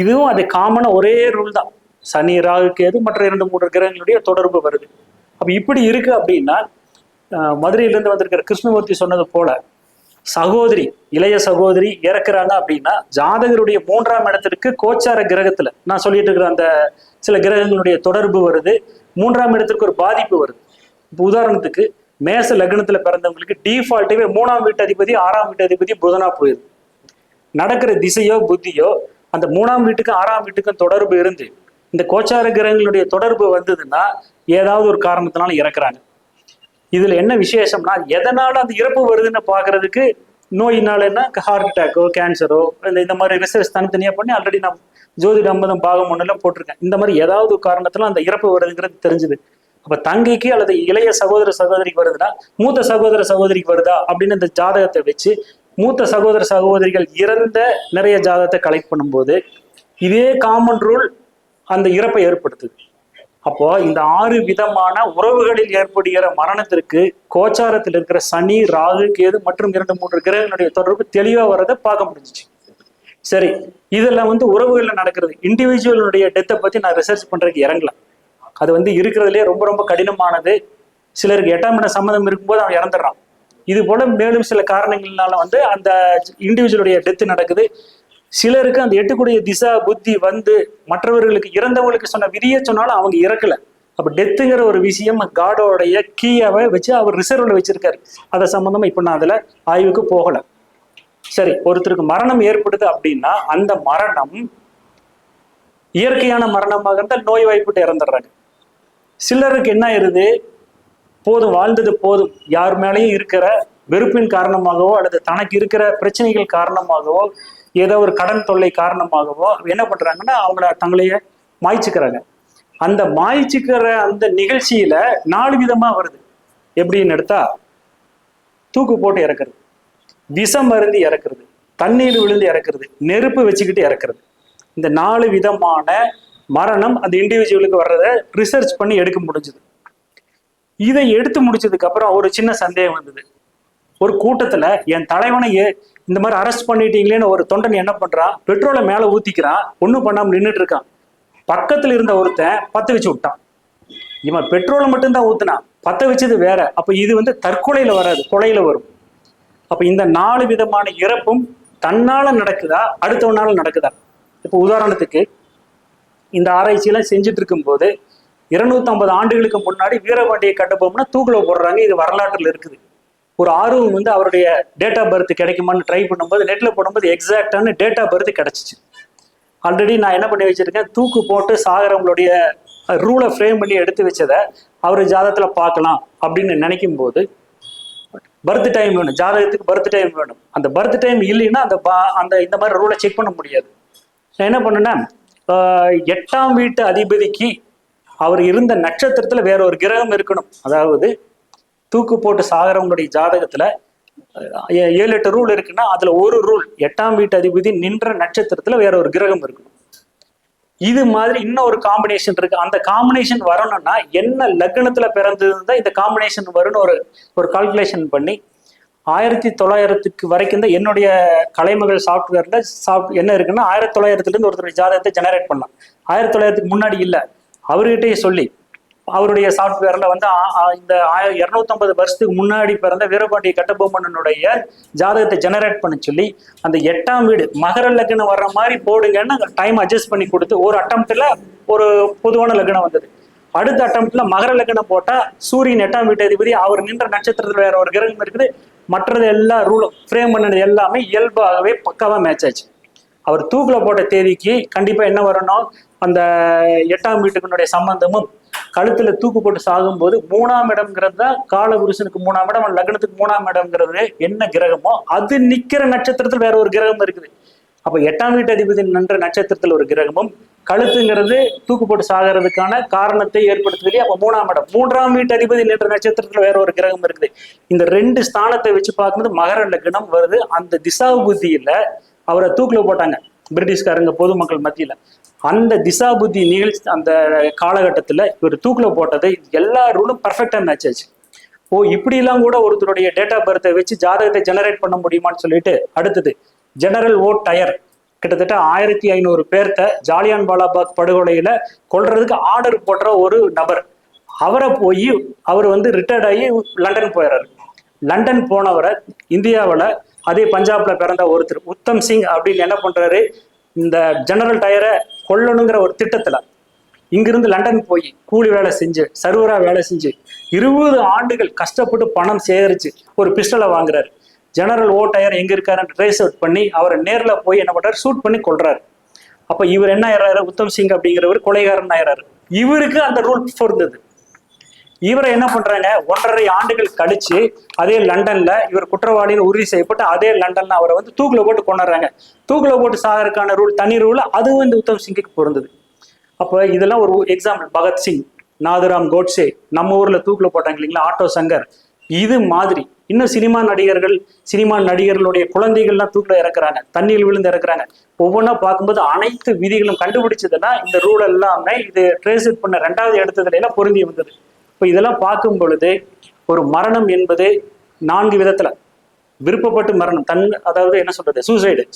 இதுவும் அது காமனா ஒரே ரூல் தான், சனி ராகு கேது மற்ற 2-3 கிரகங்களுடைய தொடர்பு வருது. அப்ப இப்படி இருக்கு அப்படின்னா மதுரையிலிருந்து வந்திருக்கிற கிருஷ்ணமூர்த்தி சொன்னது போல சகோதரி இளைய சகோதரி இறக்குறாங்க அப்படின்னா ஜாதகருடைய 3ஆம் இடத்திற்கு கோச்சார கிரகத்துல நான் சொல்லிட்டு இருக்கிற அந்த சில கிரகங்களுடைய தொடர்பு வருது, 3ஆம் இடத்திற்கு ஒரு பாதிப்பு வருது. இப்போ உதாரணத்துக்கு மேச லக்னத்துல பிறந்தவங்களுக்கு டிஃபால்ட்டாவே 3ஆம் வீட்டு அதிபதி 6ஆம் வீட்டு அதிபதி புதனா போயிடுது. நடக்கிற திசையோ புத்தியோ அந்த 3ஆம் வீட்டுக்கும் 6ஆம் வீட்டுக்கும் தொடர்பு இருந்து இந்த கோச்சார கிரகங்களுடைய தொடர்பு வந்ததுன்னா ஏதாவது ஒரு காரணத்தினால இறக்குறாங்க. இதுல என்ன விசேஷம்னா எதனால அந்த இறப்பு வருதுன்னு பாக்குறதுக்கு நோயினால என்ன ஹார்ட் அட்டாக்கோ கேன்சரோ இந்த மாதிரி ரிசர்ச் தனித்தனியா பண்ணி ஆல்ரெடி நான் ஜோதிட 50 பாகம் 1 போட்டிருக்கேன். இந்த மாதிரி ஏதாவது ஒரு காரணத்துல அந்த இறப்பு வருதுங்கிறது தெரிஞ்சுது. அப்ப தங்கைக்கு அல்லது இளைய சகோதர சகோதரிக்கு வருதுன்னா மூத்த சகோதர சகோதரிக்கு வருதா அப்படின்னு இந்த ஜாதகத்தை வச்சு மூத்த சகோதர சகோதரிகள் இறந்த நிறைய ஜாதகத்தை கலெக்ட் பண்ணும்போது இதே காமன் ரூல் அந்த இறப்பை ஏற்படுத்துது. அப்போ இந்த 6 விதமான உறவுகளில் ஏற்படுகிற மரணத்திற்கு கோச்சாரத்தில் இருக்கிற சனி ராகு கேது மற்றும் 2-3 கிரகங்களுடைய தொடர்பு தெளிவா வர்றதை பார்க்க முடிஞ்சிச்சு. சரி, இதெல்லாம் வந்து உறவுகள்ல நடக்கிறது. இண்டிவிஜுவலுடைய டெத்தை பத்தி நான் ரிசர்ச் பண்றதுக்கு இறங்கலாம், அது வந்து இருக்கிறதுலே ரொம்ப ரொம்ப கடினமானது. சிலருக்கு 8ஆம் இட சம்மதம் இருக்கும்போது அவன் இறந்துடுறான். இது போல மேலும் சில காரணங்கள்னால வந்து அந்த இண்டிவிஜுவலுடைய டெத்து நடக்குது. சிலருக்கு அந்த 8 திசா புத்தி வந்து மற்றவர்களுக்கு இறந்தவங்களுக்கு சொன்ன விதியை சொன்னாலும் அவங்க இறக்கல. அப்ப டெத்துங்கிற ஒரு விஷயம் காடோடைய கீயாவை வச்சு அவர் ரிசர்வ்ல வச்சிருக்காரு. அதை சம்பந்தமா இப்ப நான் அதுல ஆய்வுக்கு போகல. சரி, ஒருத்தருக்கு மரணம் ஏற்படுது அப்படின்னா அந்த மரணம் இயற்கையான மரணமாக இருந்தால் நோய் வாய்ப்பட்டு இறந்துடுறாங்க. சிலருக்கு என்ன ஆயிருது, போதும் வாழ்ந்தது போதும், யார் மேலேயும் இருக்கிற வெறுப்பின் காரணமாகவோ அல்லது தனக்கு இருக்கிற பிரச்சனைகள் காரணமாகவோ ஏதோ ஒரு கடன் தொல்லை காரணமாகவோ என்ன பண்றாங்கன்னா அவங்கள தங்களையே மாய்ச்சிக்கிறாங்க. அந்த மாய்ச்சிக்கிற அந்த நிகழ்ச்சியில 4 விதமா வருது. எப்படின்னு எடுத்தா தூக்கு போட்டு இறக்குறது, விஷம் மருந்து இறக்குறது, தண்ணீர் விழுந்து இறக்குறது, நெருப்பு வச்சுக்கிட்டு இறக்குறது. இந்த 4 விதமான மரணம் அந்த இண்டிவிஜுவலுக்கு வர்றதை ரிசர்ச் பண்ணி எடுக்க முடிஞ்சது. இதை எடுத்து முடிச்சதுக்கு அப்புறம் ஒரு சின்ன சந்தேகம் வந்தது. ஒரு கூட்டத்துல என் தலைவனை இந்த மாதிரி அரெஸ்ட் பண்ணிட்டீங்களேன்னு ஒரு தொண்டன் என்ன பண்றான், பெட்ரோலை மேல ஊத்திக்கிறான், ஒண்ணும் பண்ணாம நின்றுட்டு இருக்கான். பக்கத்துல இருந்த ஒருத்தன் பத்த வச்சு விட்டான். இவன் பெட்ரோலை மட்டும்தான் ஊத்துனான், பத்த வச்சது வேற. அப்ப இது வந்து தற்கொலையில வராது, கொலையில வரும். அப்ப இந்த 4 விதமான இறப்பும் தன்னால நடக்குதா அடுத்தவனால நடக்குதா? இப்ப உதாரணத்துக்கு இந்த ஆராய்ச்சியெல்லாம் செஞ்சுட்டு இருக்கும் போது 250 ஆண்டுகளுக்கு முன்னாடி வீரபாண்டிய கட்டபொம்மனை தூக்குல போடுறாங்க. இது வரலாற்றுல இருக்குது. ஒரு ஆர்வம் வந்து அவருடைய டேட் ஆஃப் பர்த் கிடைக்குமான்னு ட்ரை பண்ணும்போது நெட்ல போடும்போது எக்ஸாக்டான டேட் ஆஃப் பர்த் கிடைச்சிச்சு. ஆல்ரெடி நான் என்ன பண்ணி வச்சிருக்கேன், தூக்கு போட்டு சாகரவங்களுடைய ரூலை ஃப்ரேம் பண்ணி எடுத்து வச்சதை அவர் ஜாதகத்துல பார்க்கலாம் அப்படின்னு நினைக்கும் போது பர்த் டைம் வேணும், ஜாதகத்துக்கு பர்த் டைம் வேணும். அந்த பர்த் டைம் இல்லைன்னா அந்த இந்த மாதிரி ரூலை செக் பண்ண முடியாது. நான் என்ன பண்ணேன்னா 8ஆம் வீட்டு அதிபதிக்கு அவர் இருந்த நட்சத்திரத்துல வேற ஒரு கிரகம் இருக்கணும். அதாவது தூக்கு போட்டு சாகிறவங்களுடைய ஜாதகத்துல 7-8 ரூல் இருக்குன்னா அதுல ஒரு ரூல் 8ஆம் வீட்டு அதிபதி நின்ற நட்சத்திரத்துல வேற ஒரு கிரகம் இருக்கணும். இது மாதிரி இன்னும் ஒரு காம்பினேஷன் இருக்கு. அந்த காம்பினேஷன் வரணும்னா என்ன லக்னத்துல பிறந்ததுதான் இந்த காம்பினேஷன் வரும்னு ஒரு கால்குலேஷன் பண்ணி 1900 வரைக்கும் தான் என்னுடைய கலைமகள் சாஃப்ட்வேர்ல என்ன இருக்குன்னா 1900 இருந்து ஒருத்தருடைய ஜாதகத்தை ஜெனரேட் பண்ணலாம். 1900 முன்னாடி இல்லை, அவர்கிட்டயே சொல்லி அவருடைய சாஃப்ட்வேர்ல வந்து இந்த 250 வருஷத்துக்கு முன்னாடி பிறந்த வீரபாண்டிய கட்டபொம்மனுடைய ஜாதகத்தை ஜெனரேட் பண்ண சொல்லி அந்த 8ஆம் வீடு மகர லக்னம் வர்ற மாதிரி போடுங்கன்னு டைம் அட்ஜஸ்ட் பண்ணி கொடுத்து ஒரு அட்டம்ப்ட்ல ஒரு பொதுவான லக்னம் வந்தது. அடுத்த அட்டம்ப்ட்ல மகர லக்னம் போட்டா சூரியன் 8ஆம் வீட்டு அதிபதி அவர் நின்ற நட்சத்திரத்துல வேற ஒரு கிரகம் இருக்குது. மற்றது எல்லா ரூலும் ஃப்ரேம் பண்ணது எல்லாமே இயல்பாகவே பக்காவா மேட்ச் ஆச்சு. அவர் தூக்குல போட்ட தேதிக்கு கண்டிப்பா என்ன வரணும், அந்த 8ஆம் வீட்டுக்குனுடைய சம்பந்தமும் கழுத்துல தூக்கு போட்டு சாகும்போது 3ஆம் இடம்ங்கிறது தான் காலபுருஷனுக்கு 3ஆம் இடம், லக்னத்துக்கு 3ஆம் இடம்ங்கிறது என்ன கிரகமோ அது நிக்கிற நட்சத்திரத்தில் வேற ஒரு கிரகம் இருக்குது. அப்ப 8ஆம் வீட்டு அதிபதி நின்ற நட்சத்திரத்தில் ஒரு கிரகமும் கழுத்துங்கிறது தூக்கு போட்டு சாகிறதுக்கான காரணத்தை ஏற்படுத்துது. அப்ப 3ஆம் இடம், 3ஆம் வீட்டு அதிபதி நின்ற நட்சத்திரத்துல வேற ஒரு கிரகம் இருக்குது. இந்த 2 ஸ்தானத்தை வச்சு பார்க்கும்போது மகர லக்னம் வருது. அந்த திசா புத்தியில அவரை தூக்குல போட்டாங்க பிரிட்டிஷ்காரங்க பொதுமக்கள் மத்தியில. அந்த திசா புத்தி நிகழ்ச்சி அந்த காலகட்டத்துல இவர் தூக்குல போட்டது எல்லா ரூலும் பர்ஃபெக்டா மேட்ச் ஆச்சு. இப்படி எல்லாம் கூட ஒருத்தருடைய டேட் ஆஃப் பர்த்தை வச்சு ஜாதகத்தை ஜெனரேட் பண்ண முடியுமான்னு சொல்லிட்டு அடுத்தது ஜெனரல் ஓட் டயர் கிட்டத்தட்ட 1500 பேர்த்த ஜாலியான் வாலாபாக் படுகொலையில கொல்றதுக்கு ஆர்டர் போடுற ஒரு நபர். அவரை போய் அவர் வந்து ரிட்டையர்ட் ஆகி லண்டன் போயிடுறாரு. லண்டன் போனவரை இந்தியாவில் அதே பஞ்சாப்ல பிறந்த ஒருத்தர் உத்தம் சிங் அப்படின்னு என்ன பண்றாரு, இந்த ஜெனரல் டயரை கொல்லணுங்கிற ஒரு திட்டத்துல இங்கிருந்து லண்டன் போய் கூலி வேலை செஞ்சு சர்வரா வேலை செஞ்சு 20 ஆண்டுகள் கஷ்டப்பட்டு பணம் சேகரிச்சு ஒரு பிஸ்டலை வாங்குறாரு. ஜெனரல் ஓ டயர் எங்க இருக்காருன்னு ட்ரேஸ் அவுட் பண்ணி அவரை நேர்ல போய் என்ன பண்றாரு, ஷூட் பண்ணி கொள்றாரு. அப்ப இவர் என்ன ஆயிடுறாரு, உத்தம் சிங் அப்படிங்கிறவர் கொலைகாரன் ஆயிடுறாரு. இவருக்கு அந்த ரூல் பொருந்தது. இவரை என்ன பண்றாங்க, 1.5 ஆண்டுகள் கழிச்சு அதே லண்டன்ல இவர் குற்றவாளின்னு உறுதி செய்யப்பட்டு அதே லண்டன்ல அவரை வந்து தூக்குல போட்டு கொண்டுறாங்க. தூக்குல போட்டு சாகறதுக்கான ரூல் தனி ரூல், அதுவும் இந்த உத்தம் சிங்குக்கு பொருந்தது. அப்ப இதெல்லாம் ஒரு எக்ஸாம்பிள். பகத்சிங், நாதுராம் கோட்ஸே நம்ம ஊர்ல தூக்குல போட்டாங்க இல்லைங்களா, ஆட்டோ சங்கர். இது மாதிரி இன்னும் சினிமா நடிகர்களுடைய குழந்தைகள்லாம் தூக்குல இறக்குறாங்க, தண்ணியில் விழுந்து இறக்குறாங்க. ஒவ்வொன்றா பார்க்கும்போது அனைத்து விதிகளும் கண்டுபிடிச்சதுன்னா இந்த ரூல் எல்லாமே இது ட்ரேஸ் பண்ண 2வது இடத்துல எல்லாம் பொருந்தி வந்தது. இப்போ இதெல்லாம் பார்க்கும் பொழுது ஒரு மரணம் என்பது 4 விதத்துல விருப்பப்பட்டு மரணம், அதாவது என்ன சொல்றது,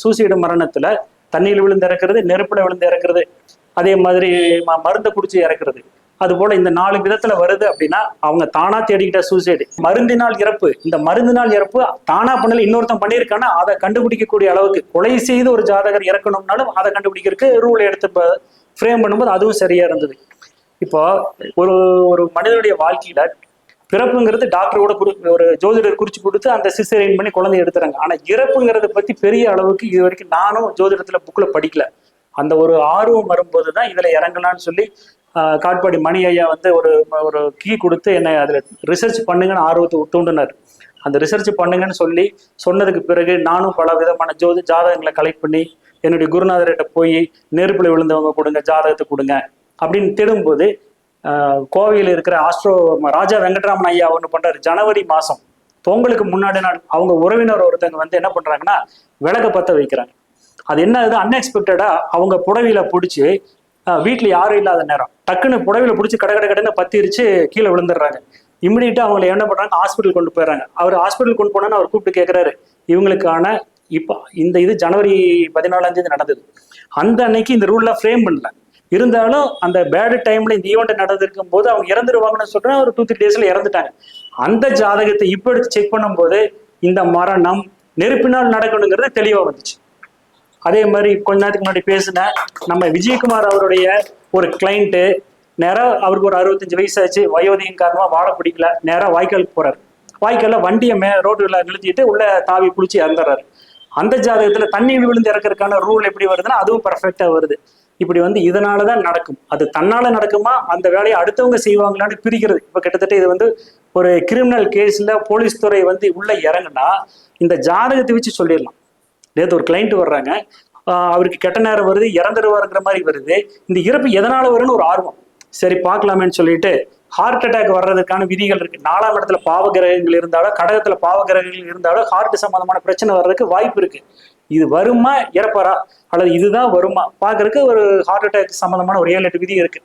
சூசைடு மரணத்துல தண்ணியில் விழுந்து இறக்குறது, நெருப்புல விழுந்து இறக்குறது, அதே மாதிரி மருந்தை குடிச்சு இறக்குறது. அது போல இந்த 4 விதத்துல வருது அப்படின்னா அவங்க தானா தேடிக்கிட்ட சூசைடு. மருந்தினால் இறப்பு, இந்த மருந்தினால் இறப்பு தானா பண்ணல, இன்னொருத்தன் பண்ணியிருக்கானா அதை கண்டுபிடிக்கக்கூடிய அளவுக்கு கொலை செய்து ஒரு ஜாதகர் இறக்கணும்னாலும் அதை கண்டுபிடிக்கிறதுக்கு ரூல் எடுத்து ஃப்ரேம் பண்ணும்போது அதுவும் சரியா இருந்தது. இப்போ ஒரு மனிதனுடைய வாழ்க்கையில பிறப்புங்கிறது டாக்டரோட ஒரு ஜோதிடர் குறிச்சு கொடுத்து அந்த சிசேரியன் பண்ணி குழந்தை எடுத்துறாங்க. ஆனா இறப்புங்கிறத பத்தி பெரிய அளவுக்கு இது வரைக்கும் நானும் ஜோதிடத்துல புக்ல படிக்கல. அந்த ஒரு ஆர்வம் வரும்போதுதான் இதுல இறங்கலாம்னு சொல்லி காட்பாடி மணி ஐயா வந்து ஒரு கீ கொடுத்து என்னை அதுல ரிசர்ச் பண்ணுங்கன்னு ஆர்வத்தை தூண்டினார். அந்த ரிசர்ச் பண்ணுங்கன்னு சொல்லி சொன்னதுக்கு பிறகு நானும் பல விதமான ஜாதகங்களை கலெக்ட் பண்ணி என்னுடைய குருநாதர்கிட்ட போய் நெருப்புல விழுந்தவங்க கொடுங்க, ஜாதகத்தை கொடுங்க அப்படின்னு தேடும்போது கோவையில் இருக்கிற ஆஸ்ட்ரோ ராஜா வெங்கட்ராமன் ஐயா ஒன்று பண்றாரு. ஜனவரி மாசம் பொங்கலுக்கு முன்னாடி நாள் அவங்க உறவினர் ஒருத்தவங்க வந்து என்ன பண்றாங்கன்னா விளக்க பத்த வைக்கிறாங்க. அது என்ன ஆகுது, அன்எக்ஸ்பெக்டடா அவங்க புடவையில பிடிச்சி வீட்டுல யாரும் இல்லாத நேரம் டக்குன்னு புடவையில பிடிச்சி கடன்னு பத்திரிச்சு கீழே விழுந்துடுறாங்க. இம்மிடியா அவங்களை என்ன பண்றாங்க, ஹாஸ்பிட்டல் கொண்டு போயிடுறாங்க. அவர் ஹாஸ்பிட்டல் கொண்டு போனோன்னு அவர் கூப்பிட்டு கேட்கிறாரு, இவங்களுக்கான இப்போ இது ஜனவரி 14ஆம் தேதி நடந்தது. அந்த அன்னைக்கு இந்த ரூல்லாம் ஃப்ரேம் பண்ணல. இருந்தாலும் அந்த பேடு டைம்ல இந்த ஈவெண்ட் நடந்திருக்கும் போது அவங்க இறந்துருவாங்கன்னு சொல்றேன். ஒரு 2-3 டேஸ்ல இறந்துட்டாங்க. அந்த ஜாதகத்தை இப்ப எடுத்து செக் பண்ணும்போது இந்த மரணம் நெருப்பினால் நடக்கணுங்கிறது தெளிவா வந்துச்சு. அதே மாதிரி கொஞ்ச நேரத்துக்கு முன்னாடி பேசின நம்ம விஜயகுமார் அவருடைய ஒரு கிளைண்ட்டு நேரம் அவருக்கு ஒரு 65 வயசாச்சு, வயோதிகம் காரணமா வாழ பிடிக்கல, நேரம் வாய்க்காலுக்கு போறாரு. வாய்க்கால வண்டியை ரோடுல நிறுத்திட்டு உள்ள தாவி குளிச்சு இறந்துடுறாரு. அந்த ஜாதகத்துல தண்ணீர் விழுந்து இறக்கிறதுக்கான ரூல் எப்படி வருதுன்னா அதுவும் பர்ஃபெக்டா வருது. இப்படி வந்து இதனாலதான் நடக்கும், அது தன்னால நடக்குமா, அந்த வேலையை அடுத்தவங்க செய்வாங்களான்னு பிரிக்கிறது. இப்ப கிட்டத்தட்ட இது வந்து ஒரு கிரிமினல் கேஸ்ல போலீஸ் துறை வந்து உள்ள இறங்குனா இந்த ஜாதகத்தை வச்சு சொல்லிடலாம். நேற்று ஒரு கிளைண்ட் வர்றாங்க, அவருக்கு கெட்ட நேரம் வருது, இறந்துருவாருங்கிற மாதிரி வருது, இந்த இறப்பு எதனால வரும்னு ஒரு ஆர்வம், சரி பார்க்கலாமேன்னு சொல்லிட்டு ஹார்ட் அட்டாக் வர்றதுக்கான விதிகள் இருக்கு. 4ஆம் இடத்துல பாவகிரகங்கள் இருந்தாலும், கடகத்துல பாவகிரகங்கள் இருந்தாலும் ஹார்ட் சம்பந்தமான பிரச்சனை வர்றதுக்கு வாய்ப்பு இருக்கு. இது வருமா, இறப்பாரா, அல்லது இதுதான் வருமா பாக்குறதுக்கு ஒரு ஹார்ட் அட்டாக் சம்பந்தமான ஒரு 7-8 விதி இருக்கு.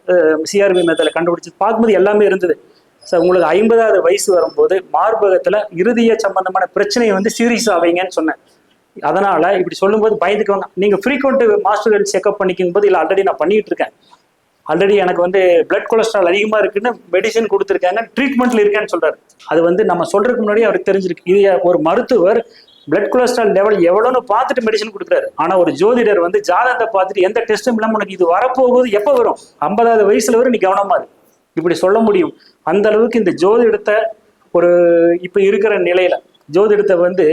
சிஆர்பி மெத்தட்ல கண்டுபிடிச்சு பார்க்கும்போது எல்லாமே இருந்தது. சார் உங்களுக்கு 50வது வயசு வரும்போது மார்பகத்துல இருதய சம்பந்தமான பிரச்சனையை வந்து சீரியஸ் ஆவீங்கன்னு சொன்னேன். அதனால இப்படி சொல்லும்போது பயந்துக்குவாங்க. நீங்க ஃப்ரீக்வெண்ட் மாஸ்டர் ஹெல்த் செக்அப் பண்ணிக்கும் போது, இல்லை ஆல்ரெடி நான் பண்ணிட்டு இருக்கேன், ஆல்ரெடி எனக்கு வந்து பிளட் கொலஸ்ட்ரால் அதிகமா இருக்குன்னு மெடிசன் கொடுத்துருக்காங்க, ட்ரீட்மெண்ட்ல இருக்கேன்னு சொல்றாரு. அது வந்து நம்ம சொல்றதுக்கு முன்னாடி அவருக்கு தெரிஞ்சிருக்கு. இது ஒரு மருத்துவர் பிளட் கொலஸ்ட்ரால் லெவல் எவ்வளோன்னு பார்த்துட்டு மெடிசன் கொடுக்குறாரு. ஆனா ஒரு ஜோதிடர் வந்து ஜாதகத்தை பார்த்துட்டு எந்த டெஸ்ட்டும் இல்லாமல் உனக்கு இது வரப்போகுது, எப்போ வரும், 50வது வயசுல வரும், நீ கவனமா இரு, இப்படி சொல்ல முடியும். அந்த அளவுக்கு இந்த ஜோதிடத்தை ஒரு இப்ப இருக்கிற நிலையில ஜோதிடத்தை வந்து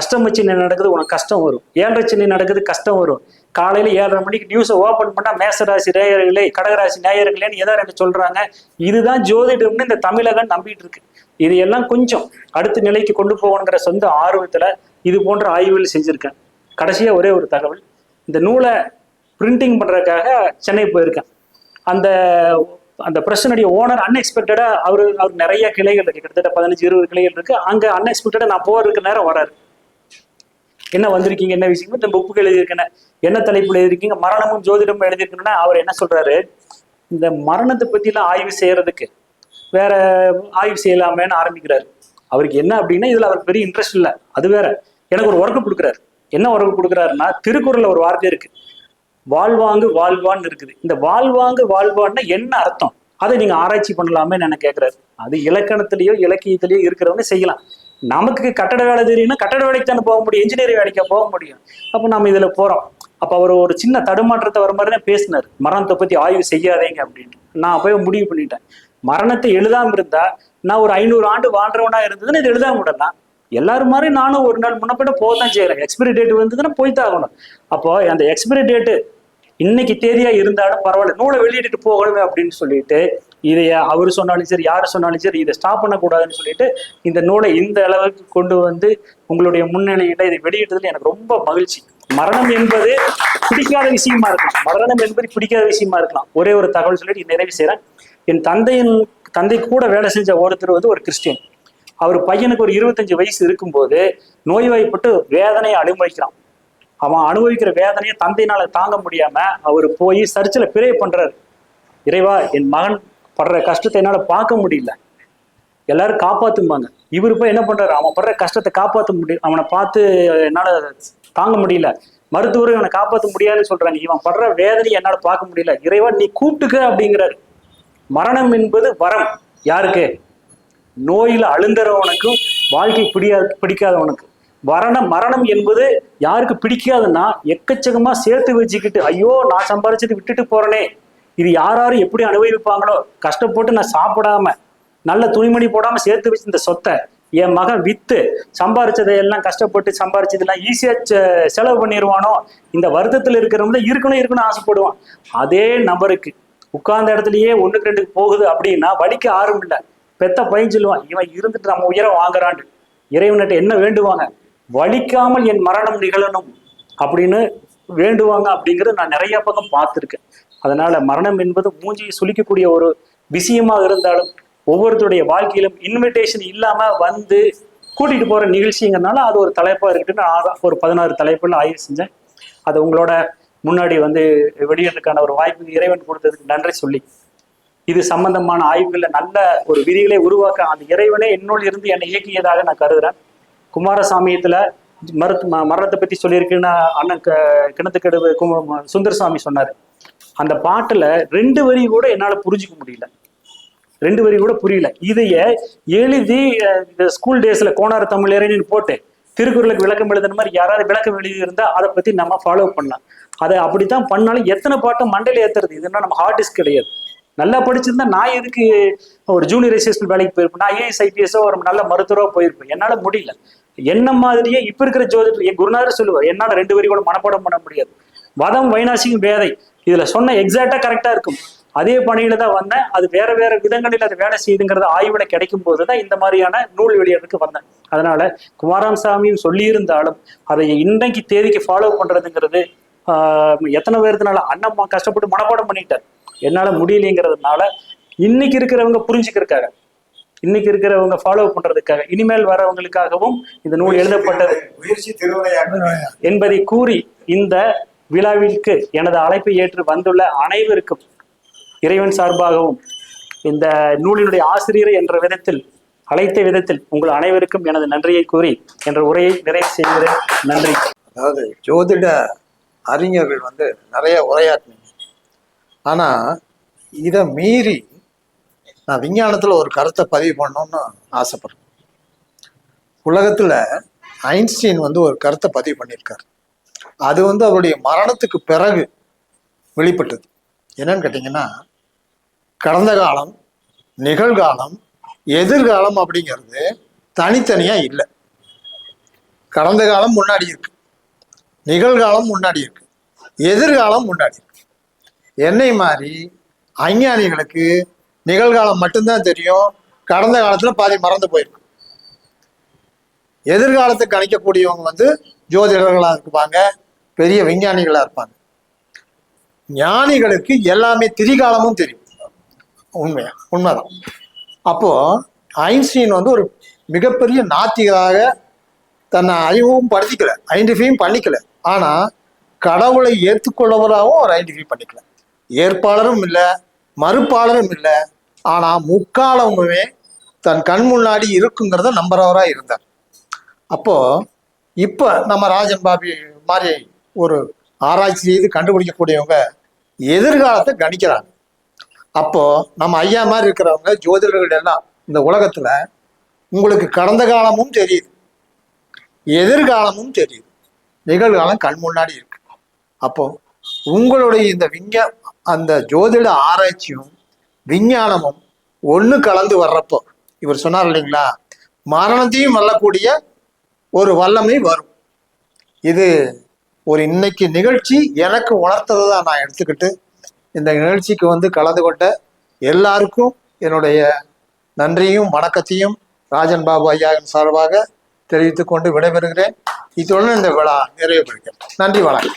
அஷ்டமச்சினை நடக்குது உனக்கு கஷ்டம் வரும், 7.5 சனி நடக்குது கஷ்டம் வரும். காலையில 7:30 மணிக்கு நியூஸை ஓபன் பண்ணா மேசராசி நேயர்களே, கடகராசி நேயர்களேன்னு ஏதாவது எனக்கு சொல்றாங்க. இதுதான் ஜோதிடம்னு இந்த தமிழகம் நம்பிட்டு இருக்கு. இது எல்லாம் கொஞ்சம் அடுத்த நிலைக்கு கொண்டு போகணுங்கிற சொந்த ஆர்வத்துல இது போன்ற ஆய்வுகள் செஞ்சிருக்கேன். கடைசியா ஒரே ஒரு தகவல், இந்த நூலை பிரிண்டிங் பண்றதுக்காக சென்னை போயிருக்கேன். அந்த அந்த பிரச்சனையுடைய ஓனர் அன்எக்ஸ்பெக்டடா அவரு நிறைய கிளைகள் இருக்கு, கிட்டத்தட்ட 15-20 கிளைகள் இருக்கு. அங்க அன்எக்ஸ்பெக்டடா நான் போறதுக்கு நேரம் வராரு. என்ன வந்திருக்கீங்க, என்ன விஷயம், இந்த புக்கு எழுதியிருக்கேன், என்ன தலைப்புல எழுதிருக்கீங்க, மரணமும் ஜோதிடமும் எழுதியிருக்கேன்னா அவர் என்ன சொல்றாரு, இந்த மரணத்தை பத்தி எல்லாம் ஆய்வு செய்யறதுக்கு வேற ஆய்வு செய்யலாமேன்னு ஆரம்பிக்கிறாரு. அவருக்கு என்ன அப்படின்னா இதுல அவருக்கு பெரிய இன்ட்ரெஸ்ட் இல்லை, அது வேற. எனக்கு ஒரு ஒர்க்கு கொடுக்குறாரு. என்ன ஒர்க்கு கொடுக்குறாருன்னா, திருக்குறள்ல ஒரு வார்த்தை இருக்கு, வாழ்வாங்கு வாழ்வான்னு இருக்குது. இந்த வாழ்வாங்கு வாழ்வான்னா என்ன அர்த்தம், அதை நீங்க ஆராய்ச்சி பண்ணலாமே என்ன கேட்கிறாரு. அது இலக்கணத்திலேயோ இலக்கியத்திலேயோ இருக்கிறவங்க செய்யலாம். நமக்கு கட்டட வேலை தெரியும்னா கட்டட வேலைக்கு தானே போக முடியும், இன்ஜினியரிங் வேலைக்கா போக முடியும். அப்போ நம்ம இதுல போறோம். அப்ப அவர் ஒரு சின்ன தடுமாற்றத்தை வர மாதிரி தான் பேசினார், மரணத்தை பத்தி ஆய்வு செய்யாதீங்க அப்படின்ட்டு. நான் போய் முடிவு பண்ணிட்டேன், மரணத்தை எழுதாம இருந்தா நான் ஒரு 500 ஆண்டு வாழ்றவனா இருந்ததுன்னு இது எழுதாம விடலாம். எல்லாரும் மாதிரி நானும் ஒரு நாள் முன்னப்பிட போதான் செய்யறேன். எக்ஸ்பிரி டேட் வந்ததுன்னா போய்தான் ஆகணும். அப்போ அந்த எக்ஸ்பிரி டேட்டு இன்னைக்கு தேதியா இருந்தாலும் பரவாயில்ல, நூலை வெளியிட்டு போகணுமே அப்படின்னு சொல்லிட்டு இதைய அவரு சொன்னாலும் சரி, யாரு சொன்னாலும் சரி, இதை ஸ்டாப் பண்ணக்கூடாதுன்னு சொல்லிட்டு இந்த நூலை இந்த அளவுக்கு கொண்டு வந்து உங்களுடைய முன்னிலையில இதை வெளியிட்டதுல எனக்கு ரொம்ப மகிழ்ச்சி. மரணம் என்பது பிடிக்காத விஷயமா இருக்கலாம், மரணம் என்பது பிடிக்காத விஷயமா இருக்கலாம். ஒரே ஒரு தகவல் சொல்லிட்டு நிறைவு செய்யறேன். என் தந்தை கூட வேலை செஞ்ச ஒருத்தர் வந்து ஒரு கிறிஸ்டியன். அவர் பையனுக்கு ஒரு 25 வயசு இருக்கும்போது நோய்வாய்ப்பட்டு வேதனையை அனுபவிக்கிறான். அவன் அனுபவிக்கிற வேதனையை தந்தையினால தாங்க முடியாம அவர் போய் சர்ச்சில் பிரே பண்றாரு, இறைவா என் மகன் படுற கஷ்டத்தை என்னால பார்க்க முடியல, எல்லாரும் காப்பாத்தும்பாங்க. இவரு போய் என்ன பண்றாரு, அவன் படுற கஷ்டத்தை காப்பாற்ற முடியும், அவனை பார்த்து என்னால தாங்க முடியல, மருத்துவரும் இவனை காப்பாற்ற முடியாதுன்னு சொல்றாங்க, இவன் படுற வேதனையை என்னால பார்க்க முடியல, இறைவா நீ கூப்பிட்டுக்க அப்படிங்கிறாரு. மரணம் என்பது வரம். யாருக்கு? நோயில அழுந்துறவனுக்கும் வாழ்க்கை பிடிக்காதவனுக்கு. மரணம் என்பது யாருக்கு பிடிக்காதுன்னா எக்கச்சக்கமா சேர்த்து வச்சுக்கிட்டு, ஐயோ நான் சம்பாரிச்சது விட்டுட்டு போறேனே, இது யாரும் எப்படி அனுபவிப்பாங்களோ, கஷ்டப்பட்டு நான் சாப்பிடாம நல்ல துணிமணி போடாம சேர்த்து வச்சு இந்த சொத்தை என் மகன் வித்து சம்பாரிச்சதை எல்லாம் கஷ்டப்பட்டு சம்பாரிச்சதெல்லாம் ஈஸியா செலவு பண்ணிடுவானோ, இந்த வருத்தத்துல இருக்கிறவங்க இருக்கணும் ஆசைப்படுவான். அதே நபருக்கு உட்கார்ந்த இடத்துலயே 1க்கு 2க்கு போகுது அப்படின்னா வலிக்க ஆறும் இல்லை, பெத்த பையன் சொல்லுவான், இவன் இருந்துட்டு நம்ம உயரம் வாங்குறான்னு. இறைவன்கிட்ட என்ன வேண்டுவாங்க, வலிக்காமல் என் மரணம் நிகழணும் அப்படின்னு வேண்டுவாங்க. அப்படிங்கிறது நான் நிறைய பக்கம் பார்த்துருக்கேன். அதனால மரணம் என்பது மூஞ்சியை சுளிக்கக்கூடிய ஒரு விஷயமா இருந்தாலும் ஒவ்வொருத்தருடைய வாழ்க்கையிலும் இன்விடேஷன் இல்லாம வந்து கூட்டிட்டு போற நிகழ்ச்சிங்கிறதுனால அது ஒரு தலைப்பா இருக்குன்னு நான் ஒரு 16 தலைப்புல ஆய்வு செஞ்சேன். அதை உங்களோட முன்னாடி வந்து வெளியிடறதுக்கான ஒரு வாய்ப்பு இறைவன் கொடுத்ததுக்கு நன்றி சொல்லி, இது சம்பந்தமான ஆய்வுகள்ல நல்ல ஒரு விதிகளை உருவாக்க அந்த இறைவனே என்னோடு இருந்து என்னை இயக்கியதாக நான் கருதுறேன். குமாரசாமியத்துல மரணத்தை பத்தி சொல்லியிருக்குன்னு அண்ணன் கிணத்துக்கடுவு சுந்தரசாமி சொன்னாரு. அந்த பாட்டுல 2 வரி கூட என்னால புரிஞ்சுக்க முடியல, 2 வரி கூட புரியல. இதைய எழுதி இந்த ஸ்கூல் டேஸ்ல கோனார் தமிழ் இறைன்னு போட்டு திருக்குறளுக்கு விளக்கம் எழுதுன மாதிரி யாராவது விளக்கம் எழுதி இருந்தா அதை பத்தி நம்ம ஃபாலோ பண்ணலாம். அதை அப்படித்தான் பண்ணாலும் எத்தனை பாட்டும் மண்டையில ஏத்துறது, இதுன்னா நம்ம ஹார்ட் டிஸ்க் கிடையாது. நல்லா படிச்சிருந்தா நான் எதுக்கு ஒரு ஜூனியர் அசிஸ்டன்ட் வேலைக்கு போயிருப்பேன், நான் ஐஏஎஸ் ஐபிஎஸ்ஓ ஒரு நல்ல மருத்துவரோ போயிருப்பேன். என்னால முடியல. என்ன மாதிரியே இப்ப இருக்கிற ஜோதிடர் என் குருநாதர் சொல்லுவார், என்னால 2 வரி கூட மனப்பாடம் பண்ண முடியாது. வதம் வைநாசிகம் வேதை இதுல சொன்ன எக்ஸாக்டா கரெக்டா இருக்கும். அதே பணியில தான் வந்தேன், அது வேற வேற விதங்களில் அது வேலை செய்யுதுங்கிறது ஆய்வுல கிடைக்கும் போதுதான் இந்த மாதிரியான நூல் வெளியிடறதுக்கு வந்தேன். அதனால குமாரசாமியும் சொல்லியிருந்தாலும் அதை இன்றைக்கு தேதிக்கு ஃபாலோ பண்றதுங்கிறது எத்தனை பேருக்குனால அண்ணம்மா கஷ்டப்பட்டு மனப்பாடம் பண்ணிட்டார், என்னால முடியலைங்கிறதுனால இன்னைக்கு இருக்கிறவங்க புரிஞ்சுக்கிறதுக்காக, இன்னைக்கு இருக்கிறவங்க ஃபாலோ பண்றதுக்காக, இனிமேல் வரவங்களுக்காகவும் இந்த நூல் எழுதப்பட்டது என்பதை கூறி இந்த விழாவிற்கு எனது அழைப்பை ஏற்று வந்துள்ள அனைவருக்கும் இறைவன் சார்பாகவும் இந்த நூலினுடைய ஆசிரியரை என்ற விதத்தில் அழைத்த விதத்தில் உங்கள் அனைவருக்கும் எனது நன்றியை கூறி என்ற உரையை நிறைவு செய்கிறேன். நன்றி. அதாவது ஜோதிட அறிஞர்கள் வந்து நிறைய உரையாற்றினீங்க. ஆனா இதை மீறி நான் விஞ்ஞானத்துல ஒரு கருத்தை பதிவு பண்ணணும்னு ஆசைப்படுறேன். உலகத்துல ஐன்ஸ்டீன் வந்து ஒரு கருத்தை பதிவு பண்ணியிருக்காரு. அது வந்து அவருடைய மரணத்துக்கு பிறகு வெளிப்பட்டது. என்னன்னு கேட்டீங்கன்னா, கடந்த காலம், நிகழ்காலம், எதிர்காலம் அப்படிங்கிறது தனித்தனியா இல்லை. கடந்த காலம் முன்னாடி இருக்கு, நிகழ்காலம் முன்னாடி இருக்கு, எதிர்காலம் முன்னாடி இருக்கு. என்னை மாதிரி அஞ்ஞானிகளுக்கு நிகழ்காலம் மட்டும்தான் தெரியும், கடந்த காலத்துல பாதி மறந்து போயிருக்கு. எதிர்காலத்தை கணிக்கக்கூடியவங்க வந்து ஜோதிடர்களா இருப்பாங்க, பெரிய விஞ்ஞானிகளா இருப்பாங்க. ஞானிகளுக்கு எல்லாமே திரிகாலமும் தெரியும். உண்மைதான். அப்போ ஐன்ஸ்டீன் வந்து ஒரு மிகப்பெரிய நாத்திகராக தன்னை அறிவும் படுத்திக்கல, ஐடென்டிஃபையும் பண்ணிக்கல. ஆனா கடவுளை ஏற்றுக்கொள்ளவராகவும் அவர் ஐடென்டிஃபை பண்ணிக்கல. ஏற்பாளரும் இல்லை, மறுப்பாளரும் இல்லை. ஆனா முக்காலமுமே தன் கண் முன்னாடி இருக்குங்கிறத நம்புறவராக இருந்தார். அப்போ இப்ப நம்ம ராஜன் பாபி மாதிரி ஒரு ஆராய்ச்சி செய்து கண்டுபிடிக்கக்கூடியவங்க எதிர்காலத்தை கணிக்கிறாங்க. அப்போ நம்ம ஐயா மாதிரி இருக்கிறவங்க ஜோதிடர்கள் எல்லாம் இந்த உலகத்துல உங்களுக்கு கடந்த காலமும் தெரியுது, எதிர்காலமும் தெரியுது, நிகழ்காலம் கண் முன்னாடி இருக்கு. அப்போ உங்களுடைய இந்த அந்த ஜோதிட ஆராய்ச்சியும் விஞ்ஞானமும் ஒன்று கலந்து வர்றப்போ, இவர் சொன்னார் இல்லைங்களா, மரணத்தையும் வெல்லக்கூடிய ஒரு வல்லமை வரும். இது ஒரு இன்னைக்கு நிகழ்ச்சி எனக்கு உணர்த்ததை தான் நான் எடுத்துக்கிட்டு இந்த நிகழ்ச்சிக்கு வந்து கலந்து கொண்ட எல்லாருக்கும் என்னுடைய நன்றியும் வணக்கத்தையும் ராஜன் பாபு ஐயாவின் சார்பாக தெரிவித்துக் கொண்டு விடைபெறுகிறேன். இத்துடன் இந்த விழா நிறைவு பெறுகிறேன். நன்றி, வணக்கம்.